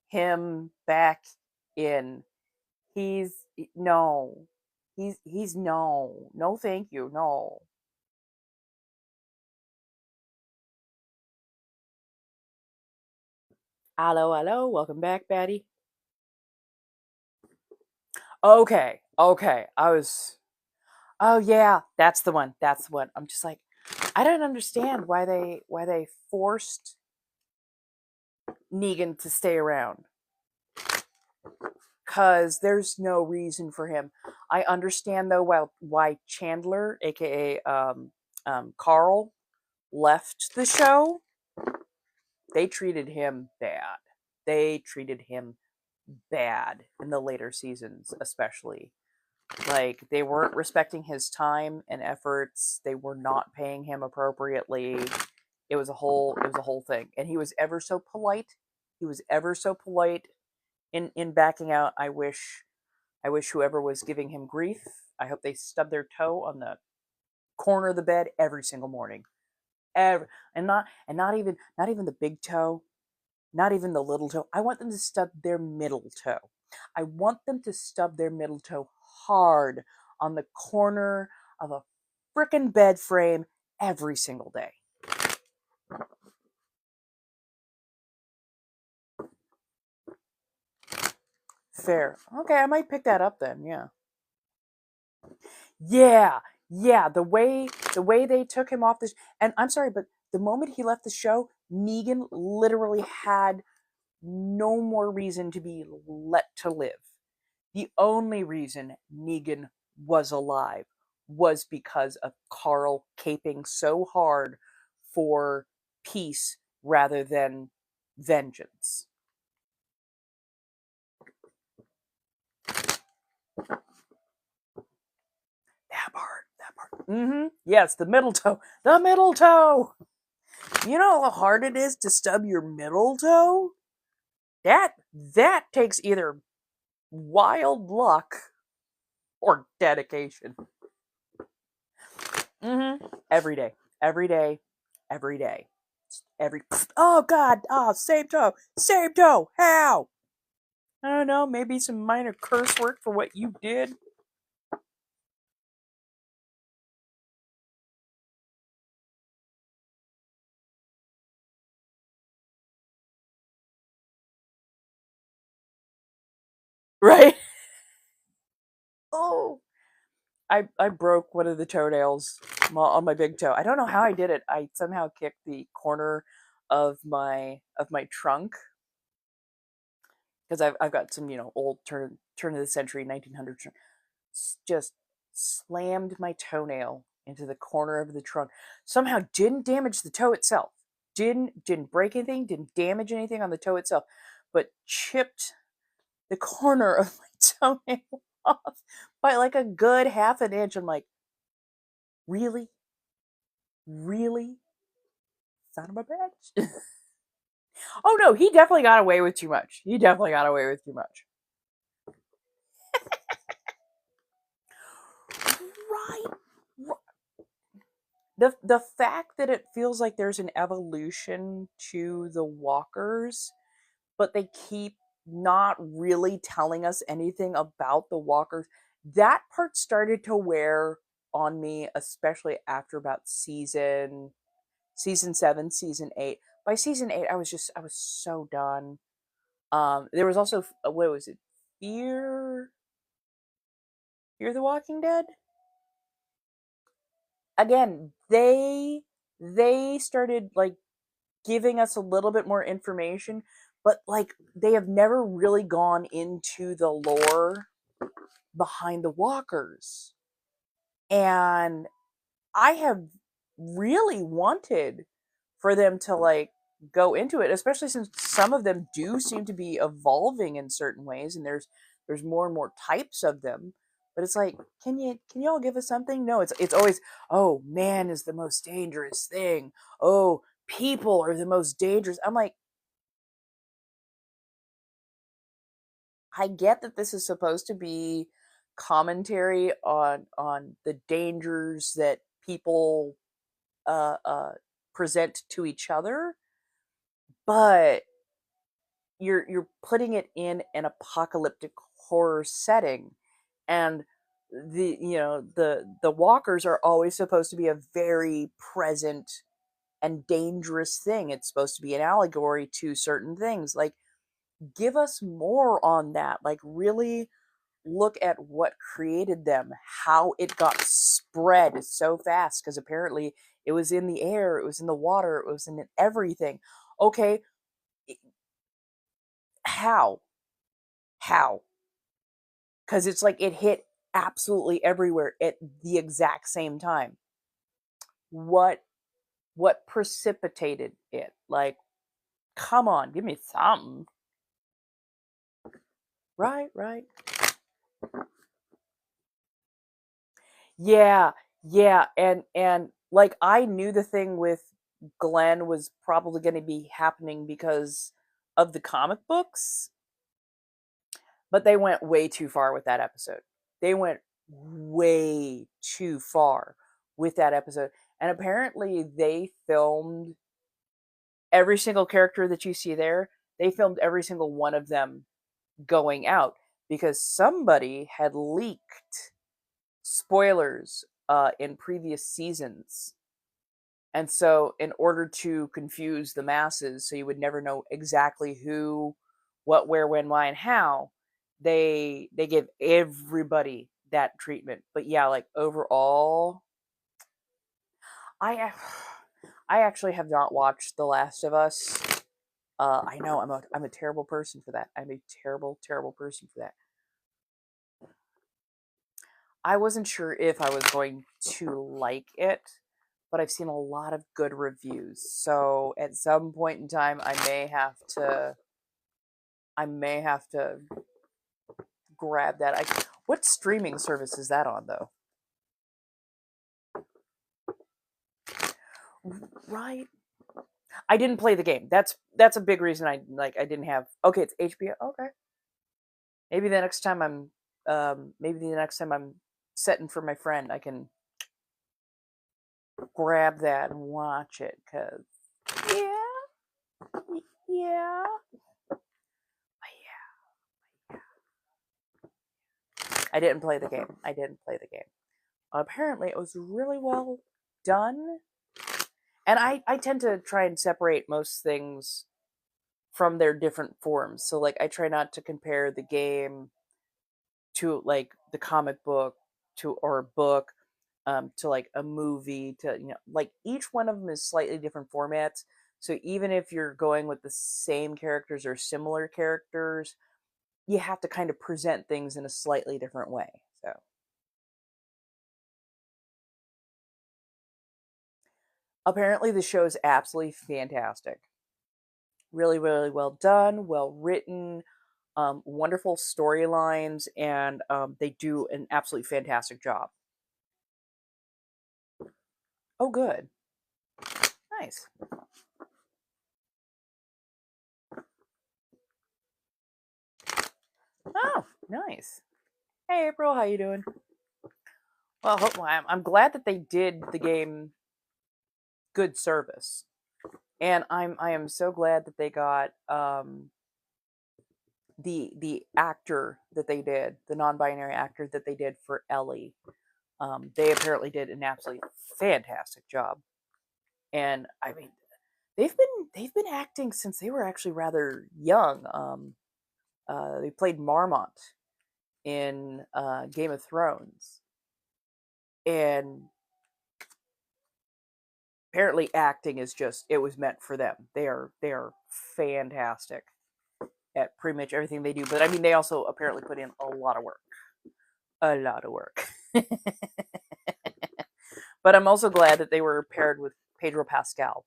him back in? He's no. He's no. No, thank you. No. Hello. Welcome back, Batty. Okay. I was. Oh yeah, that's the one. I'm just like, I don't understand why they forced Negan to stay around. Cause there's no reason for him. I understand though why Chandler, aka Carl, left the show. They treated him bad. They treated him bad in the later seasons, especially. Like, they weren't respecting his time and efforts. They were not paying him appropriately. It was a whole thing. And he was ever so polite. In backing out. I wish whoever was giving him grief, I hope they stubbed their toe on the corner of the bed every single morning. And not even the big toe, not even the little toe. I want them to stub their middle toe. I want them to stub their middle toe hard on the corner of a frickin' bed frame every single day. Fair. Okay, I might pick that up then. Yeah. Yeah. The way they took him off this, and I'm sorry, but the moment he left the show, Negan literally had no more reason to be let to live. The only reason Negan was alive was because of Carl caping so hard for peace rather than vengeance. That part. Yes, the middle toe. The middle toe. You know how hard it is to stub your middle toe? That takes either wild luck or dedication. Every day. Oh God, same toe. How? I don't know, maybe some minor curse work for what you did. Right? Oh, I broke one of the toenails on my big toe. I don't know how I did it. I somehow kicked the corner of my trunk because I've got some old turn of the century 1900s. Just slammed my toenail into the corner of the trunk. Somehow didn't damage the toe itself. Didn't break anything. Didn't damage anything on the toe itself, but chipped the corner of my toenail off by like a good half an inch. I'm like, really? Son of a bitch. Oh no, he definitely got away with too much. Right. The fact that it feels like there's an evolution to the walkers, but they keep not really telling us anything about the walkers. That part started to wear on me, especially after about season 7, season 8. By season 8, I was so done. There was also, what was it? Fear the Walking Dead? Again, they started like giving us a little bit more information, but like they have never really gone into the lore behind the walkers. And I have really wanted for them to like go into it, especially since some of them do seem to be evolving in certain ways, and there's more and more types of them. But it's like, can you all give us something? No, it's always, oh, man is the most dangerous thing. Oh, people are the most dangerous. I'm like, I get that this is supposed to be commentary on the dangers that people uh, uh, present to each other, but you're putting it in an apocalyptic horror setting, and the walkers are always supposed to be a very present and dangerous thing. It's supposed to be an allegory to certain things. Like, give us more on that. Like, really look at what created them, how it got spread so fast, because apparently it was in the air, it was in the water, it was in everything. Okay, how? How? Because it's like it hit absolutely everywhere at the exact same time. What what precipitated it? Like, come on, give me something. Right, right. Yeah, yeah, and like I knew the thing with Glenn was probably going to be happening because of the comic books, but they went way too far with that episode. They went way too far with that episode. And apparently they filmed every single character that you see there. They filmed every single one of them going out because somebody had leaked spoilers in previous seasons. And so, in order to confuse the masses, so you would never know exactly who, what, where, when, why, and how, they give everybody that treatment. But yeah, like overall, I I actually have not watched The Last of Us. I know I'm a terrible person for that. I'm a terrible person for that. I wasn't sure if I was going to like it, but I've seen a lot of good reviews. So at some point in time, I may have to grab that. What streaming service is that on though? Right. I didn't play the game. That's a big reason I didn't have. Okay, it's HBO. Okay. Maybe the next time I'm setting for my friend, I can grab that and watch it cuz yeah. Yeah. I didn't play the game. I didn't play the game. Apparently, it was really well done. And I tend to try and separate most things from their different forms. So, like, I try not to compare the game to, like, the comic book or a book to, like, a movie to, like, each one of them is slightly different formats. So, even if you're going with the same characters or similar characters, you have to kind of present things in a slightly different way. So, apparently, the show is absolutely fantastic. Really, really well done, well written, wonderful storylines, and they do an absolutely fantastic job. Oh, good. Nice. Oh, nice. Hey, April, how you doing? Well, hopefully, I'm glad that they did the game good service, and I am so glad that they got the actor that they did, the non-binary actor that they did for Ellie, they apparently did an absolutely fantastic job. And I mean, they've been acting since they were actually rather young. They played Marmont in Game of Thrones, and apparently acting is just, it was meant for them. They are fantastic at pretty much everything they do. But I mean, they also apparently put in a lot of work. A lot of work. But I'm also glad that they were paired with Pedro Pascal,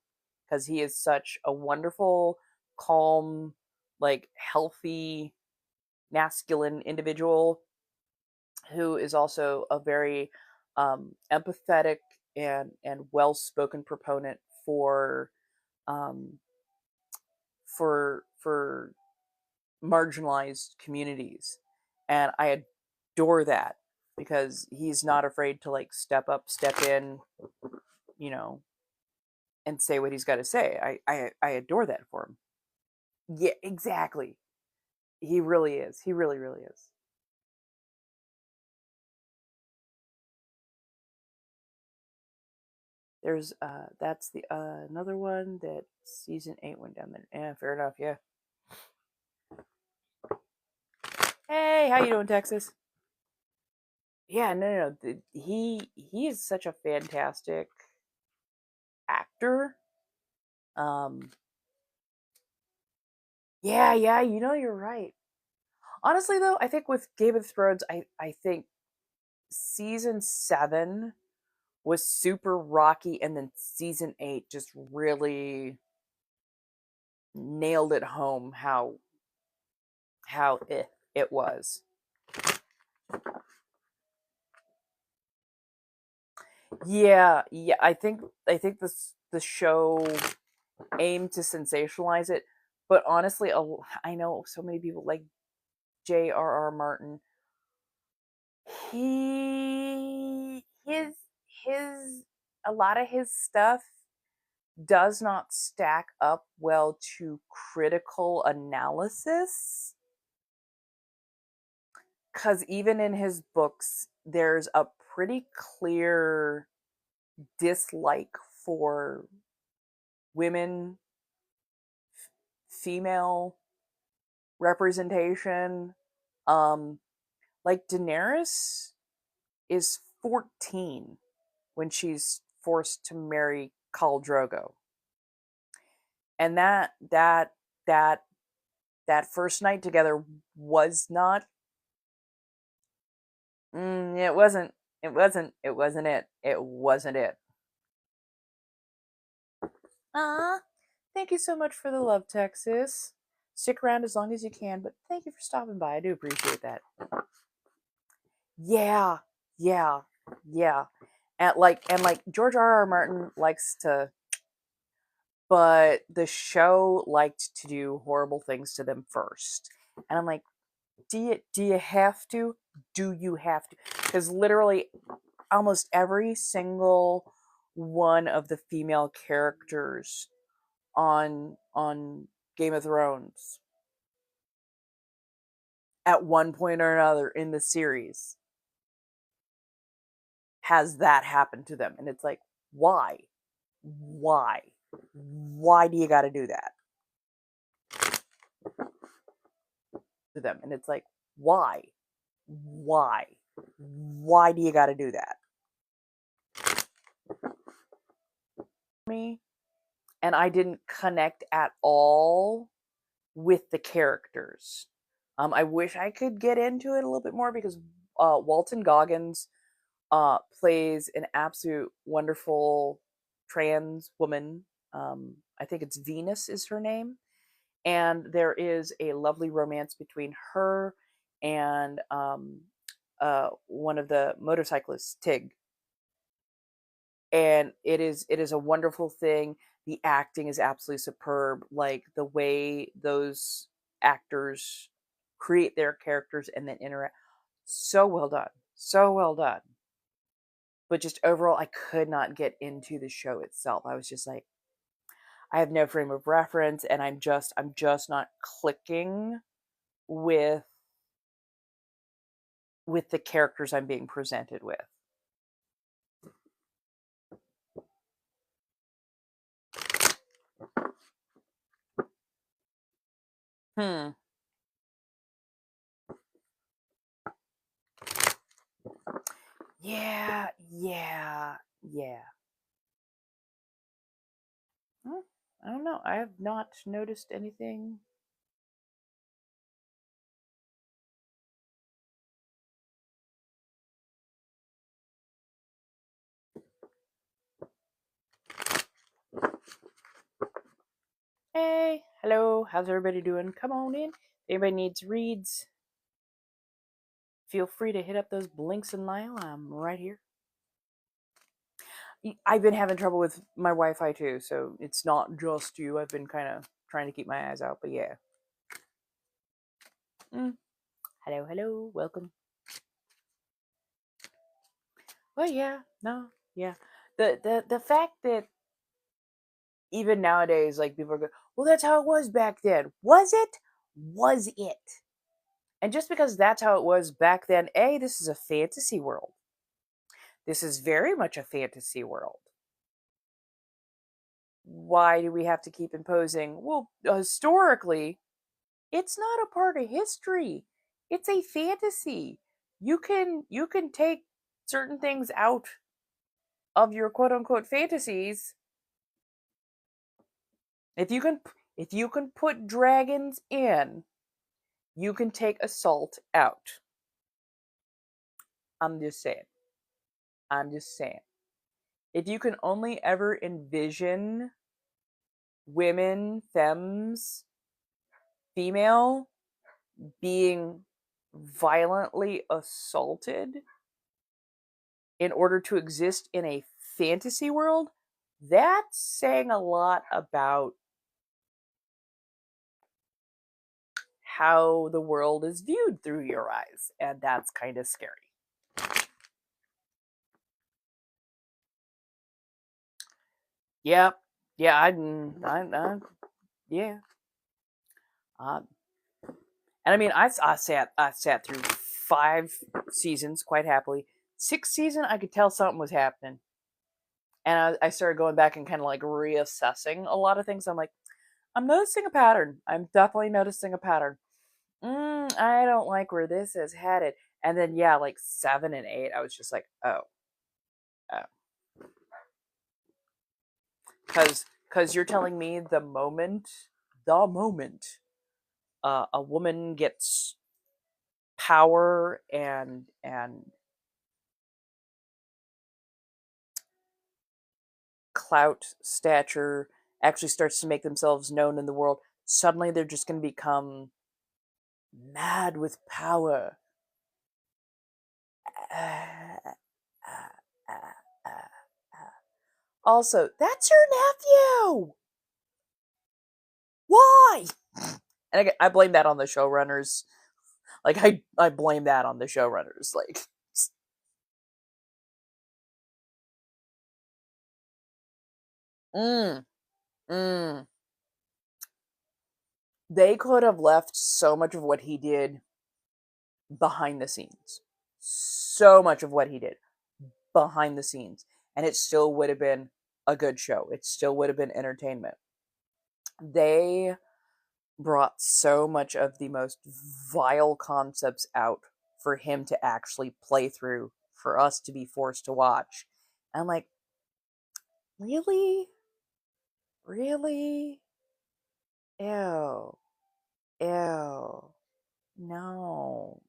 because he is such a wonderful, calm, like healthy, masculine individual who is also a very empathetic and well-spoken proponent for um, for marginalized communities, and I adore that, because he's not afraid to like step up, step in, you know, and say what he's got to say. I adore that for him. Yeah, exactly. He really is. He really, really is. There's that's the another one that season 8 went down there. Yeah, fair enough. Yeah. Hey, how you doing, Texas? Yeah, no. He is such a fantastic actor. Um, yeah. You know, you're right. Honestly, though, I think with Game of Thrones, I think season 7 was super rocky, and then season 8 just really nailed it home how it was. Yeah. I think the show aimed to sensationalize it, but honestly, I know so many people like J.R.R. Martin. He his a lot of his stuff does not stack up well to critical analysis, because even in his books there's a pretty clear dislike for women, female representation. um like Daenerys is 14 when she's forced to marry Khal Drogo, and that that first night together was not. It wasn't. It wasn't. It wasn't it. It wasn't it. Ah, thank you so much for the love, Texas. Stick around as long as you can, but thank you for stopping by. I do appreciate that. Yeah, yeah, yeah. And like George R. R. Martin likes to, but the show liked to do horrible things to them first. And I'm like, do you have to? Do you have to? Because literally almost every single one of the female characters on Game of Thrones at one point or another in the series has that happen to them, and it's like, why? Why do you got to do that to them? And it's like, why why why do you got to do that me? And I didn't connect at all with the characters. I wish I could get into it a little bit more, because Walton Goggins plays an absolute wonderful trans woman. I think it's Venus is her name, and there is a lovely romance between her and one of the motorcyclists, Tig, and it is a wonderful thing. The acting is absolutely superb. Like the way those actors create their characters and then interact, so well done, so well done. But just overall, I could not get into the show itself. I was just like, I have no frame of reference, and I'm just not clicking with the characters I'm being presented with. Yeah. Well, I don't know. I have not noticed anything. Hey, hello, how's everybody doing? Come on in. If anybody needs reads, feel free to hit up those links in Lyle. I'm right here. I've been having trouble with my Wi-Fi too, so it's not just you. I've been kind of trying to keep my eyes out, but yeah. Hello, welcome. Well, yeah, no, yeah. The fact that even nowadays, like, people are going, well, that's how it was back then. Was it? Was it? And just because that's how it was back then, this is a fantasy world. This is very much a fantasy world. Why do we have to keep imposing? Well, historically, it's not a part of history. It's a fantasy. You can take certain things out of your quote unquote fantasies. If you can put dragons in, you can take assault out. I'm just saying. If you can only ever envision women, femmes, female being violently assaulted in order to exist in a fantasy world, that's saying a lot about how the world is viewed through your eyes, and that's kind of scary. Yep. Yeah, yeah. And I mean, I sat through 5 seasons quite happily. 6th season, I could tell something was happening, and I started going back and kind of like reassessing a lot of things. I'm like, I'm noticing a pattern. I'm definitely noticing a pattern. I don't like where this is headed. And then yeah, like 7 and 8, I was just like, oh, because you're telling me the moment a woman gets power and clout, stature, actually starts to make themselves known in the world, suddenly they're just going to become mad with power. Also, that's your nephew. Why? And I blame that on the showrunners. Like, I blame that on the showrunners. Like, mm, mm. They could have left so much of what he did behind the scenes. So much of what he did behind the scenes. And it still would have been a good show. It still would have been entertainment. They brought so much of the most vile concepts out for him to actually play through, for us to be forced to watch. And I'm like, really? Really? Ew. Ew. No.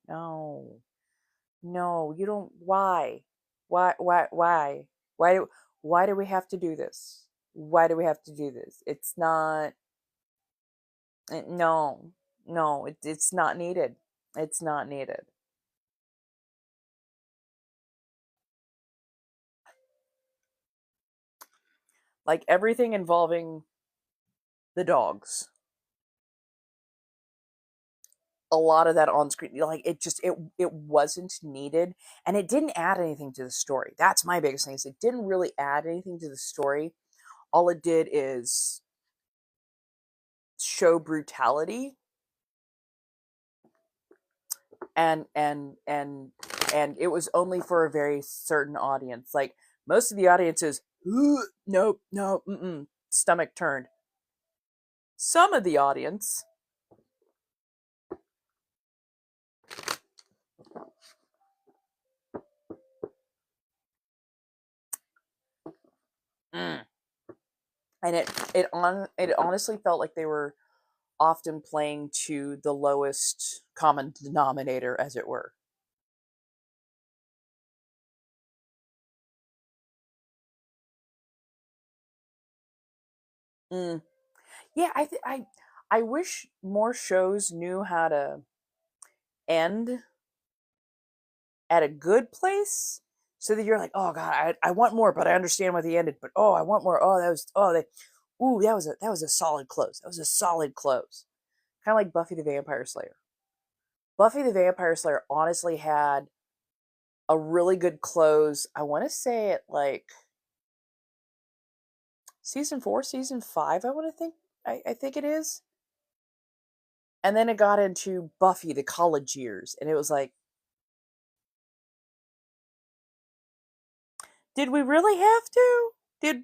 No, you don't. Why? Why do we have to do this? Why do we have to do this? It's not. No. No, it's not needed. It's not needed. Like, everything involving the dogs, a lot of that on screen, like, it wasn't needed, and it didn't add anything to the story. That's my biggest thing, is it didn't really add anything to the story. All it did is show brutality and it was only for a very certain audience. Like most of the audience is nope, no, stomach turned. Some of the audience and it honestly felt like they were often playing to the lowest common denominator, as it were. Yeah, I wish more shows knew how to end at a good place, so that you're like, oh god, I want more, but I understand why they ended. But oh, I want more. Oh, that was that was a solid close. That was a solid close. Kind of like Buffy the Vampire Slayer. Buffy the Vampire Slayer honestly had a really good close. I want to say it like season 4, season 5. I think it is. And then it got into Buffy the college years, and it was like, did we really have to? Did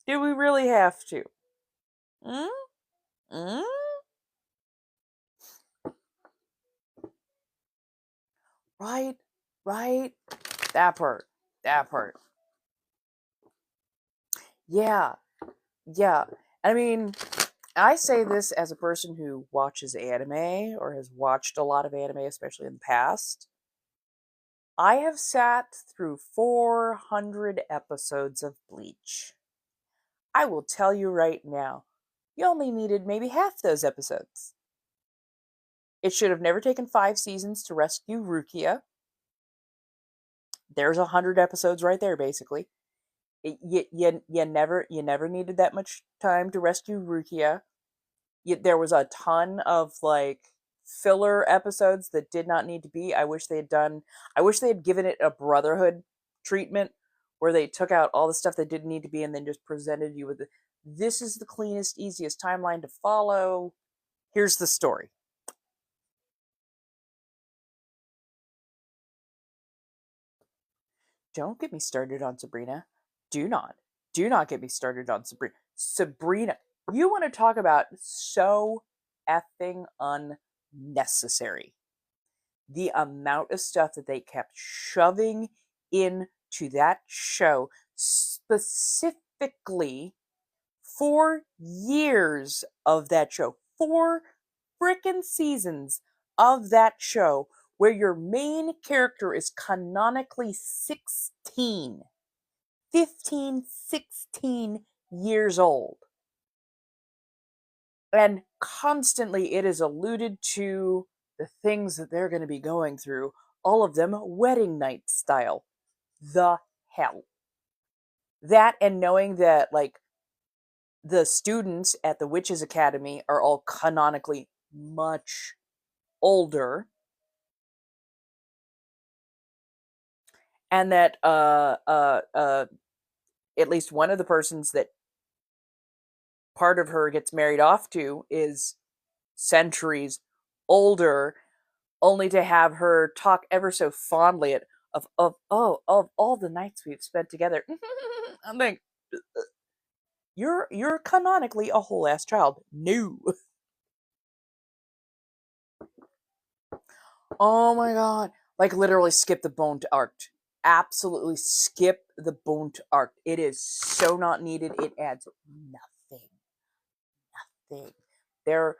we really have to? Mm? Mm? Right, right. That part. That part. Yeah, yeah. I mean, I say this as a person who watches anime or has watched a lot of anime, especially in the past. I have sat through 400 episodes of Bleach. I will tell you right now, you only needed maybe half those episodes. It should have never taken 5 seasons to rescue Rukia. There's 100 episodes right there, basically. You never needed that much time to rescue Rukia. There was a ton of like filler episodes that did not need to be. I wish they had given it a brotherhood treatment where they took out all the stuff that didn't need to be and then just presented you with this is the cleanest, easiest timeline to follow. Here's the story. Don't get me started on Sabrina. Do not. Do not get me started on Sabrina. Sabrina, you want to talk about so effing unnecessary. The amount of stuff that they kept shoving into that show, specifically 4 years of that show, 4 freaking seasons of that show, where your main character is canonically 16, 15, 16 years old. And constantly it is alluded to the things that they're going to be going through, all of them wedding night style. The hell. That, and knowing that, like, the students at the Witches Academy are all canonically much older, and that at least one of the persons that part of her gets married off to is centuries older, only to have her talk ever so fondly of all the nights we've spent together. I'm like, you're canonically a whole ass child. No. Oh my god. Like literally skip the Bone arc. Absolutely skip the Bone arc. It is so not needed. It adds nothing. Nothing. There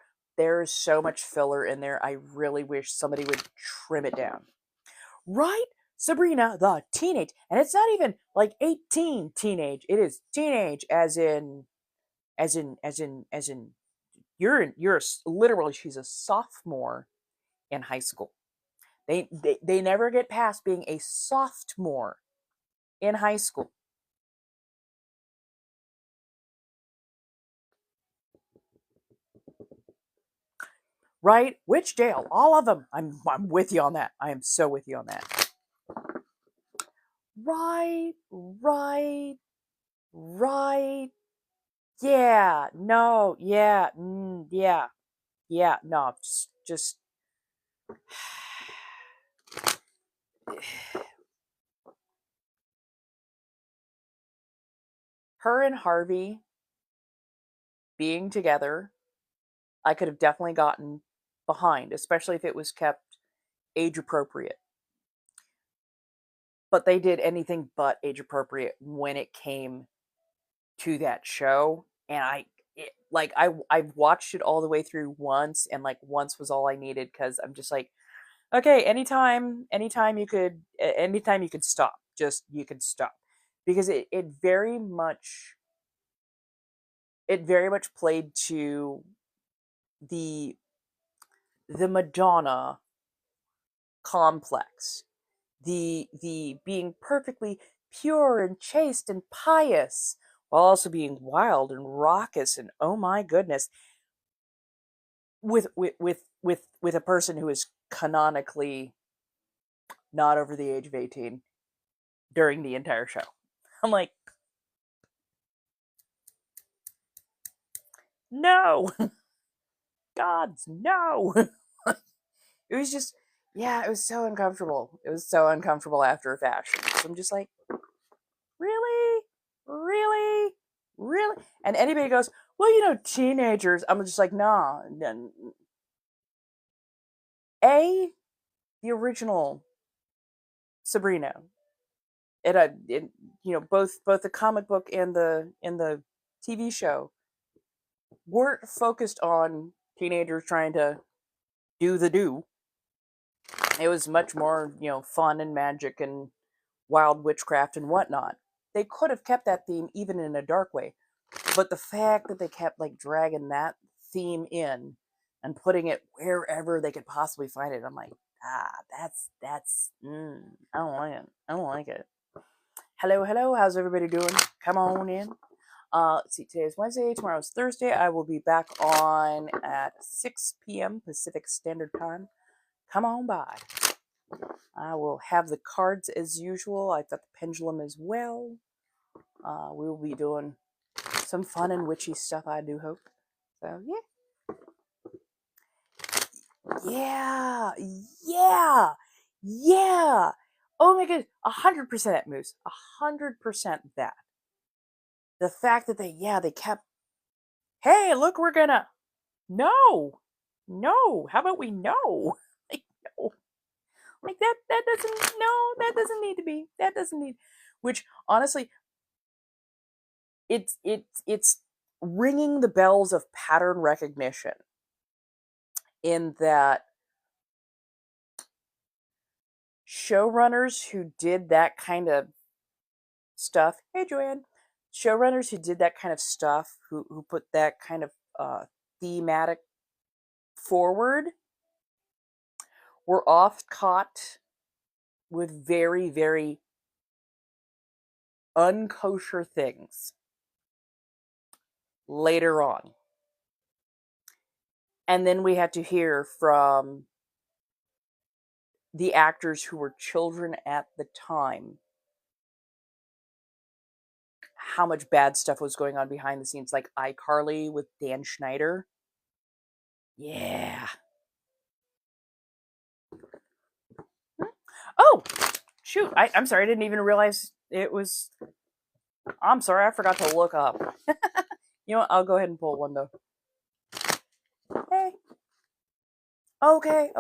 is so much filler in there. I really wish somebody would trim it down. Right? Sabrina the teenage. And it's not even like 18 teenage. It is teenage as in you're literally, she's a sophomore in high school. They never get past being a sophomore in high school. Right? Witch jail, all of them. I'm with you on that. I am so with you on that. Right, right, right. Yeah, no, yeah, yeah, yeah, no, just her and Harvey being together, I could have definitely gotten behind, especially if it was kept age appropriate. But they did anything but age appropriate when it came to that show, and I've watched it all the way through once, and like once was all I needed, because I'm just like, okay, anytime you could stop, just you could stop, because it very much played to the Madonna complex, the being perfectly pure and chaste and pious while also being wild and raucous, and oh my goodness, with a person who is canonically not over the age of 18 during the entire show. I'm like, no. Gods, no. It was just, yeah, it was so uncomfortable. It was so uncomfortable after a fashion. So I'm just like, really? Really? Really? And anybody goes, well, teenagers. I'm just like, nah. The original Sabrina. Both the comic book and the TV show weren't focused on teenagers trying to do. It was much more, fun and magic and wild witchcraft and whatnot. They could have kept that theme even in a dark way, but the fact that they kept like dragging that theme in and putting it wherever they could possibly find it, I'm like, I don't like it. I don't like it. Hello, how's everybody doing? Come on in. Let's see, today's Wednesday, tomorrow's Thursday. I will be back on at 6 p.m. Pacific Standard Time. Come on by. I will have the cards as usual. I've got the pendulum as well. We will be doing some fun and witchy stuff, I do hope. So, yeah. Oh my god, 100% that, Moose. 100% that. The fact that they kept, hey, look, we're gonna, no, how about we know? Like, no. Like that doesn't, no, that doesn't need to be, which honestly, it's ringing the bells of pattern recognition, in that showrunners who did that kind of stuff, hey Joanne, showrunners who did that kind of stuff, who put that kind of thematic forward, were oft caught with very, very unkosher things later on. And then we had to hear from the actors who were children at the time how much bad stuff was going on behind the scenes, like iCarly with Dan Schneider. Yeah. Oh, shoot. I'm sorry. I didn't even realize it was. I'm sorry. I forgot to look up. You know what? I'll go ahead and pull one, though. Hey. Okay.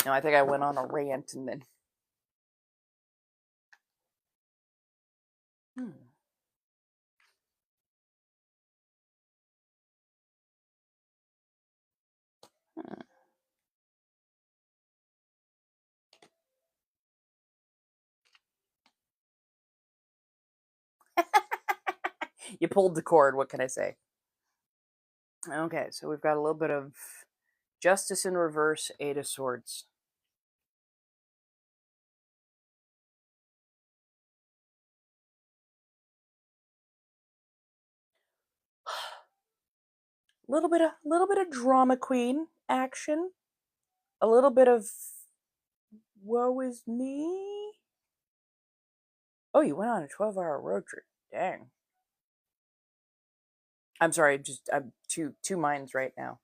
No, I think I went on a rant and then. You pulled the cord. What can I say? Okay, so we've got a little bit of Justice in Reverse, Eight of Swords. A little bit of drama queen action. A little bit of woe is me. Oh, you went on a 12-hour road trip. Dang. I'm sorry, I'm two minds right now.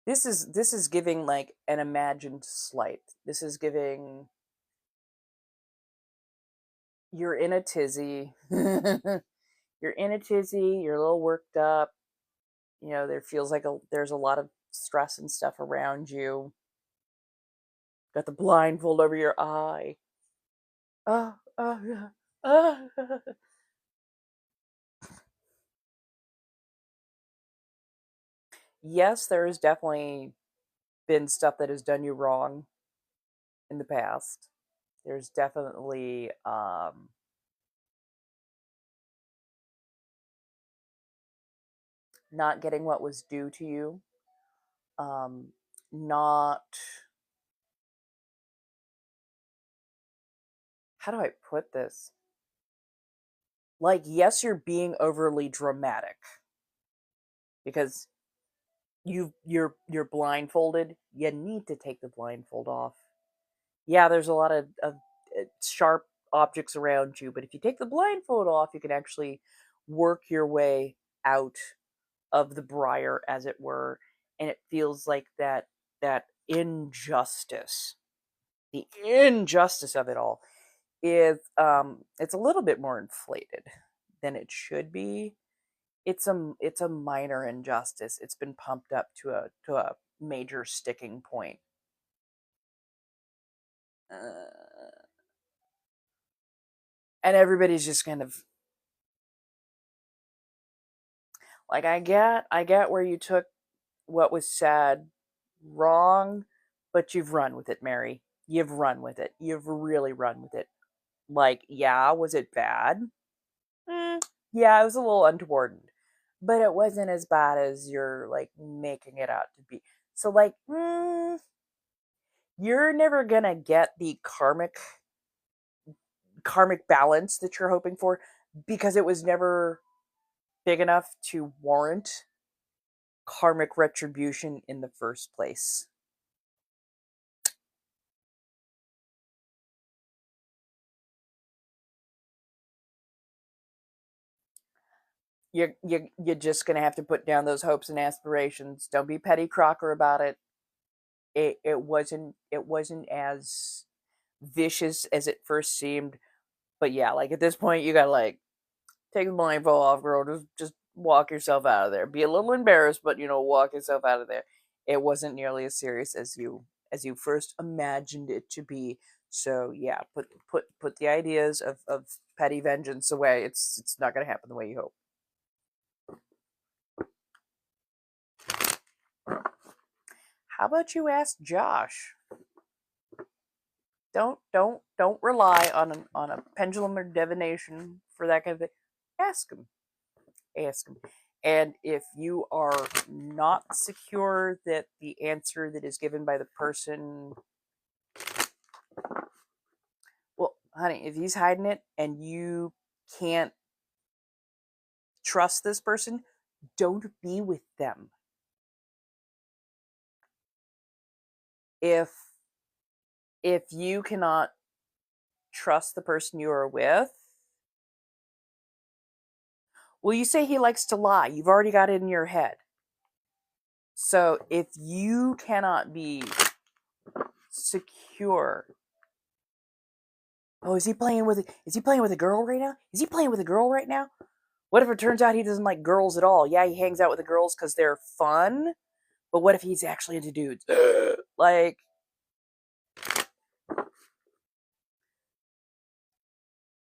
This is giving like an imagined slight. This is giving you're in a tizzy. You're in a tizzy, you're a little worked up. You know, there feels like there's a lot of stress and stuff around you. Got the blindfold over your eye. Oh, oh, yeah. Oh. Yes, there has definitely been stuff that has done you wrong in the past. There's definitely not getting what was due to you. Not, how do I put this? Like, yes, you're being overly dramatic because you're blindfolded. You need to take the blindfold off. Yeah, there's a lot of sharp objects around you, but if you take the blindfold off, you can actually work your way out of the briar, as it were, and it feels like that injustice, the injustice of it all, is it's a little bit more inflated than it should be. It's a minor injustice. It's been pumped up to a major sticking point. And everybody's just kind of like, I get where you took what was said wrong, but you've run with it, Mary. You've run with it. You've really run with it. Like, yeah, was it bad? Yeah, it was a little untoward, but it wasn't as bad as you're like making it out to be. So, like, you're never gonna get the karmic balance that you're hoping for because it was never big enough to warrant karmic retribution in the first place. You're just gonna have to put down those hopes and aspirations. Don't be Petty Crocker about it. It wasn't as vicious as it first seemed. But yeah, like at this point, you gotta like take the blindfold off, girl. Just walk yourself out of there. Be a little embarrassed, but walk yourself out of there. It wasn't nearly as serious as you first imagined it to be. So yeah, put the ideas of petty vengeance away. It's not gonna happen the way you hope. How about you ask Josh? Don't rely on a pendulum or divination for that kind of thing. Ask him. Ask him. And if you are not secure that the answer that is given by the person, well, honey, if he's hiding it and you can't trust this person, don't be with them. If you cannot trust the person you are with, well, you say he likes to lie. You've already got it in your head. So if you cannot be secure, oh, is he playing with a girl right now? Is he playing with a girl right now? What if it turns out he doesn't like girls at all? Yeah, he hangs out with the girls because they're fun, but what if he's actually into dudes? Like,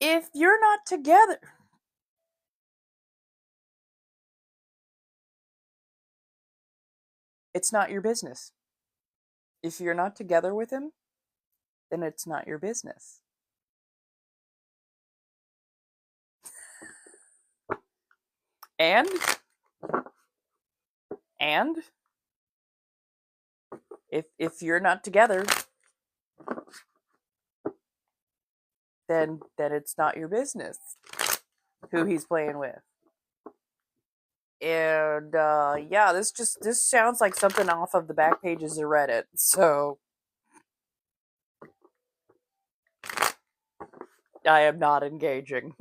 if you're not together, it's not your business. If you're not together with him, then it's not your business. And and if you're not together, then it's not your business who he's playing with. And yeah, this sounds like something off of the back pages of Reddit. So I am not engaging.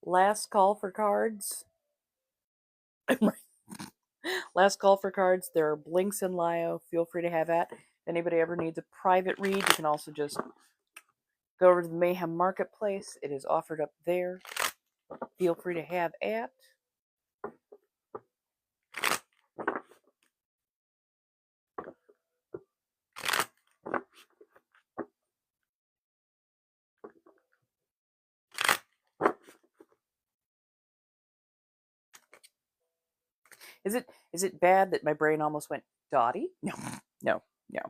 last call for cards. Last call for cards. There are blinks in Lio. Feel free to have at. If anybody ever needs a private read, you can also just go over to the Mayhem Marketplace. It is offered up there. Feel free to have at. Is it bad that my brain almost went dotty? No, no, no.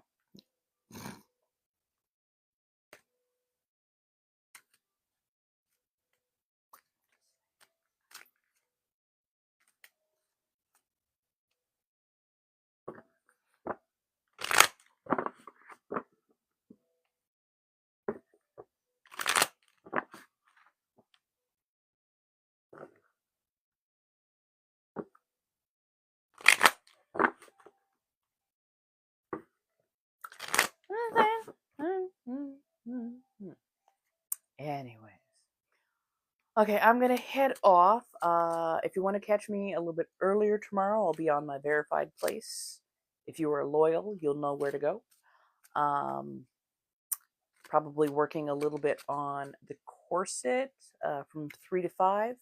Anyways. Okay, I'm going to head off. If you want to catch me a little bit earlier tomorrow, I'll be on my verified place. If you are loyal, you'll know where to go. Probably working a little bit on the corset from 3 to 5.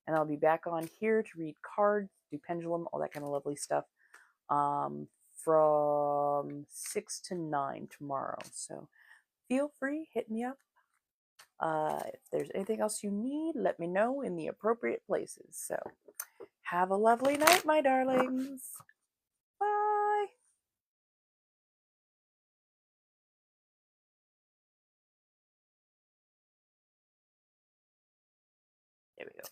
And I'll be back on here to read cards, do pendulum, all that kind of lovely stuff from 6 to 9 tomorrow. So feel free, hit me up. If there's anything else you need, let me know in the appropriate places. So have a lovely night, my darlings. Bye. There we go.